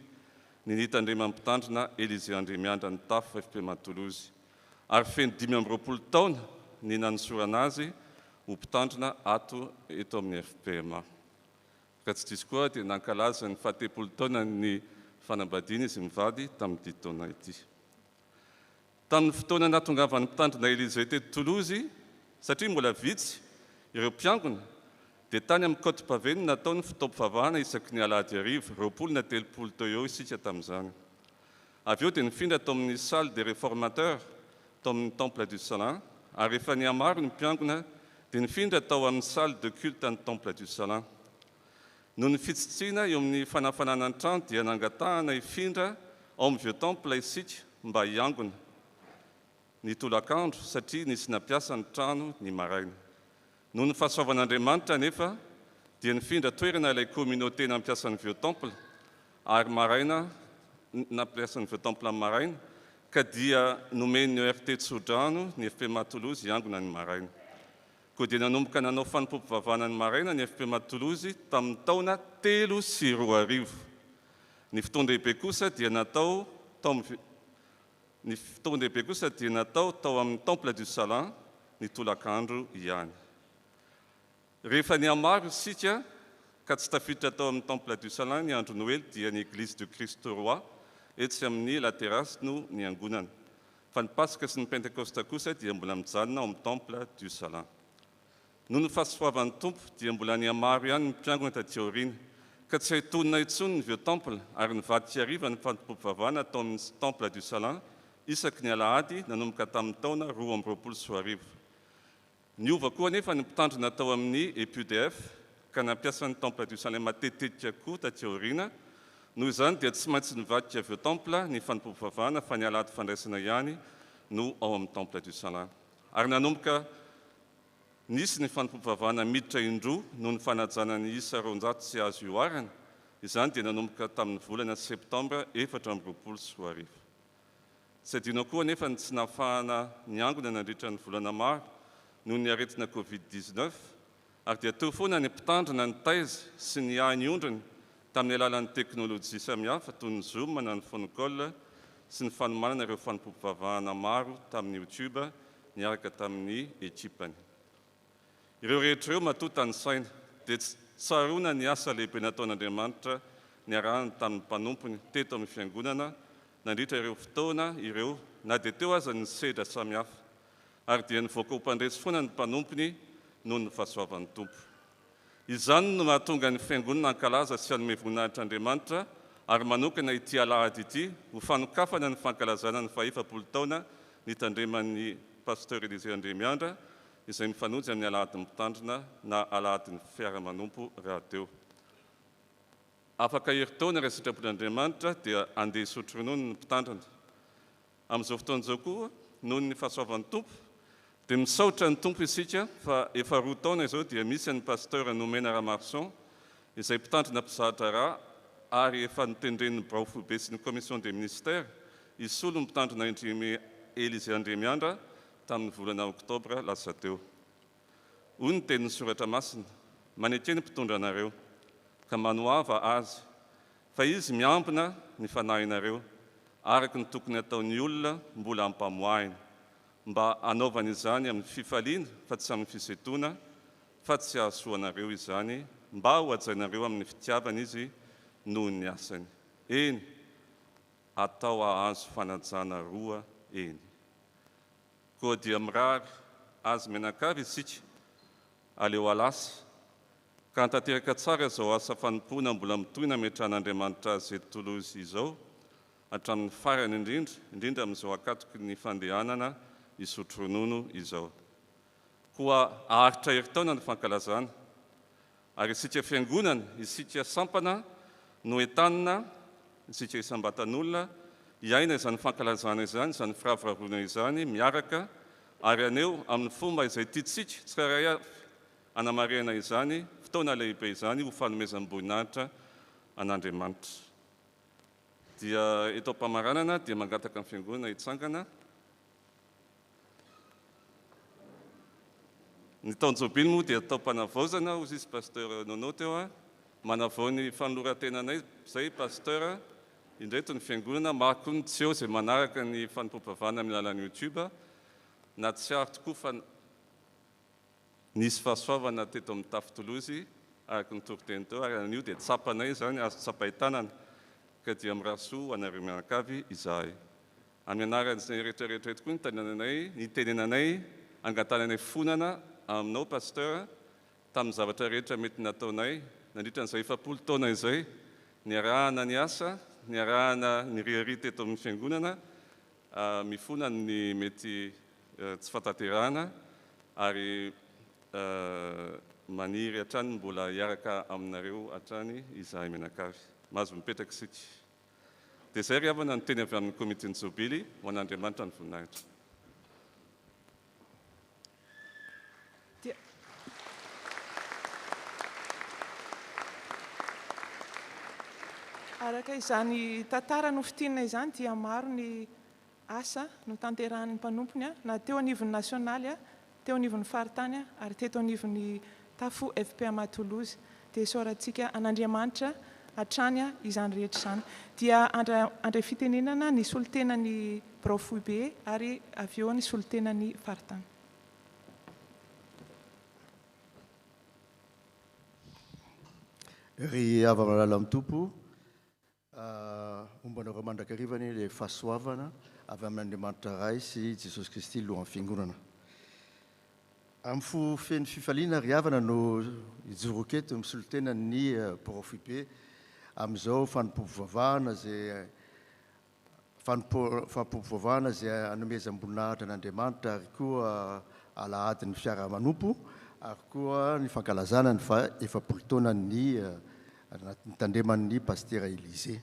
ny nitandrema mpitandrina Élysée Andremiandra ny tafo FPMA Toulouse. Ary feno 20 taona ny nanosorana azy ho mpitandrina ato eto amin'ny FPMA. Ka tsy diso koa dia nankalaza ny 70 taona ny fanambadiana izy mivady tamin'ity taona ity. Tamin'ny fotoana nahatongavan'ny mpitandrina Élysée teto Toulouse, satria mbola vitsy ireo mpiangona, dia tany amin'ny Côte-Pavé no nataony fitaovam-pivavahana isaky ny alahady arivo, 20 na 30 teo eo isika tamin'izany. Avy eo dia nifindra tao amin'ny salle des réformateurs tao amin'ny temple du Salin, ary rehefa nihamaro ny mpiangona dia nifindra tao amin'ny salle de culte ny temple du Salin. Noho ny fitsitsiana eo amin'ny fanafanana ny trano dia nangatahana hifindra ao amin'ny vieux temple isika mba hiangona ny tolakandro satria nisy nampiasa ny trano ny maraina. Noho ny fahasoavan'Andriamanitra nefa dia nifindra toerana ilay communauté nampiasa ny vieux temple ary maraina nampiasa ny vieux temple amin'ny maraina ka dia nomeny ERT Tsodrano ny FPMA Toulouse hiangona ny maraina. Koa dia nanomboka nanao fanompoam-pivavahana ny maraina ny FPMA Toulouse tamin'ny taona 2010. Ny fotoan-dehibe kosa dia natao tao amin'ny temple du Salin ny tolakandro ihany. Rehefa nihamaro isika ka tsy tafiditra tao amin'ny temple du Salin ny andro Noël dia ny église du Christ roi etsy amin'ny la terrasse no niangonana. Fa ny Pasika sy ny Pentecosta kosa dia mbola mijanona ao amin'ny temple du Salin. Noho ny fahasoavan'ny tompo dia mbola nihamaro ihany ny mpiangona taty aoriana ka tsy ahitonina intsony ny vieux temple ary nivadika hariva ny fanompom-pivavahana tao amin'ny temple du Salin isaky ny alahady nanomboka tamin'ny taona 2010. Niova koa nefa ny mpitandrina tao amin'ny EPUDF ka nampiasa ny temple du Salin matetika koa taty aoriana. Noho izany dia tsy maintsy nivadika vieux temple ny fanompom-pivavahana fa ny alahady fandraisana ihany no ao amin'ny temple du Salin. Ary nanomboka nisy ny fanompom-pivavahana miditra indroa noho ny fanajana ny isa 200 sy azo ioarana. Izany dia nanomboka tamin'ny volana septambra 2010. Tsy adino koa nefa tsy nahafahana niangona nandritra ny volana maro noho ny aretina Covid-19 ary dia teo foana ny mpitandrina ny taiza sy ny ahany tamin'ny alalan'ny teknôlôjia samihafa toy ny Zoom na ny phone call sy ny fanomanana ireo fanompom-pivavahana maro tamin'ny YouTube niaraka tamin'ny ekipany. Ireo rehetra ireo matota ny saina dia tsaroana ny asa lehibe nataon'Andriamanitra niarahany tamin'ny mpanompony teto amin'ny fiangonana nandritra ireo fotoana ireo na dia teo aza ny sedra samihafa ary dia nivoaka ho mpandresy foana ny mpanompony noho ny fahasoavan'ny tompo. Izany no mahatonga ny fiangonana ankalaza sy hanome voninahitr'Andriamanitra ary manokana ity alahady ity ho fanokafana ny fankalazana ny 100 taona nitandreman'ny pasteur Élisée Andremiandra izay mifanojy amin'ny alahady mitandrina na alahady ny fiara-manompo rahateo. Afaka heritaona raha sitrapon'Andriamanitra dia andeha hisotro ronono ny mpitandrina. Amin'izao fotoan'izao koa noho ny fahasoavan'ny tompo dia misaotra ny tompo isika fa efa 2 taona izao dia misy ny pasteur Nomena Ramarson izay mpitandrina mpizahatra raha ary efa nitendren'ny Braofobe sy ny commission des ministères hisolo ny mpitandrina indrimy Élisée Andremiandra tamin'ny volana oktobra lasa teo. Hoy ny tenin'ny soratra masina, manekeny mpitondra anareo ka manohava azy fa izy miambina ny fanahinareo araka ny tokony ataon'ny olona mbola ampamoahina mba anaovana izany amin'ny fifaliana fa tsy amin'ny fisetona fa tsy hahasoanareo izany mba ho ajainareo amin'ny fitiavana izy noho ny asany. Eny, atao ahazo fanajana roa eny. Koa dia mirary azy menakavy isika aleo alasa ka hantanteraka tsara izao asa fanompona mbola mitohina metran'Andriamanitra azy eto Toulouse izao hatramin'ny farany indrindra amin'izao akatoky ny fandehanana hisotro ronono izao. Koa aharitra heritaona ny fankalazana ary isika fiangonana isika sampana no entanina isika isam-batan'olona iaina izany fankalazana izany izany firavoravoana izany miaraka ary aneo amin'ny fomba izay tiatsika tsiraray avy anamarena izany fotoana lehibe izany ho fanomezan'ny voninahitra an'Andriamanitra. Dia eto am-pamaranana dia mangataka amin'ny fiangonana hitsangana. Ny taon-jobily moa dia atao mpanavaozana hozy izy pasteur Nono teo manavao ny fanoloran-tenanay izay pasteur indreto ny fiangonana mako ny tsy eo izay manaraka ny fanompom-pavana amin'ny alalan'ny YouTube na tsy ary tokoa fa nisy fahasoavana teto amin'ny tafy Toulouse araka ny toriteny teo ary an'io dia tsapanay izany azo tsapahitana ka dia miraso anareo mianakavy izahay. Amin'ny anaran'izay rehetrarehetra tokoa ny tenenanay angatananay fonana aminao pasteur tamin'ny zavatra rehetra mety nataonay nandritra n'izay 100 taona izay niarahana ny asa niarahana ny riari teto amin'ny fiangonana mifona ny mety tsy fataterahana ary maniry hatrany mbola hiaraka aminareo hatrany izahay mianakavy. Mahazo mipetraka isika. Dia izay ry havana ny teny avy amin'ny komite ny Jobily ho an'Andriamanitra ny voninahitra. Araka izany tantara nofitianina izany dia maro ny asa no tanterahan'ny mpanompony na teo anivon'ny nasionaly teo anivon'ny faritany ary teto anivon'ny tafo FPMA Toulouse dia soratsika an'Andriamanitra hatrany izany rehetra izany. Dia andray fitenenana ny solotenan'ny Braofobe ary avy eo ny solotenan'ny faritany. Ry ava-malala amin'ny tompo ombanareo mandrakarivany le fahasoavana avy amin'Andriamanitra ray sy Jesosy Kristy lohan'ny fiangonana. Amin'ny feny fifaliana ry havana no ijoroketo misolotena ny Braofobe amin'izao fanompoam-pivavahana zay fanompoam-pivavahana zay hanomezam-boninahitra an'Andriamanitra ary koa alahadin'ny fiara-manompo ary koa ny fankalazana ny 100 taona ny tandreman'ny pasteur Élisée.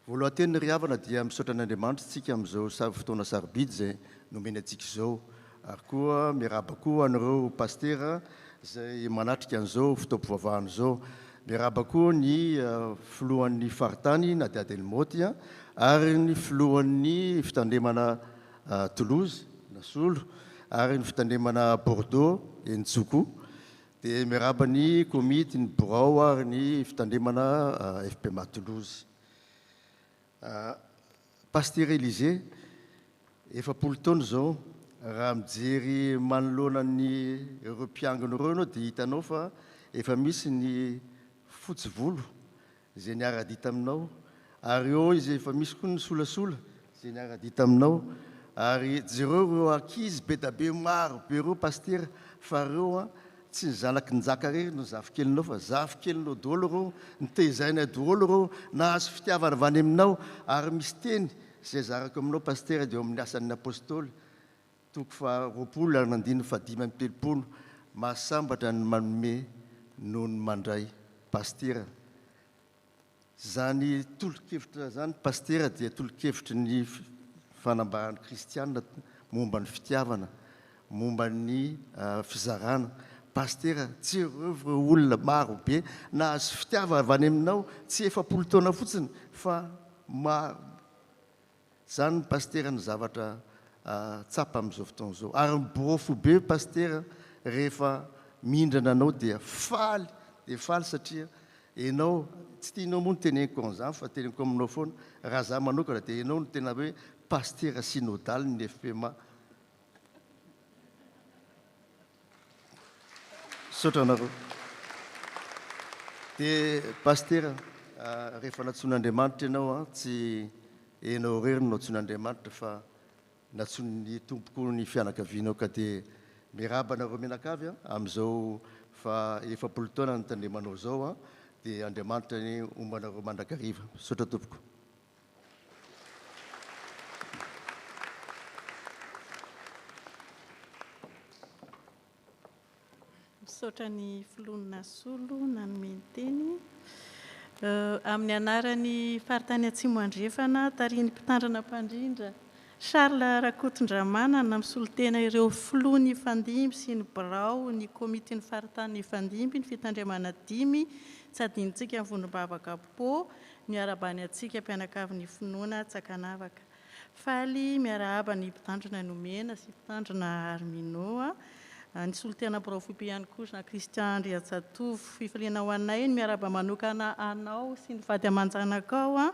Voalohany teny ry havana dia misaotra an'Andriamanitra tsika amin'izao fotoana sarobidy zay nomena antsika izao ary koa miarahaba koa anareo pasteur zay manatrika an'izao fotoam-pivavahana izao. Miarahaba koa ny filohan'ny faritany na dia Delmoty ary ny filohan'ny fitandremana Toulouse Nasolo ary ny fitandremana Bordeaux Ntsoko. Dia miarahaba ny komity ny Brao ary ny fitandremana FPMA Toulouse. Pasteur Élisée 100 taona izao raha mijery manoloana ny ireo mpiangona ireo ianao dia hitanao fa efa misy ny fotsivolo izay niara-dita aminao, ary eo izy efa misy koa ny solasola izay niara-dita aminao, ary jereo reo ankizy be da be maro be reo pastera fa reo tsy ny zanaky njaka rery no zavikelinao fa zavikelinao daholo reo, nitezaina daholo reo, nahazo fitiavana avy any aminao, ary misy teny izay zarako aminao pastera dia eo amin'ny asan'ny apôstôly toko fa 20 ary nandiny fa 5:30 mahasambatra ny manome noho ny mandray pastera. Zany tolo-kevitra zany pastera dia tolo-kevitry ny fanambarany kristianina momba ny fitiavana, momba ny fizarana. Pastera tsy ireo olona maro be nahazo fitiavana avy any aminao, tsy 7 taona fotsiny fa maro. Zany ny pastera ny zavatra tsapa amin'izao fotoana izao, ary miborofo be pastera rehefa mindrana anao dia faly satria enao tsy tianao moa ny teneniko an'izany fa teneniko aminao foana, raha za manokana dia enao no tena hoe pastera synodaly ny FPMA. Saotra anareo. Dia pastera rehefa natsoin'Andriamanitra ianao tsy enao rery no natsoin'Andriamanitra fa natsoin'ny tompoko ny fianakavianao, ka dia miraba anareo mianakavy amin'izao fa 7 taona ny tandremanao zao dia Andriamanitra ny ombanareo mandrakariva. Saotra tompoko. Misaotra ny filonina solo nanome ny teny amin'ny anarany faritany Atsimo Andrefana, tarihin'ny mpitandrina mpandrindra Charles Rakotondramana na misolotena ireo filony fandimby sy ny birao ny komity ny faritany fandimby ny fitandremana 5 tsy adinitsika amin'ny Vondrombavaka Po, miarabany atsika mpianakavy ny finoana Tsakanavaka. Faly miarahaba ny mpitandrina Nomena sy mpitandrina Arminoa, ny solotena Braofopy ihany koa na Christian Andriatsatovo. Fifaliana ho anay ny miaraba manokana anao sy ny vady aman-janakao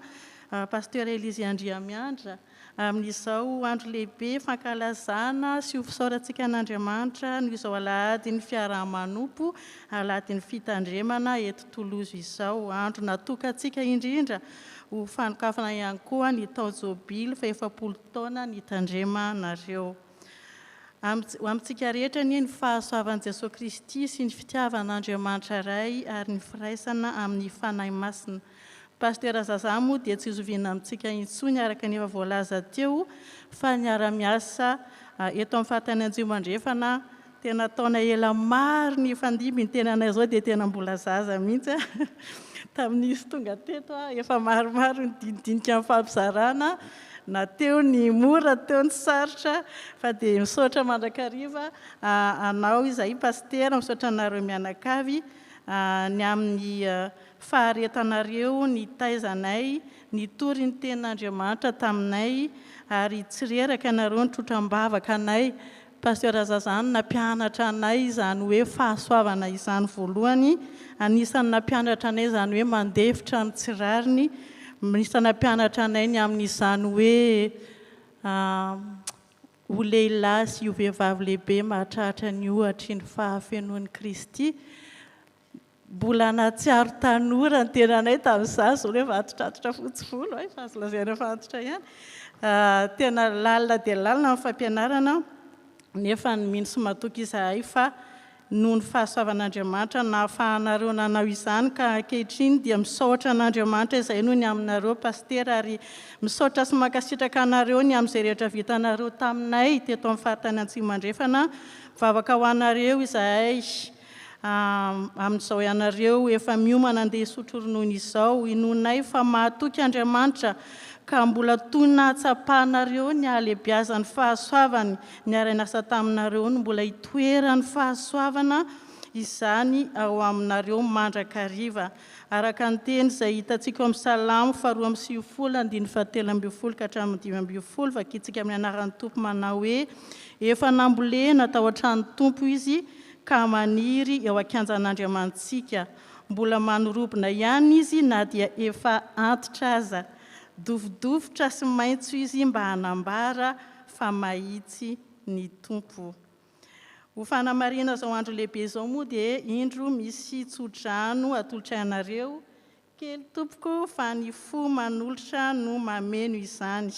Pasteur Elizy Andriamiandra amin'izao andro lehibe fankalazana sy ho fisaorantsika an'Andriamanitra no izao alahady ny fiaraha-manompo, alahady ny fitandremana eto Tolozo izao. Andro natokantsika indrindra ho fanokafana ihany koa ny taojobily fa 7 taona ny tandremanareo. Amintsika rehetra ny fahasoavan'i Jesosy Kristy sy ny fitiavan'Andriamanitra ray ary ny firaisana amin'ny fanahy masina. Pasteur Zaza moa dia tsy izoviana amintsika intsony araka ny efa voalaza teo fa niara-miasa eto amin'ny faritany Atsimo Andrefana, tena taona ela maro ny fandimby ny tena anay zao dia tena mbola zaza mihitsy tamin'izy tonga teto efa maromaro ny dinidinika amin'ny fampizarana, na teo ny mora teo ny sarotra, fa dia misaotra mandrakariva anao izay pastera, misaotra anareo mianakavy ny amin'ny faharetanareo ny taizanay, ny tory ny ten'Andriamanitra taminay, ary tsy reraka anareo ny trotram-bavaka anay. Pasteur Zazany nampianatra anay izany hoe fahasoavana izany voalohany, anisan'ny nampianatra anay izany hoe mandefitra ny tsirariny, anisan'ny nampianatra anay ny amin'izany hoe ho lehilahy sy ho vehivavy lehibe mahatratra ny ohatry ny fahafenoan'i Kristy. Mbola natsiaro tanora ny tenanay tamin'izazo hoe vatotratotra fotsivolo fa azo lazaina fa antitra ihany. Tena lalina dia lalina amin'ny fampianarana, nefa mino sy matoky izahay fa noho ny fahasoavan'Andriamanitra nahafahanareo nanao izany, ka ankehitriny dia misaotra an'Andriamanitra izay noho ny aminareo pastera, ary misaotra sy mankasitraka anareo ny amin'izay rehetra vitanareo taminay teto amin'ny faritany Atsimo Andrefana. Mivavaka ho anareo izahay amin'izao ianareo efa miomana andeha hisotro ronono izao, inonay fa mahatoky Andriamanitra ka mbola toy nahatsapahanareo ny ahalehibiazan'ny fahasoavany, ny ara-nasa taminareo no mbola hitoerany fahasoavana izany ao aminareo mandrakariva. Araka ny teny izay hitantsika amin'ny Salamo 2:7-7 ka hatramin'ny 5:20, vakitsika amin'ny anaran'ny Tompo manao hoe: efa nambolena tao an-trano Tompo izy ka maniry eo akanjan'Andriamantsika, mbola manorobona ihany izy na dia efa antitra aza, dovidovitra sy maitso izy mba hanambara fa mahitsy ny Tompo. ho fanamarina zao andro lehibe zao moa dia indro misy tsodrano atolotra ianareo kely tompoko fa ny fo manolotra no mameno izany.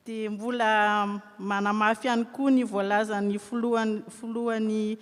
Dia mbola manamafy ihany koa ny voalazan'ny filohan'ny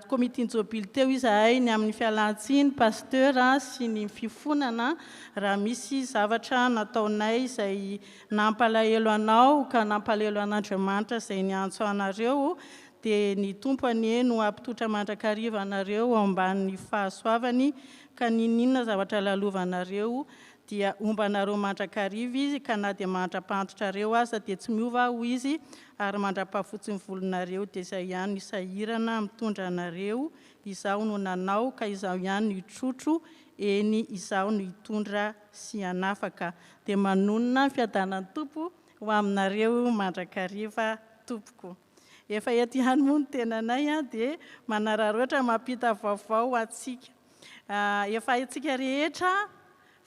komitenjobily teo izahay ny amin'ny fialan-tsiny pasteur sy ny fifonana raha misy zavatra nataonay izay nampalahelo anao ka nampalahelo an'Andriamanitra izay niantso anareo, dia ny tompony no ampitotra mandrakariva anareo ao ambanin'ny fahasoavany ka ninona zavatra lalovanareo dia ombanareo mandrakariva izy ka na dia mandra-pantotrareo aza dia tsy miova ho izy ary mandra-pahafotsy ny volonareo, dia izay ihany nisahirana mitondra anareo, izaho no nanao ka izaho ihany no hitrotro, eny izaho no hitondra sy hanafaka. Dia manonona fiadanan'ny tompo ho aminareo mandrakariva tompoko. Efa eto ihany moa ny tenanay dia manararoatra mampita vaovao atsika. Efa itsika rehetra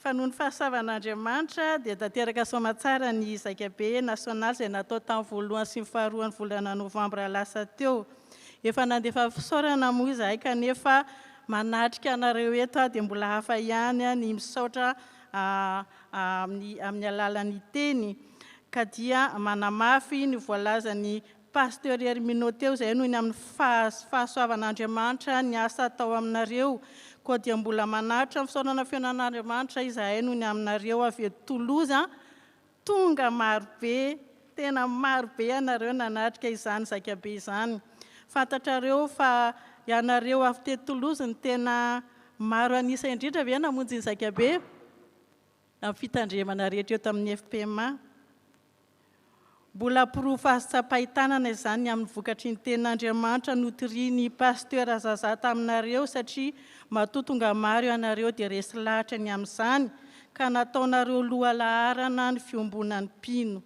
fa noho ny fahasavan'Andriamanitra dia tanteraka soamatsara ny zakabe nasionaly izay natao tamin'ny voalohany sy ny faharoan'ny volana novambra lasa teo. Efa nandefa fisaorana moa izahay kanefa manatrika anareo eto dia mbola hafa ihany ny misaotra amin'ny alalan'ny teny, ka dia manamafy ny voalazan'ny pasteur Herminot teo izay noho ny amin'ny fahasoavan'Andriamanitra ny asa atao aminareo, koa dia mbola manatra ny fisaorana fiainan'Andriamanitra izahay noho ny aminareo avy eto Toulouse. Tonga marobe, tena marobe ianareo nanatrika izany zakabe izany. Fantatrareo fa ianareo avy teto Toulouse ny tena maro anisa indrindra ve namonjy ny zakabe amin'ny fitandremana rehetra eto amin'ny FPMA. Mbola pirofahasa-pahitanana izany amin'ny vokatry ny ten'Andriamanitra notoriany pasteur Zaza taminareo satria matotonga maro ianareo dia resy lahatra ny amin'izany ka nataonareo loha laharana ny fiombonan'ny mpino.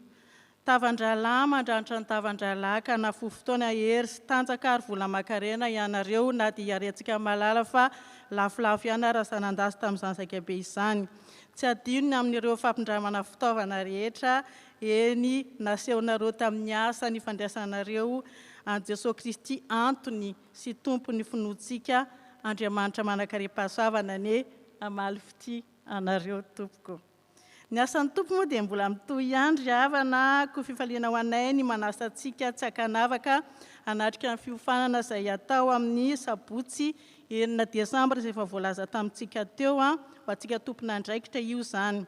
Tavandralahy mandranitra ny tavandralahy ka nahafohy fotoana hery sy tanjaka ary vola makarena ianareo na dia hiarentsika malala fa lafolafo ihany raha sanandasy tamin'izany zakabe izany. Tsy adino ny amin'ireo fampindramana fitaovana rehetra eny nasehonareo tamin'ny asa ny fandraisanareo an Jesosy Kristy Antony sy tompony finoantsika Andriamanitra manakariam-pahasoavana ne amaly fity anareo tompoko. Ny asan'ny tompo moa dia mbola mitohy ihany ry havana koa fifaliana ho anay ny manasa antsika tsy hakanavaka hanatrika ny fiofanana izay atao amin'ny sabotsy 9 Desambra izay efa voalaza tamintsika teo ho antsika tompon'andraikitra io izany.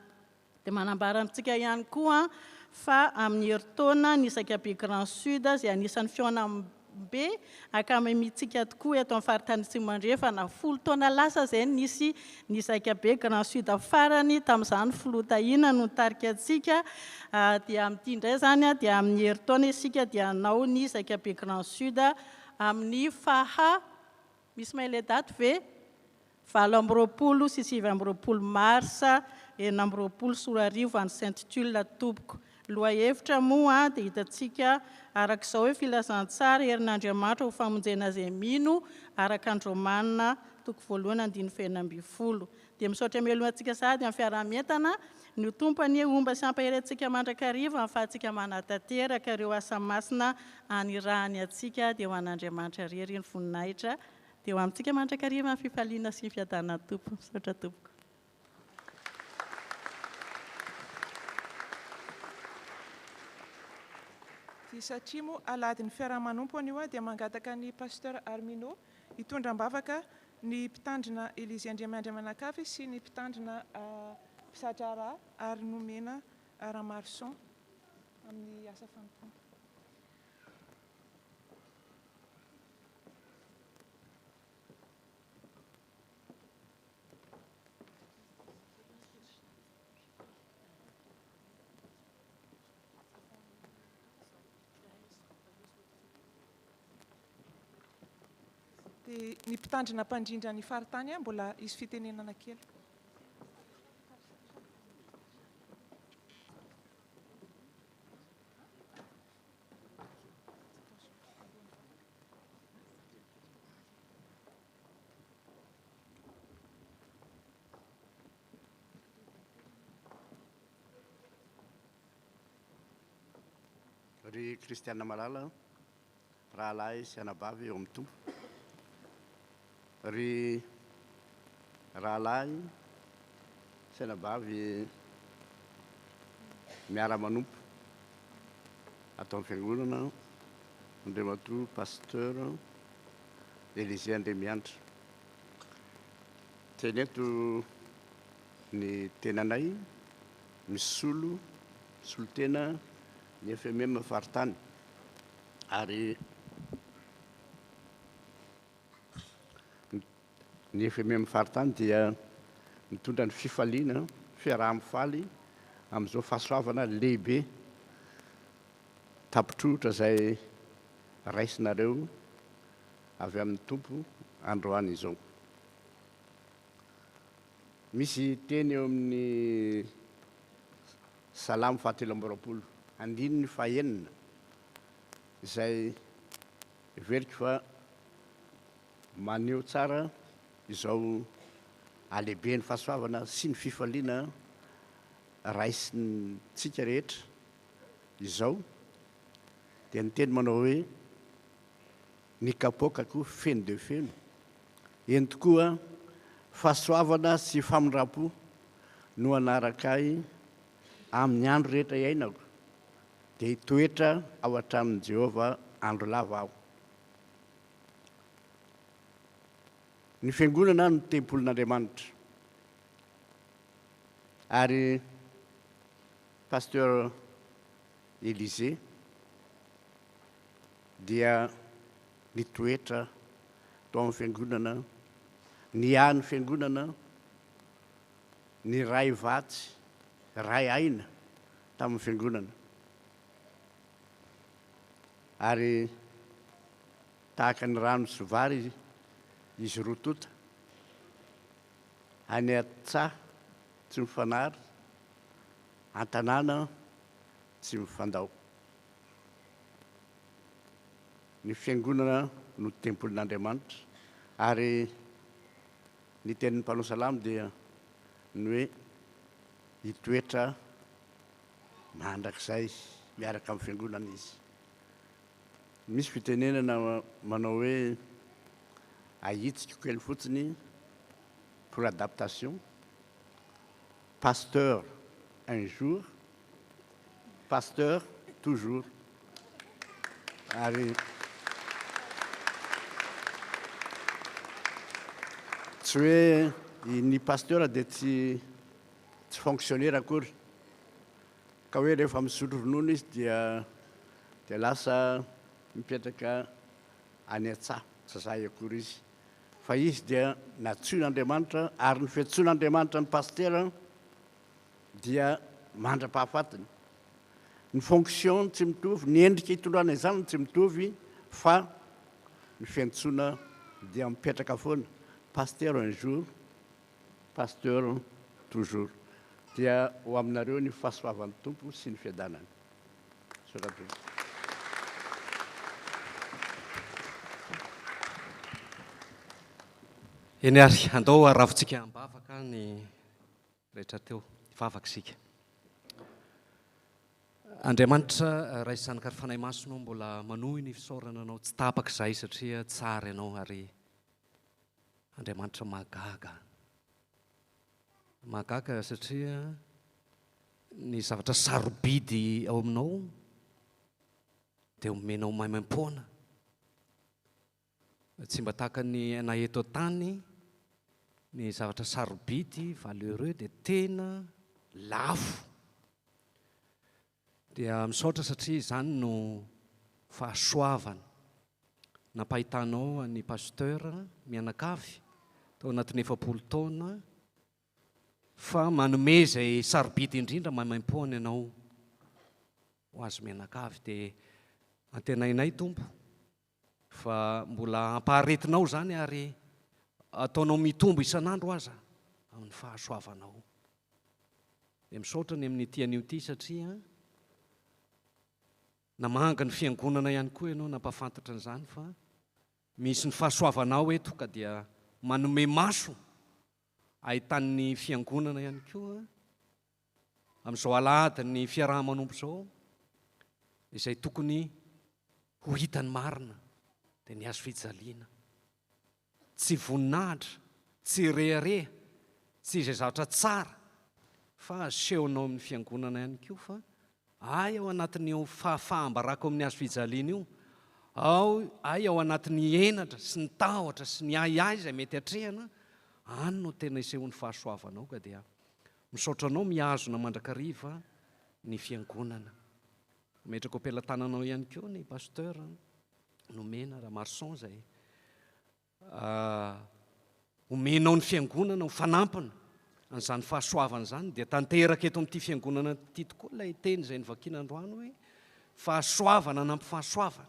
Dia manambara amintsika ihany koa fa amin'ny heritaona ny zakabe Grand Sud izay anisan'ny fihaonam-be akamemitsika tokoa eto amin'ny faritany Tsimandrefa na 10 taona lasa izay nisy ny zakabe Grand Sud farany tamin'izany filotahina no tarika antsika, dia amin'ity indray izany dia amin'ny heritaona isika dia hanao ny zakabe Grand Sud amin'ny misy maile daty ve 20 sy 27 marsa 20 Solarivo any Sainte-Tulle tompoko. Loha hevitra moa dia hitantsika arak'izao hoe filazantsara herin'Andriamanitra ho famonjena izay mino araka Andromanina toko 1:20. Dia misaotra meloantsika sady amin'ny fiarahamientana ny tompony omba sy ampaherentsika mandrakariva ahafahantsika manatanteraka ireo asa masina anirahany antsika dia ho an'Andriamanitra rery ny voninahitra dia ho amintsika mandrakariva amin'ny fifaliana sy ny fiadanana tompo. Misaotra tompoko. Satria moa aladin'ny fiaraha-manompo anio dia mangataka ny pasteur Herminot hitondra ambavaka ny mpitandrina Élisée Andriamanakafy sy ny mpitandrina Pisadrara ary nomena Ramarson amin'ny asa fanompoana. Ny mpitandrina mpandrindra ny faritany mbola isy fitenenana kely. ry Kristiana Malala rahalahy sy anabavy eo amin'ny tompo, ry rahalahy sy anabavy miara-manompo atao amin'ny fiangonana Andriamatoa pasteur Élisée Andremianitra. Teny eto ny tenanay misy solotena ny FMM faritany ary ny FMM faritany dia mitondra ny fifaliana fiaraha-mifaly amin'izao fahasoavana lehibe tapitrotra izay raisinareo avy amin'ny tompo androany izao. Misy teny eo amin'ny Salamo 7:20 andininy fahaenina izay veriko fa maneho tsara izao alehibe ny fahasoavana sy ny fifaliana raisintsika rehetra izao, dia ny teny manao hoe ny kapoakako feno de feno, eny tokoa fahasoavana sy famindrapo no anarakay amin'ny andro rehetra iainako, dia hitoetra ao an-tranon'i Jehova andro lava aho. Ny fiangonana no tempolin'Andriamanitra ary pasteur Élisée dia nitoetra tao amin'ny fiangonana, niany fiangonana, ny ray vatsy, ray aina tamin'ny fiangonana. Ary tahaka ny rano sy vary izy roa tota, any an-tsaha tsy mifanary, an-tanàna tsy mifandao. Ny fiangonana no tempolin'Andriamanitra ary ny tenin'ny mpanao salamo dia ny hoe hitoetra mandrakizay miaraka amin'ny fiangonana izy. Misy fitenenana manao hoe ahitsika kely fotsiny pour adaptation, pasteur un jour, pasteur toujours. Ary tsy hoe ny pasteur dia tsy fonctionnaire akory, ka hoe rehefa misotro ronono izy dia lasa mipetraka any an-tsaha, tsy zay akory izy, fa izy dia natsoin'Andriamanitra ary ny fiantsoin'Andriamanitra ny pasteur dia mandra-pahafatiny. Ny fonction tsy mitovy, ny endrika hitondràna izany tsy mitovy, fa ny fiantsoana dia mipetraka foana. Pasteur un jour, pasteur toujours. Dia ho aminareo ny fahasoavan'ny tompo sy ny fiadanany. Eny ary andao aravintsika ambavaka ny rehetra teo, vavaka isika. Andriamanitra raisan'ny kary fanahy masonao mbola manohy ny fisaorana anao, tsy tapaka izay satria tsara ianao ary Andriamanitra mahagaga satria ny zavatra sarobidy ao aminao dia omenao maimaim-poana. Tsy mba tahaka ny anay eto an-tany, ny zavatra sarobidy, valeureux dia tena lafo. Dia misaotra satria izany no fahasoavana nampahitanao ny pasteur mianakavy tao anatin'ny 70 taona, fa manome izay sarobidy indrindra maimaim-poana ianao ho azy mianakavy. Dia antenainay Tompo fa mbola ampaharetinao zany ary ataonao mitombo isan'andro aza amin'ny fahasoavanao. Dia misaotra ny amin'ny tian'io ity satria namanga ny fiangonana ihany koa ianao, nampafantatra an'izany fa misy ny fahasoavanao eto ka dia manome maso ahitan'ny fiangonana ihany koa amin'izao alahady ny fiaraha-manompo izao izay tokony ho hitany marina dia ny azo fijaliana, tsy voninahitra, tsy rehareha, tsy izay zavatra tsara fa asehonao amin'ny fiangonana ihany koa fa ay ao anatin'io fahambarako amin'ny azo fijaliana io, ay ao anatin'ny enatra sy ny tahotra sy ny ay izay mety hatrehana, any no tena isehon'ny fahasoavanao ka dia misaotranao miazona mandrakariva ny fiangonana. Metraka ao am-pelantananao ihany koa ny pasteur nomena Ramarson izay omenao ny fiangonana ho fanampina an'izany fahasoavana izany, dia tanteraka eto amin'ity fiangonana ity tokoa ilay teny izay nivakiana androany hoe fahasoavana nampy fahasoavana.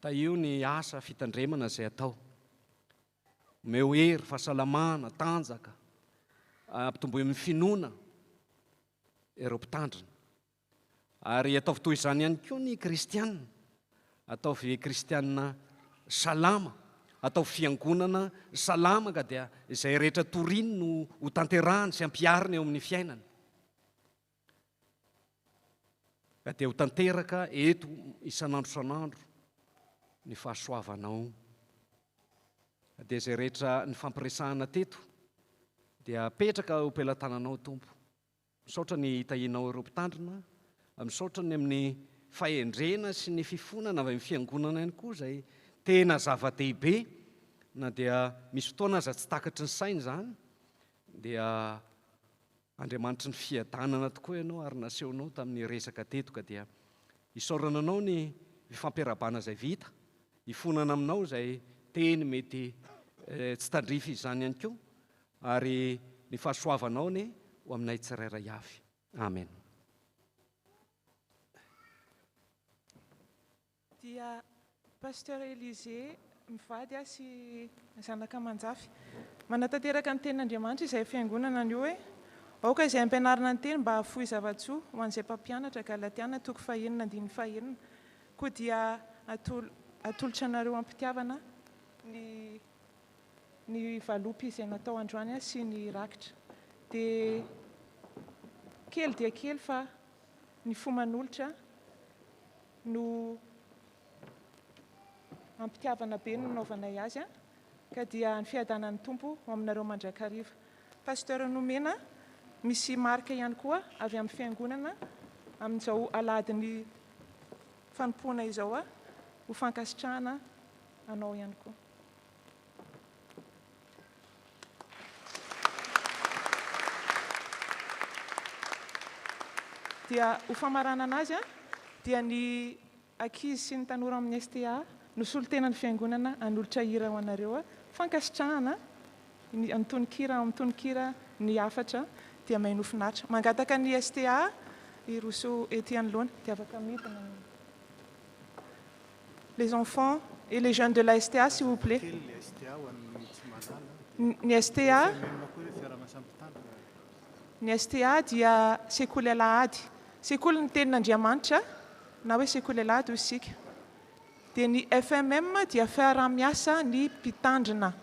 Io ny asa fitandremana izay atao, omeo hery, fahasalamana, tanjaka, ampitomboy amin'ny finoana ireo mpitandrina. Ary ataovy toy izany ihany koa ny kristianina, ataovy kristianina salama, atao fiangonana salama ka dia izay rehetra toriny no ho tanterahany sy ampiariny eo amin'ny fiainana. Ka dia ho tanteraka eto isan'andro isan'andro ny fahasoavanao. Dia izay rehetra ny fampiresahana teto dia apetraka ho pelantananao Tompo. Misaotra ny hitahinao ireo mpitandrina, misaotra ny amin'ny fahendrena sy ny fifonana avy amin'ny fiangonana ihany koa izay tena zava-dehibe, na dia misy fotoana aza tsy takatry ny saina izany, dia Andriamanitra ny fiadanana tokoa ianao ary nasehonao tamin'ny resaka teto ka dia isaorana anao ny fampiarabana izay vita, hifonana aminao izay teny mety tsy tandrify izany ihany koa, ary ny fahasoavanao ny ho aminay tsirairay avy. Amen. Dia pasteur Élisée mivady sy zanaka manjafy manatanteraka ny tenin'Andriamanitra izay fiangonana ny hoe aoka izay ampianarana ny teny mba hahafohy zava-tsoa ho an'izay mpampianatra Galatiana 5:1-5. Koa dia atolotra anareo ampitiavana ny valopy izay natao androany sy ny rakitra. Dia kely dia kely fa ny fomanolotra no ampitiavana be no naovanay azy, ka dia ny fiadanan'ny Tompo ho aminareo mandrakariva. Pasteur nomena misy marika ihany koa avy amin'ny fiangonana amin'izao aladiny fanompoana izao ho fankasitrahana anao ihany koa. Dia ho famarana anazy dia ny ankizy sy ny tanora amin'ny STA no solotenan'ny fiangonana hanolotra hira ho anareo fankasitrahana amin'ny tononkira ny afatra dia mahay nofinatra. Mangataka ny STA i Rousseau ety anoloana dia afaka midina. Les enfants et les jeunes de la STA, s'il vous plaît. Ny STA dia sekoly alahady, sekoly ny tenin'Andriamanitra na hoe sekoly alahady hoy isika. Dia ny FMM dia fiarah-miasa ny mpitandrina.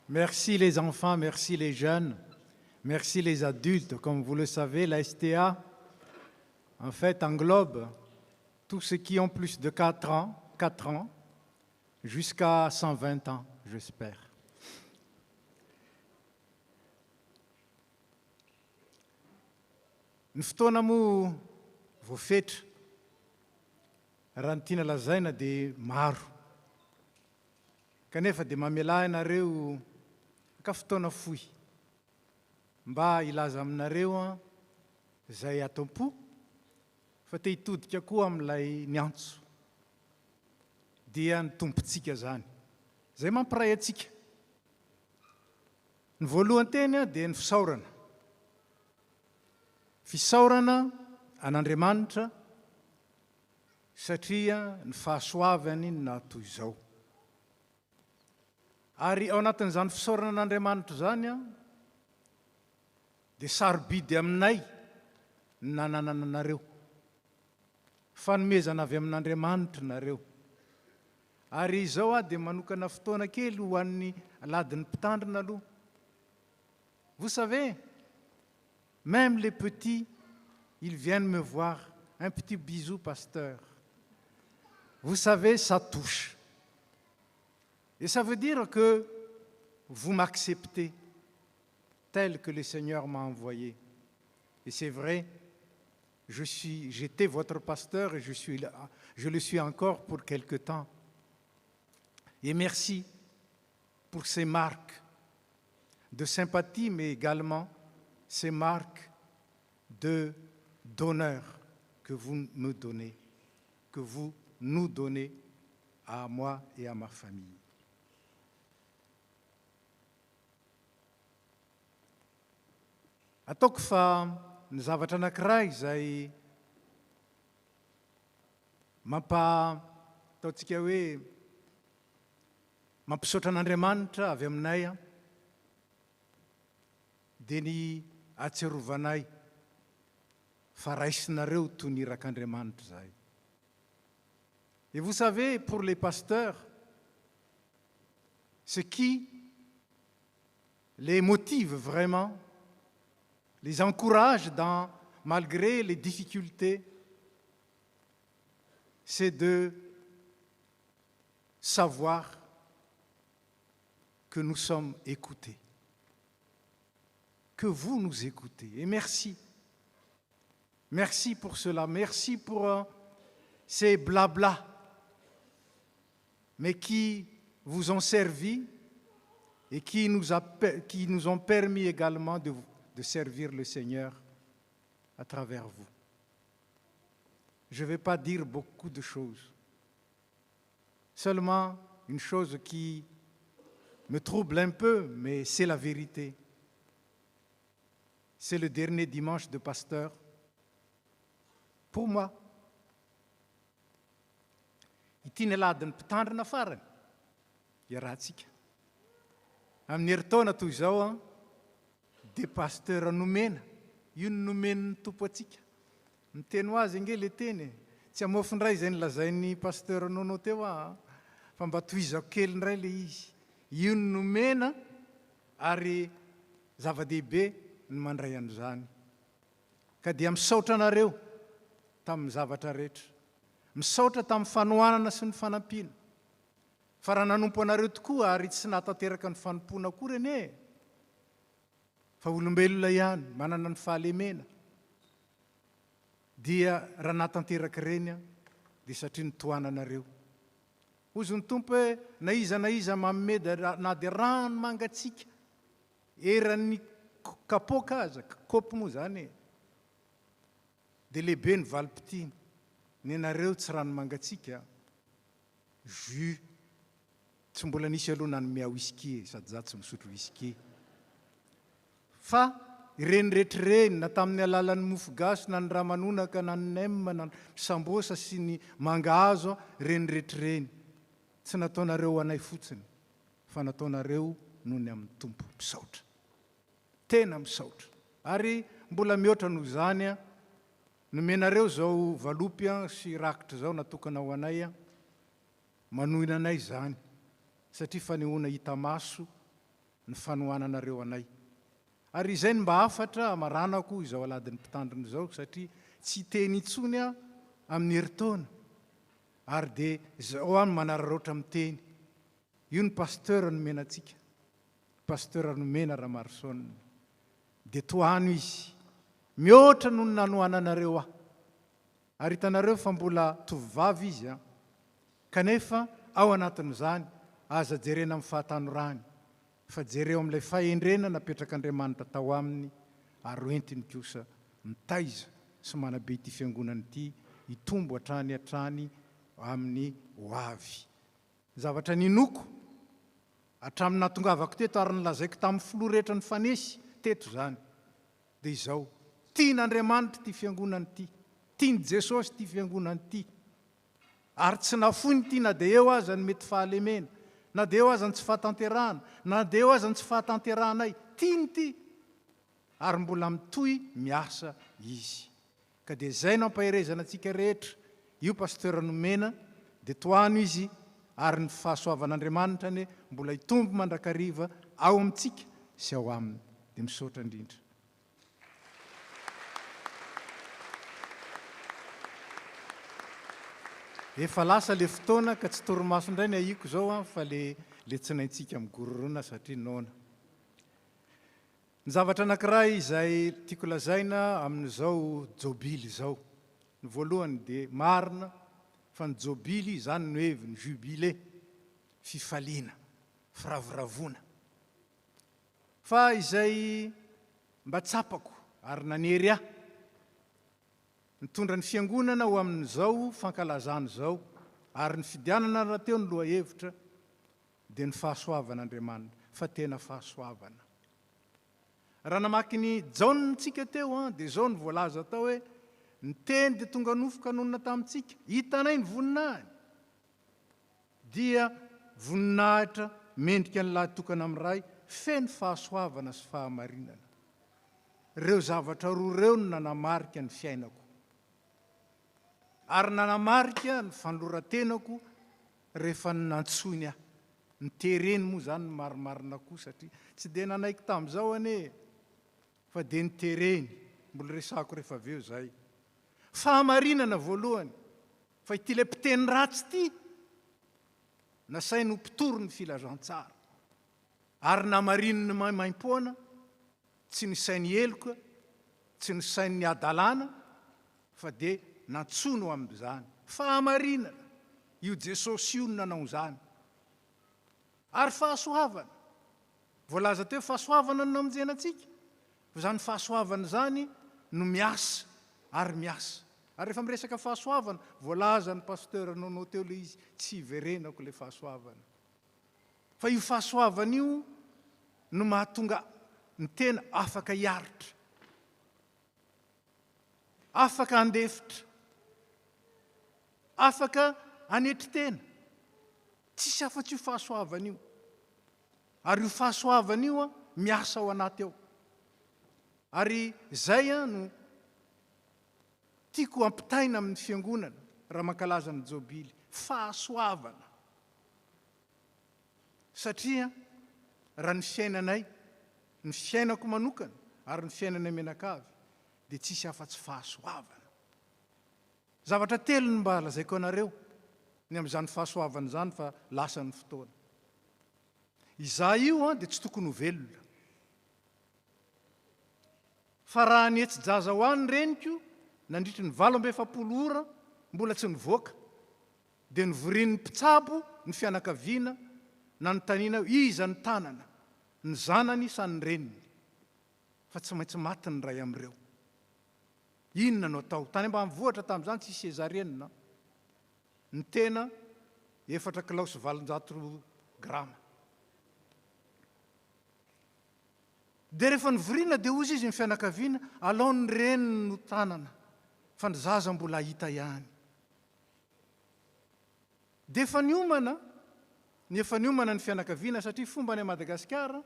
Merci les enfants, merci les jeunes, merci les adultes. Comme vous le savez, la STA, en fait, englobe tous ceux qui ont plus de 4 ans, jusqu'à 120 ans, j'espère. Ny fotoana moa voafetra raha ny tiana lazaina dia maro. Kanefa dia mamela ianareo ka fotoana fohy mba ilaza aminareo izay atam-po fa te hitodika koa amin'ilay niantso dia ny tompontsika zany. Izay mampiray antsika. Ny voalohany teny dia ny fisaorana. Fisaorana an'Andriamanitra satria ny fahasoavany natoy izao. Ary ao anatin'izany fisaorana an'Andriamanitra zany dia sarobidy aminay ny nananana anareo. Fanomezana avy amin'Andriamanitra nareo. Ary izao dia manokana fotoana kely ho an'ny aladin'ny mpitandrina aloha. Vous savez, même les petits, ils viennent me voir. Un petit bisou, pasteur. Vous savez, ça touche. Et ça veut dire que vous m'acceptez tel que le Seigneur m'a envoyé. Et c'est vrai, j'étais votre pasteur et je le suis encore pour quelque temps. Et merci pour ces marques de sympathie, mais également ces marques d'honneur que vous me donnez, que vous nous donnez à moi et à ma famille. Ataoko fa ny zavatra anankiray izay ataontsika hoe mampisaotra an'Andriamanitra avy aminay dia ny atsiarovanay fa raisinareo toy ny irak'Andriamanitra zay. Et vous savez, pour les pasteurs, ce qui les motive vraiment, les encourage malgré les difficultés, c'est de savoir que nous sommes écoutés, que vous nous écoutez. Et merci. Merci pour cela. Merci pour ces blablas, mais qui vous ont servi et qui nous ont permis également de servir le Seigneur à travers vous. Je ne vais pas dire beaucoup de choses. Seulement une chose qui me trouble un peu, mais c'est la vérité. C'est le dernier dimanche de pasteur. Pour moi, ity ny aladin'ny mpitandrina farany, iarahantsika. Amin'ny heritaona toy izao dia pasteur nomena, io ny nomen'ny tompo atsika. Miteny ho azy ange le teny, tsy hamofindray izay nilazain'ny pasteur nono teo fa mba tohizako kely indray le izy. Io ny nomena ary zava-dehibe ny mandray an'izany. Ka dia misaotra anareo tamin'ny zavatra rehetra. Misaotra tamin'ny fanohanana sy ny fanampiana. Fa raha nanompo anareo tokoa ary tsy nahatanteraka ny fanompoana koa reny fa olombelona ihany manana ny fahalemena. Dia raha nahatanteraka reny dia satria nitohananareo. Hozy ny tompo hoe na iza manome na dia rano mangatsika eran'ny kapoaka aza, kaopy moa zany dia lehibe ny valim-pitiana. Ny anareo tsy rano mangatsika, jus. Tsy mbola nisy aloha nanome whisky sady za tsy misotro whisky. Fa ireny rehetrareny na tamin'ny alalan'ny mofo gasy na ny ramanonaka na ny nem na ny sambosa sy ny mangahazo reny rehetrareny tsy nataonareo anay fotsiny fa nataonareo noho ny amin'ny tompo. Misaotra, tena misaotra. Ary mbola mihoatra noho zany nomenareo zao valopy sy rakitra zao natokana ho anay manohina anay zany satria fanehoana hita maso ny fanohananareo anay. Ary izay ny mba afatra amaranako izao aladin'ny mpitandrina izao satria tsy teny intsony a amin'ny heritaona. Ary dia zao any manararoatra miteny. Io ny pasteur nomena antsika. Pasteur nomena Ramarsona. Dia toano izy. Mihoatra noho ny nanohananareo aho. Ary hitanareo fa mbola tovovavy izy a. Kanefa ao anatin'izany aza jerena amin'ny fahatanorany. Fa jereo amin'ilay fahendrena napetraka Andriamanitra tao aminy ary entiny kosa mitaiza sy manabe ity fiangonana ity hitombo hatrany amin'ny ho avy. Zavatra ninoko hatramin'ny natongavako teto ary nilazaiko tamin'ny filoha rehetra ny fanesy teto zany. Dia izao, tian'Andriamanitra ity fiangonana ity, tiany Jesosy ity fiangonana ity. Ary tsy nafony ity na dia eo aza ny mety fahalemena, na dia eo aza ny tsy fahatanterahana, na dia eo aza ny tsy fahatanterahanay, tiany ity. Ary mbola mitohy miasa izy. Ka dia izay nampahirezana antsika rehetra, io pasteur nomena, dia toano izy ary ny fahasoavan'Andriamanitra ny mbola hitombo mandrakariva ao amintsika sy ao aminy. Dia misaotra indrindra. Efa lasa le fotoana ka tsy torimaso indray ny ahiko zao fa le tsinaintsika migororona satria noana. Ny zavatra anankiray izay tiako lazaina amin'izao jobily izao. Ny voalohany dia marina fa ny jobily izany no hevy ny jubilé, fifaliana, firavoravoana. Fa izay mba tsapako ary nanery ahy nitondra ny fiangonana ho amin'izao fankalazana izao ary ny fidianana raha teo ny loha hevitra dia ny fahasoavan'Andriamanitra, fa tena fahasoavana. Raha namaky ny jaonitsika teo dia izao ny voalaza tao hoe ny teny dia tonga nofoka nonina tamintsika, hitanay ny voninahiny. Dia voninahitra mendrika ny lahy tokana amin'ray, feno fahasoavana sy fahamarinana. Reo zavatra roa reo no nanamarika ny fiainako. Ary nanamarika ny fanoloran-tenako rehefa nantsony aho. Ny tereny moa zany ny marimarina koa satria tsy dia nanaiky tamin'izao ane, fa dia ny tereny, mbola resako rehefa avy eo zay. Fahamarinana voalohany, fa ity le mpiteny ratsy ity, nasainy ho mpitoro ny filazantsara. Ary namarininy maimpoana, tsy ny sainy eloka, tsy ny sainy adalana, fa dia nantsono amin'izany. Fahamarinana, io Jesosy io no nanao izany. Ary fahasoavana, voalaza teo fahasoavana no namonjena antsika. Fa izany fahasoavana zany no miasa ary miasa. Ary rehefa miresaka fahasoavana, voalaza ny pasteur nanao teo le izy, tsy iverenako le fahasoavana. Fa io fahasoavana io no mahatonga ny tena afaka hiaritra, afaka handefitra, afaka hanetry tena. Tsisy afa-tsy io fahasoavana io. Ary io fahasoavana io miasa ao anaty ao. Ary zay no tiako ampitaina amin'ny fiangonana raha mankalaza ny jobily. Fahasoavana. Satria raha ny fiainanay, ny fiainako manokana ary ny fiainanay menakavy dia tsisy afa-tsy fahasoavana. Zavatra telo no mba lazaiko anareo ny amin'izany fahasoavana zany fa lasa ny fotoana. Izaho io dia tsy tokony ho velona. Fa raha ny etsy-jaza ho any reniko nandritry ny 27 ora mbola tsy nivoaka, dia nivorin'ny mpitsabo ny fianakaviana na ny taniana iza ny tanana, ny zanany sa ny reniny. Fa tsy maintsy maty ny ray amin'ireo. Inona no atao? Tany ambanivohitra tamin'izany tsy sezarienina. Ny tena 4 kilao sy 700 grama. Dia rehefa nivoriana dia ozy izy ny fianakaviana, alao ny reniny no tanana, fa ny zaza mbola hita ihany. Dia efa niomana ny fianakaviana satria fomba any Madagasikara,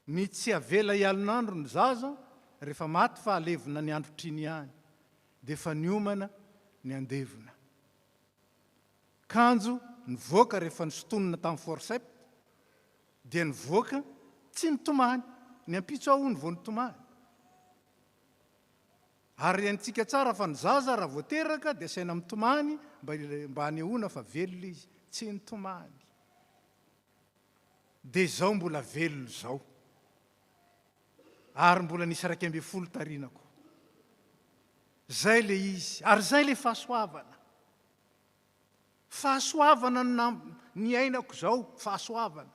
ny tsy avela hialon'andro ny zaza, rehefa maty fa alevina ny andro triny ihany. Dia efa niomana ny andevina. Kanjo nivoaka rehefa nisontonina tamin'ny forceps, dia nivoaka tsy nitomany ny ampitso ahony vao nitomany ary antsika tsara fa ny zaza raha voateraka dia saina mitomany mba hanehoana fa velona izy tsy nitomany dia zao mbola velona zao ary mbola nisy 12 tarinako zay le izy ary zay le fahasoavana ny ainako zao fahasoavana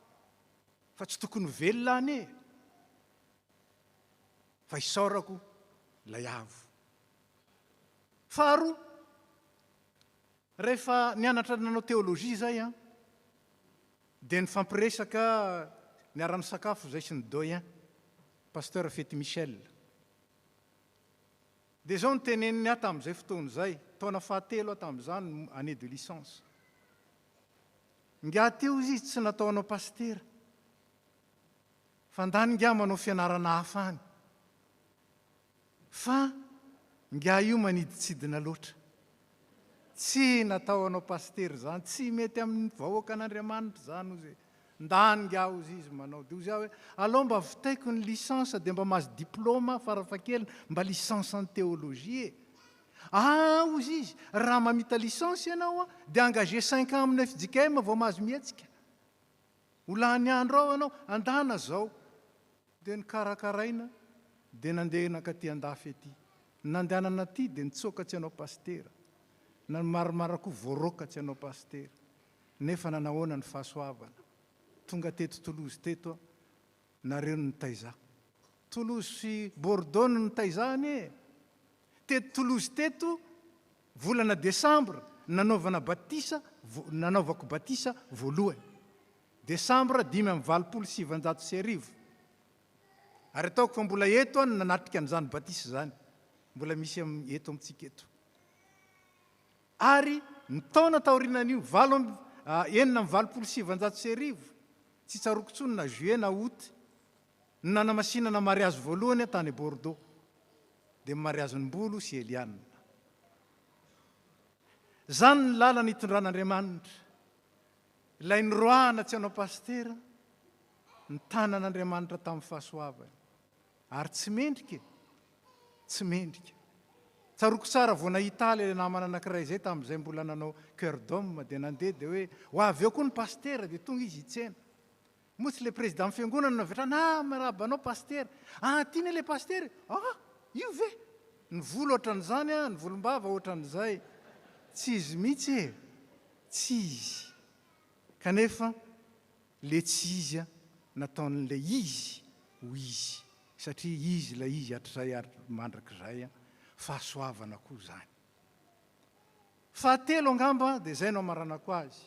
fa tsy tokony velona ane fa isaorako lay avo faharoa rehefa nianatra nanao teolojia zay dia nifampiresaka niara-ny sakafo zay sy ny doyen pasteur Fety Michel dia zao niteneniny aho tamin'izay fotoana zay taona fahatelo aho tamin'izany année de licence nga teo izy tsy nataonao pastera fa ndany nga manao fianarana hafa any fa nga io maniditsidina loatra tsy natao anao pastera zany tsy mety amin'ny vahoaka an'Andriamanitra zany ozy ndany nga ozy izy manao dia ozy aho hoe aloha mba vitaiko ny licence dia mba mahazo diplôma farafakely mba licence en théologie ozy izy raha mamita licence ianao dia engagé 5 ans amin'ny FJKM vao mahazo mihetsika ho lany andro ao ianao andana zao dia nikarakaraina dia nandeha nakaty andafy aty nandehanana aty dia nitsoka tsy anao pastera na marimara koa voaroka tsy anao pastera nefa nanahoana ny fahasoavana tonga teto Toulouse teto nareo ny taiza Toulouse sy Bordeaux ny taizany teto Toulouse teto volana Desambra nanaovako batisa voalohany Desambra 5:27 ary ataoko fa mbola eto nanatrika an'izany batisa zany mbola misy eto amintsika eto ary ny taona taorinan'io 9:27 tsy tsaroko tsony na juillet na août nanamasinana mariazy voalohany tany Bordeaux dia mariazin'Mbolo sy Eliane zany ny lalana itondran'Andriamanitra ilay niroahana tsy anao pastera ny tanan'Andriamanitra tamin'ny fahasoavany ary tsy mendrika tsaroko tsara vao nahita le namana anankiray zay tamin'izay mbola nanao cœur d'homme dia nandeha dia hoe ho avy eo koa ny pastera dia tonga izy hitsena motsy le président fiangonana navetrana marabanao pastera tiany le pastera io ve ny volo ohatran'izany ny volom-bava ohatran'izay tsy izy mihitsy tsy izy kanefa le tsy izy nataon'le izy ho izy satria izy la izy hatrizay ary mandrakizay fahasoavana koa zany fahatelo angamba dia zay no amaranako azy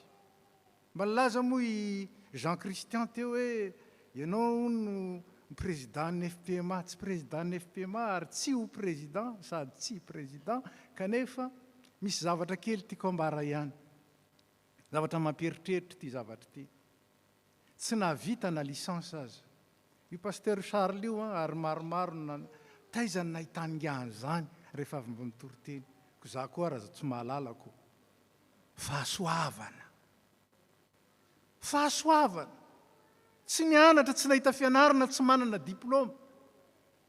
mba nilaza moa i Jean Christian teo hoe ianao no président ny FPMA tsy président ny FPMA ary tsy ho président sady tsy président kanefa misy zavatra kely tiako ambara ihany zavatra mampieritreritry ty zavatra ty tsy nahavita na licence aza io pasteur Charles io ary maromaro taizany nahitany zany rehefa avy mba mitoriteny ko za koa raha tsy mahalalako fahasoavana tsy nianatra tsy nahita fianarana tsy manana diplôma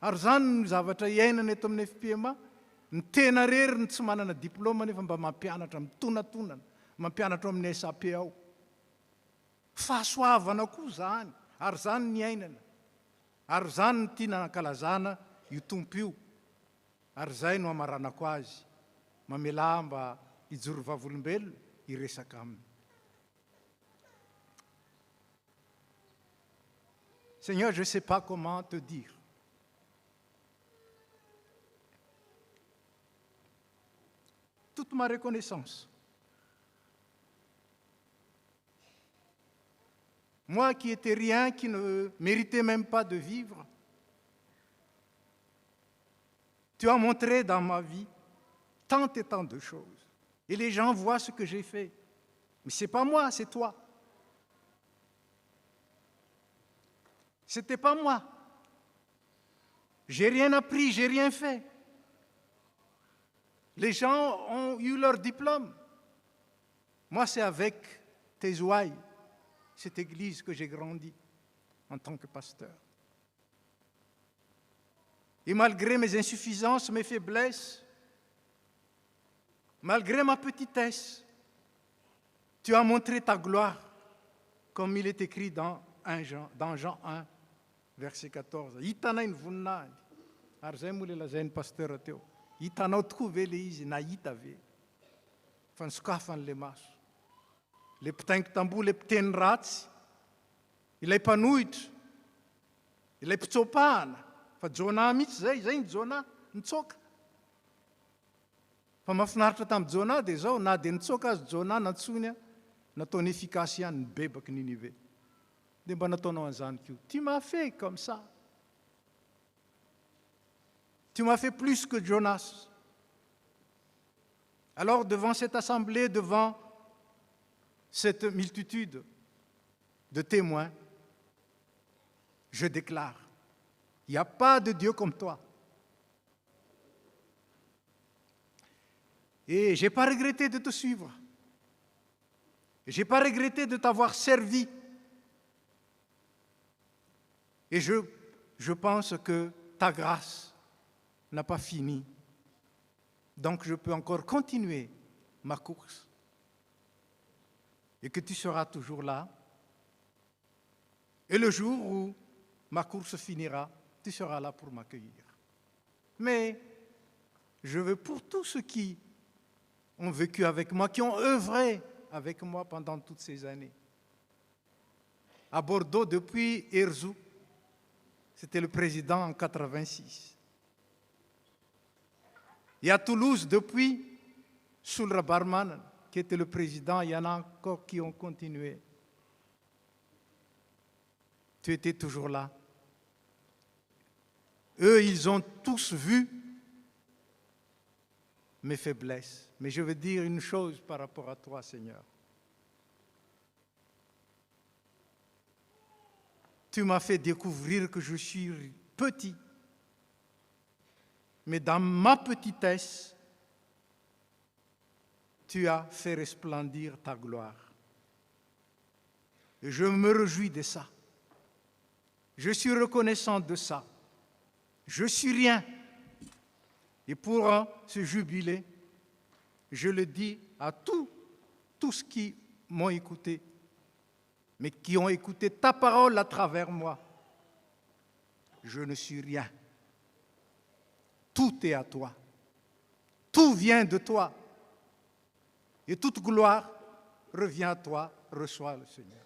ary zany ny zavatra iainana eto amin'ny FPMA ny tena rery ny tsy manana diplôma nefa mba mampianatra mitonantonana mampianatra amin'ny SAP ao fahasoavana koa zany ary zany ny ainana ary zany ny tia nankalazana io tompo io ary zay no amaranako azy mamela mba hijoro vavolombelona hiresaka aminy Seigneur, je ne sais pas comment te dire. Toute ma reconnaissance. Moi qui étais rien, qui ne méritais même pas de vivre, tu as montré dans ma vie tant et tant de choses. Et les gens voient ce que j'ai fait. Mais ce n'est pas moi, c'est toi. C'était pas moi. J'ai rien appris, j'ai rien fait. Les gens ont eu leur diplôme. Moi, c'est avec tes ouailles, cette église que j'ai grandi. en tant que pasteur. Et malgré mes insuffisances, mes faiblesses, malgré ma petitesse, tu as montré ta gloire, comme il est écrit dans Jean 1, verset 14. Hitanay ny voninahiny, ary zay moa le lazain'ny pasteur teo. Hitanao tokoa ve le izy, na hita ve? Fa nisokafan'le maso. Le mpitaingiko tamboho, le mpiteny ratsy, ilay mpanohitra, ilay mpitsopahana, fa Jona mihitsy zay ny Jona, nitsoka. Fa mahafinaritra tamin'ny Jona dia zao, na dia nitsoka azy Jona nantsony, nataony efficace ihany nibebaky Ninive. Dia mba nataonao an'izany koa. Tu m'as fait comme ça. Tu m'as fait plus que Jonas. Alors devant cette assemblée, devant cette multitude de témoins, je déclare, il n'y a pas de Dieu comme toi. Et je n'ai pas regretté de te suivre. Je n'ai pas regretté de t'avoir servi. Et je pense que ta grâce n'a pas fini. Donc je peux encore continuer ma course. Et que tu seras toujours là. Et le jour où ma course finira, tu seras là pour m'accueillir. Mais je veux pour tous ceux qui ont vécu avec moi, qui ont œuvré avec moi pendant toutes ces années. À Bordeaux, depuis Herzog, c'était le président en 1986. Et à Toulouse, depuis Sulra Barman, qui était le président, il y en a encore qui ont continué. Tu étais toujours là. Eux, ils ont tous vu mes faiblesses. Mais je veux dire une chose par rapport à toi, Seigneur. Tu m'as fait découvrir que je suis petit. Mais dans ma petitesse, tu as fait resplendir ta gloire. Et je me réjouis de ça. Je suis reconnaissant de ça. Je suis rien. Et pour ce jubilé, je le dis à tous ceux qui m'ont écouté, mais qui ont écouté ta parole à travers moi. Je ne suis rien. Tout est à toi. Tout vient de toi. Et toute gloire revient à toi. Reçois le Seigneur.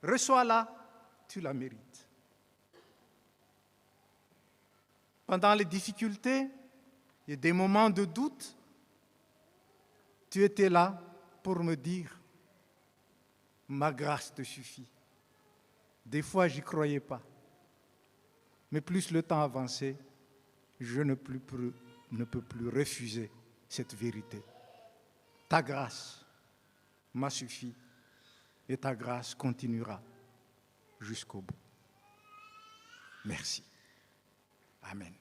Reçois-la, tu la mérites. Pendant les difficultés et des moments de doute, tu étais là pour me dire, ma grâce te suffit. Des fois, je n'y croyais pas. Mais plus le temps avançait, je ne peux plus refuser cette vérité. Ta grâce m'a suffi et ta grâce continuera jusqu'au bout. Merci. Amen.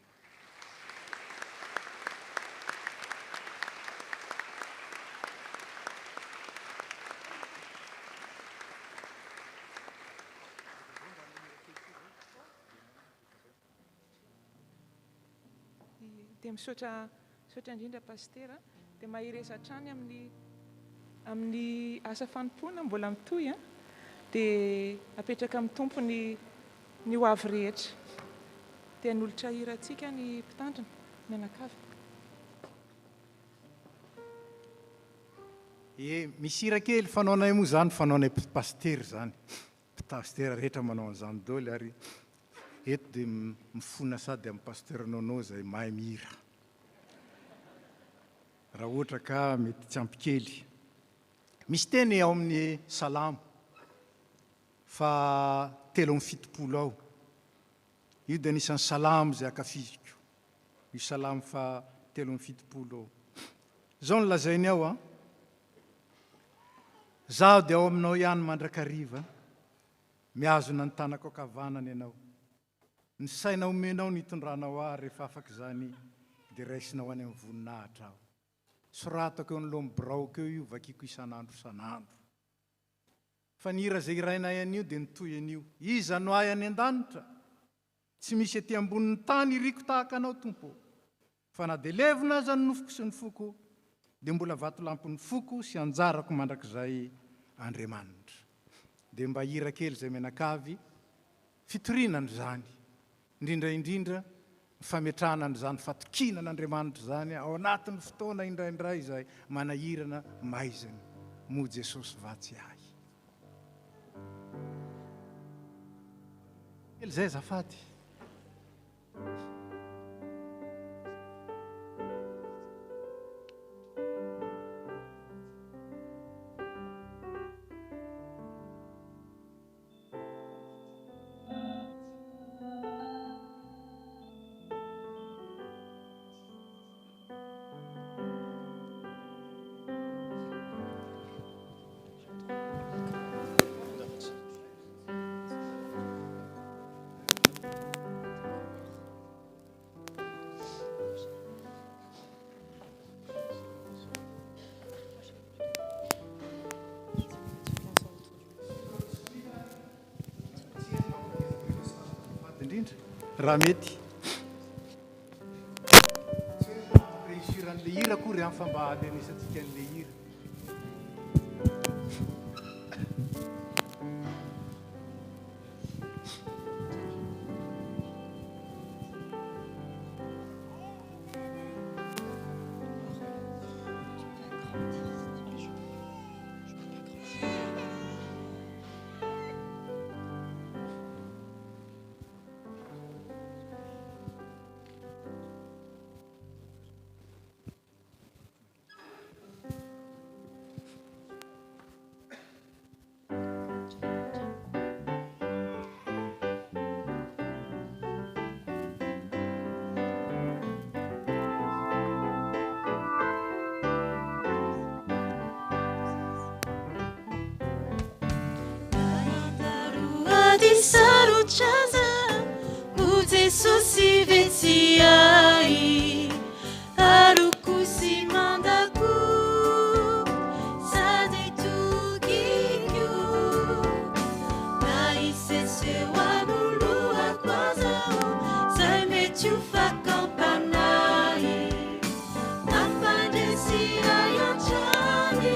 Dia misaotra indrindra pastera, dia mahiresa hatrany amin'ny asa fanompoana mbola mitohy, dia apetraka amin'ny tompony ny ho avy rehetra. Dia nolotra hirantsika ny mpitandrina mianakavy. Misy hira kely fanaonay moa zany, fanaonay pastery zany. Pastery rehetra manao an'izany daholo ary eto dia mifona sady amin'ny pastery Nono zay mahay mihira. Raha ohatra ka mety tsy ampy kely. Misy teny ao amin'ny Salamo fa 7:70 ao. Io dia anisan'ny salamo zay ankafiziko. Io salamo fa 7:70 ao. Zao no lazainy ao, zaho dia ao aminao ihany mandrakariva, mihazona ny tanako ankavanana ianao. Ny saina omenao ny hitondranao ahy rehefa afaka izany dia raisinao any amin'ny voninahitra aho. Soratako eo anoloan'ny biraoko eo io, vakiko isan'andro isan'andro. fa nira zay irainay an'io dia nitoy an'io. Iza no ay any an-danitra, tsy misy aty ambonin'ny tany iriko tahaka anao tompo. Fa na dia levona aza ny nofoko sy ny foko, dia mbola vatolampy ny foko sy anjarako mandrakizay Andriamanitra. Dia mba hira kely zay menakavy, fitorinany zany, indrindraindrindra fametrahana n'izany fatokinan'Andriamanitra zany ao anatin'ny fotoana indraindray izay manahirana maizany mo Jesosy vatsy ahy. Kely zay zafady. Raha mety réussiran'le hira akory amin'ny fambahalenisantsikany le hira. Saruchaza Mute sosi vetiai Arukusi mandaku Sade tu gigyu Naise se wanulu akwazao Sai metu fakampanai Napandesi ayanchani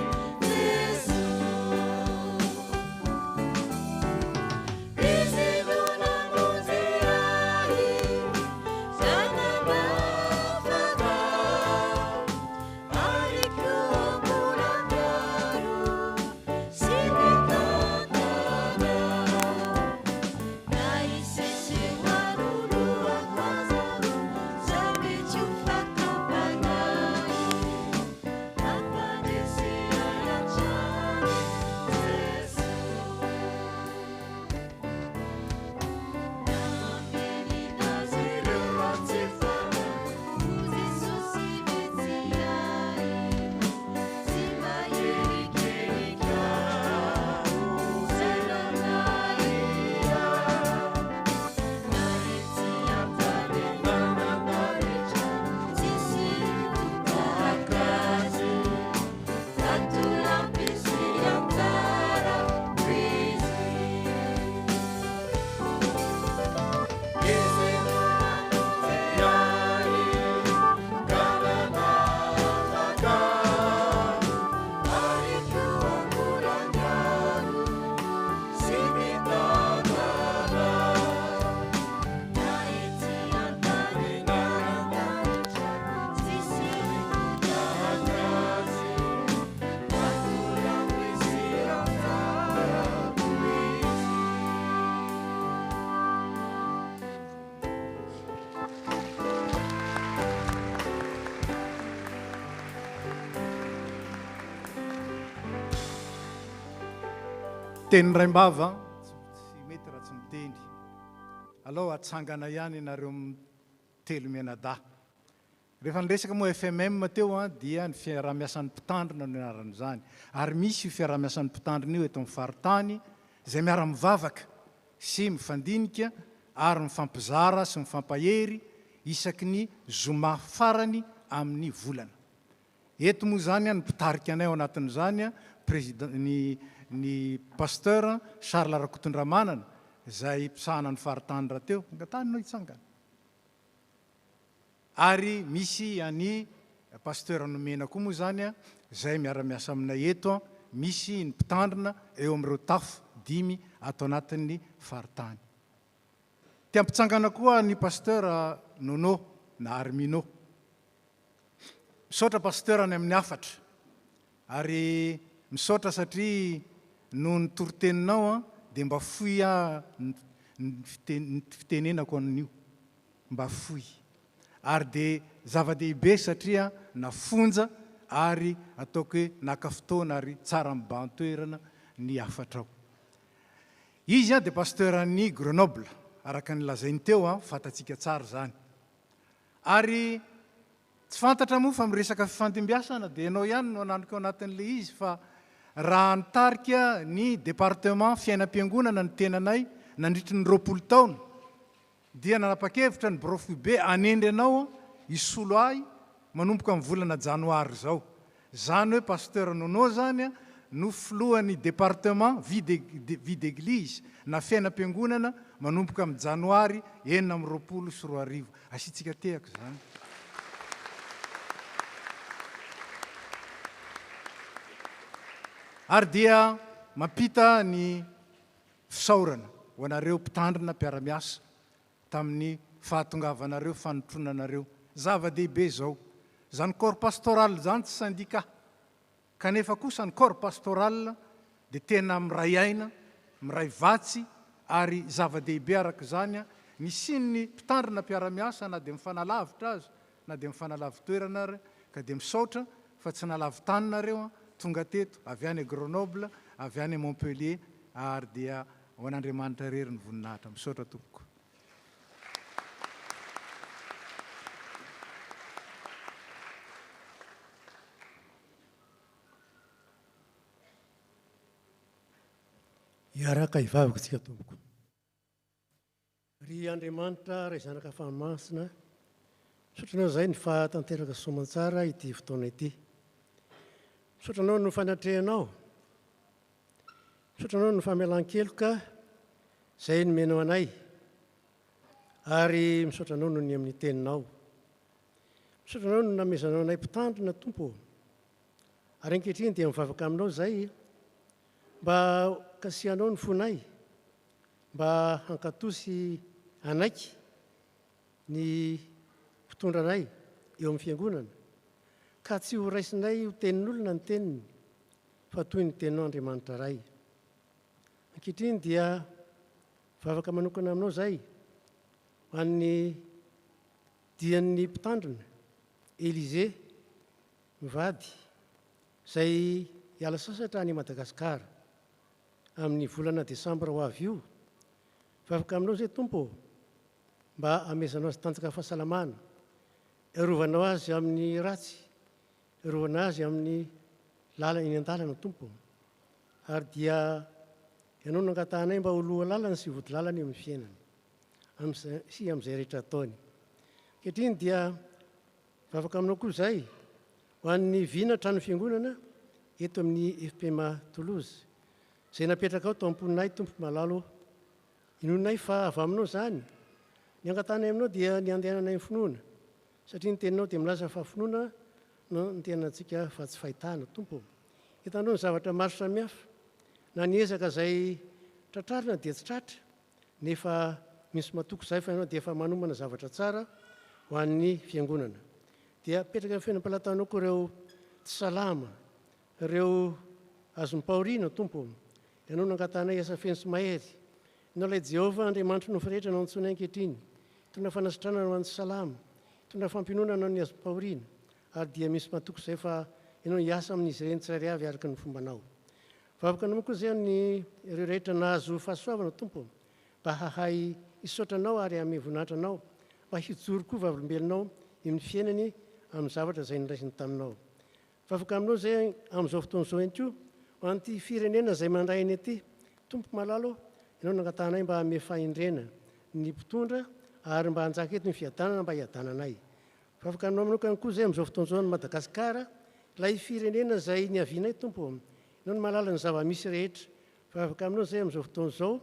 Teny Raimbava tsy mety raha tsy mitendry. Alao atsangana ihany ianareo telo menada. Rehefa niresaka moa FMM teo dia ny fiarah-miasan'ny mpitandrina no anaran'izany. Ary misy io fiarah-miasan'ny mpitandrina io eto amin'ny faritany izay miara-mivavaka sy mifandinika ary mifampizara sy mifampahery isaky ny zoma farany amin'ny volana. Eto moa zany ny mpitarika anay ao anatin'izany ny ny pasteur Charles Rakotondramanana izay mpisahana ny faritany raha teo angatany no hitsangana. Ary misy any pasteur nomena koa moa zany a izay miara-miasa aminay eto a, misy ny mpitandrina eo amin'ireo tafo 5 ato anatin'ny faritany. Tiampitsangana koa ny pasteur Nono na Armino. Misaotra pasteur any amin'ny afatra ary misaotra satria no ny toriteninao a dia mba foy ny fitenenako an'io mba foy ary dia zava-dehibe satria nafonja ary ataoko hoe naka fotoana ary tsara mibantoerana ny afatrao. Izy dia pasteur any Grenoble araka ny lazainy teo a fatatsika tsara zany. Ary tsy fantatra moa fa miresaka fifandimbiasana dia ianao ihany no ananoko anatin'le izy fa raha nitarika ny département fiainam-piangonana ny tenanay nandritry ny 20 taona dia nanapa-kevitra ny brofube anendry anao isolo ahy manomboka amin'ny volana janoary zao. Zany hoe pasteur Nono zany a no filohan'ny département vie d'église na fiainam-piangonana manomboka amin'ny janoary 2024. Asitsika tehako zany. Ary dia mampita ny fisaorana ho anareo mpitandrina mpiara-miasa tamin'ny fahatongavanareo fanotronanareo. Zava-dehibe zao. Zany corps pastoral zany tsy syndicat. Kanefa kosa ny corps pastoral dia tena miray aina, miray vatsy ary zava-dehibe araka zany a ny sin'ny mpitandrina mpiara-miasa na dia mifanalavitra azy na dia mifanalavitoerana ary ka dia misaotra fa tsy nalavitanareo tonga teto avy any Grenoble, avy any Montpellier ary dia ho an'Andriamanitra rery ny voninahitra. Misaotra tompoko. Iaraka ivavaka tsika tompoko. Ry Andriamanitra ray zanaka famansina, misotranao zay ny fahatanteraka soamantsara ity fotoana ity. Misotranao no fanatrehanao, misotranao no famelan-keloka zay nomenao anay, ary misotranao no ny amin'ny teninao. Misotranao no namezanao anay mpitandrina tompo, ary ankehitriny dia mivavaka aminao zay mba kasihanao ny fonay, mba hankatosy anaiky ny mpitondranay eo amin'ny fiangonana, ka tsy ho raisinay ho tenin'olona ny teniny fa toy ny teninao Andriamanitra ray. Ankehitriny dia vavaka manokana aminao zay ho an'ny dian'ny mpitandrina Élisée mivady zay hiala sasatra any Madagasikara amin'ny volana Desambra ho avy io. Vavaka aminao zay tompo mba amezanao azy tanjaka fahasalamana, erovanao azy amin'ny ratsy, erovana azy amin'ny lalana eny an-dalana tompo, ary dia ianao nangatahanay mba ho loha lalana sy vody lalana eo amin'ny fiainany sy amin'izay rehetra ataony. Ankehitriny dia vavaka aminao koa zay ho an'ny vina trano fiangonana eto amin'ny FPMA Toulouse zay napetraka ao tao am-poninay tompo malalo. Inonay fa avy aminao zany ny angatanay aminao dia ny andehananay ny finoana, satria ny teninao dia milaza fa finoana no ny tenantsika fa tsy fahitana tompo. Hitanao ny zavatra maro samihafa na ny ezaka zay tratrarina dia tsy tratra, nefa misy matoko zay fa ianao dia efa manomana zavatra tsara ho an'ny fiangonana. Dia petraka ny fiainam-palatanao koa ireo tsy salama, ireo azom-paoriana tompo. Ianao nangatanay asa feno sy mahery, ianao ilay Jehovah Andriamanitra no firehetra no antsonay ankehitriny, tondra fanasitrana no an'ny salama, tondra fampinoana no ny azom-paoriana, ary dia misy matoko zay fa ianao hiasa amin'izy ireny tsirairay avy araka ny fombanao. Vavaka anao koa zay ny ireo rehetra nahazo fahasoavana tompo, mba hahay hisaotranao ary ame voninahitra anao, mba hijoro koa vavolombelonao amin'ny fiainany amin'ny zavatra zay niraisiny taminao. Vavaka aminao zay amin'izao fotoan'izao ihany koa ho an'ity firenena zay mandray ny aty tompo malalo, ianao nangatanay mba ame fahendrena ny mpitondra ary mba hanjaka eto ny fiadanana mba hiadananay. Vavaka aminao manokana koa zay amin'izao fotoan'izao ny Madagasikara, ilay firenena zay niavianay tompo, ianao no mahalala ny zava-misy rehetra fa afaka aminao zay amin'izao fotoana izao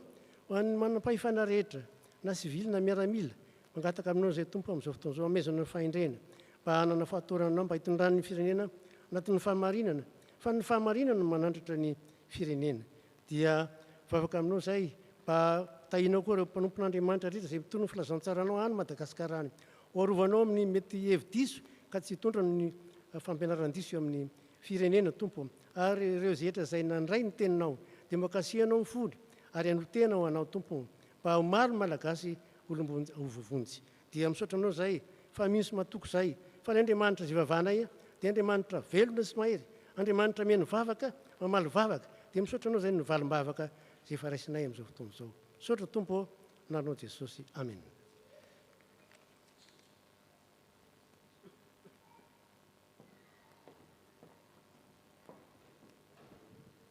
ho an'ny manam-pahefana rehetra na sivily na miaramila mangataka aminao zay tompo amin'izao fotoana izao amezana ny fahendrena mba hanana fahatorana mba hitondran'ny firenena anatin'ny fahamarinana fa ny fahamarinana manandratra ny firenena dia vavaka aminao zay mba tahinao koa reo mpanompon'andriamanitra rehetra zay mitony ny filazantsaranao any Madagasikara any oarovanao amin'ny mety hevi-diso ka tsy hitondra ny fampianaran-diso eo amin'ny firenena tompo ary ireo zehetra zay nandray ny teninao dia makasihanao mifony ary anotena ho anao tompo mba ho maro malagasy ovovonjy dia misaotra anao zay fa misy matoko zay fa ny andriamanitra zay vavanay dia andriamanitra velona sy mahery andriamanitra meno vavaka mamaly vavaka dia misaotra anao zay ny valim-bavaka zay efa raisinay amin'izao fotoana izao misaotra tompo nanao Jesosy amen.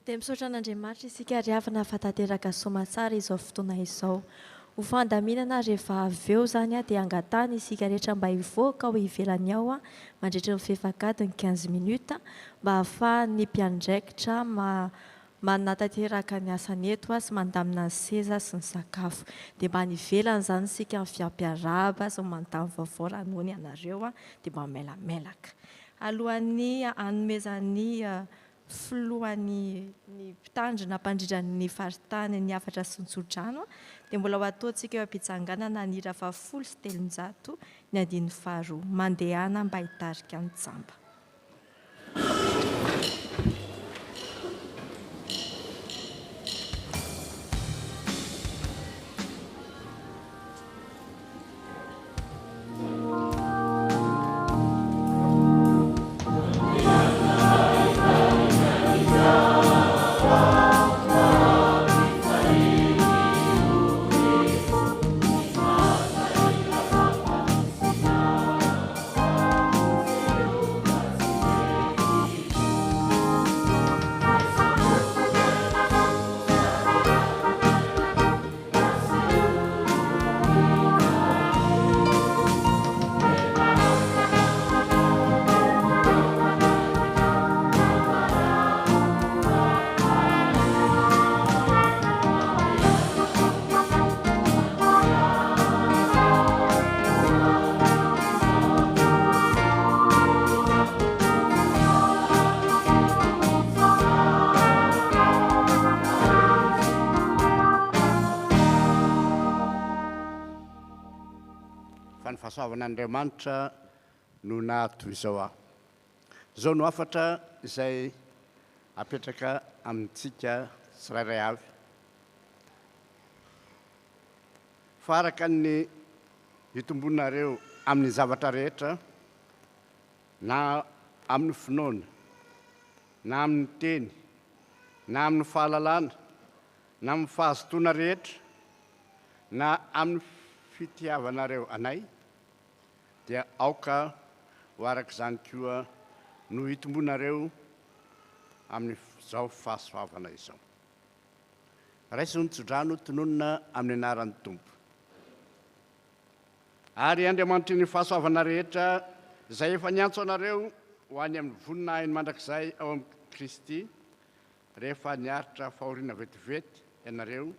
Dia misaotra an'Andriamanitra isika ary avana fatateraka somatsara izao fotoana izao ho fandaminana rehefa avy eo zany dia angatany isika rehetra mba hivoaka ho ivelany ao mandritra ny fefakadiny 15 minota mba hahafahan'ny mpiandraikitra manatateraka ny asany eto sy mandamina ny seza sy ny sakafo dia mba nivelany zany isika ny fiampiaraba sy mandamy vaovao raha nohony ianareo dia mba melamelaka alohan'ny anomezan'ny filohan'ny mpitandrina mpandrindrany faritany ny afatra sy ny tsodrano dia mbola ho ataontsika eo am-pitsanganana ny hira 700 ny andiny faharoa mandehana mba hitarika ny tsamba. Andriamanitra no nahato izao aho zao no afatra izay apetraka amintsika tsirairay avy faraka ny hitombonareo amin'ny zavatra rehetra na amin'ny finoana na amin'ny teny na amin'ny fahalalana na amin'ny fahazotoana rehetra na amin'ny fitiavanareo anay dia aoka ho araka izany koa no hitombonareo amin'ny zao fahasoavana izao raisy ny tsodrano tononona amin'ny anaran'ny tompo ary Andriamanitra ny fahasoavana rehetra izay efa niantso anareo ho any amin'ny voninahiny mandrakizay ao amin'ny Kristy rehefa niaritra fahoriana vetivety ianareo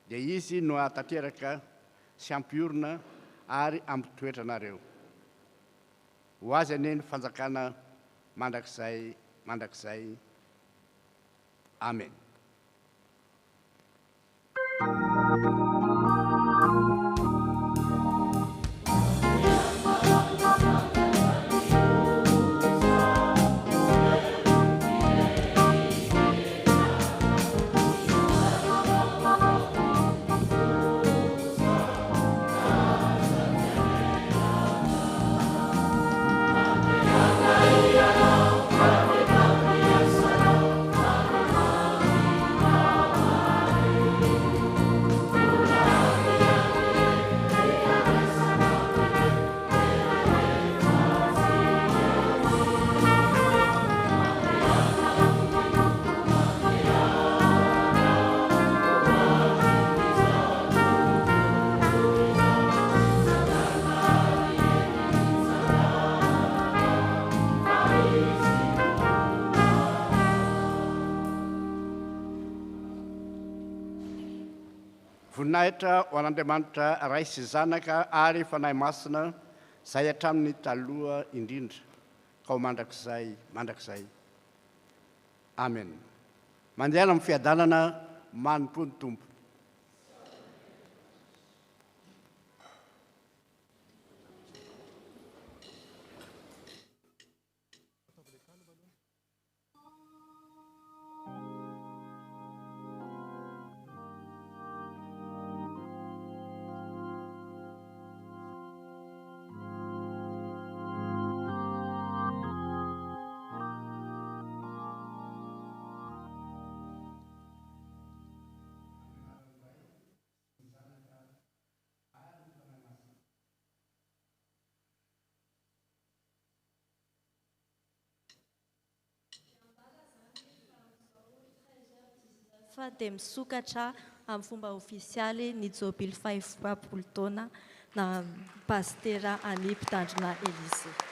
dia izy no atateraka sy ampiorina ary ampitoetra anareo ho azy aneny fanjakana mandrakizay amen. voninahitra ho an'andriamanitra ray sy zanaka ary fanahy masina zay hatramin'ny taloha indrindra ka ho mandrakizay amen. Mandiana amin'ny fiadanana manompo ny tompo. Fa dia misokatra amin'ny fomba ofisialy ny jobily 5 taona na pastera any Mpitandrina Elize.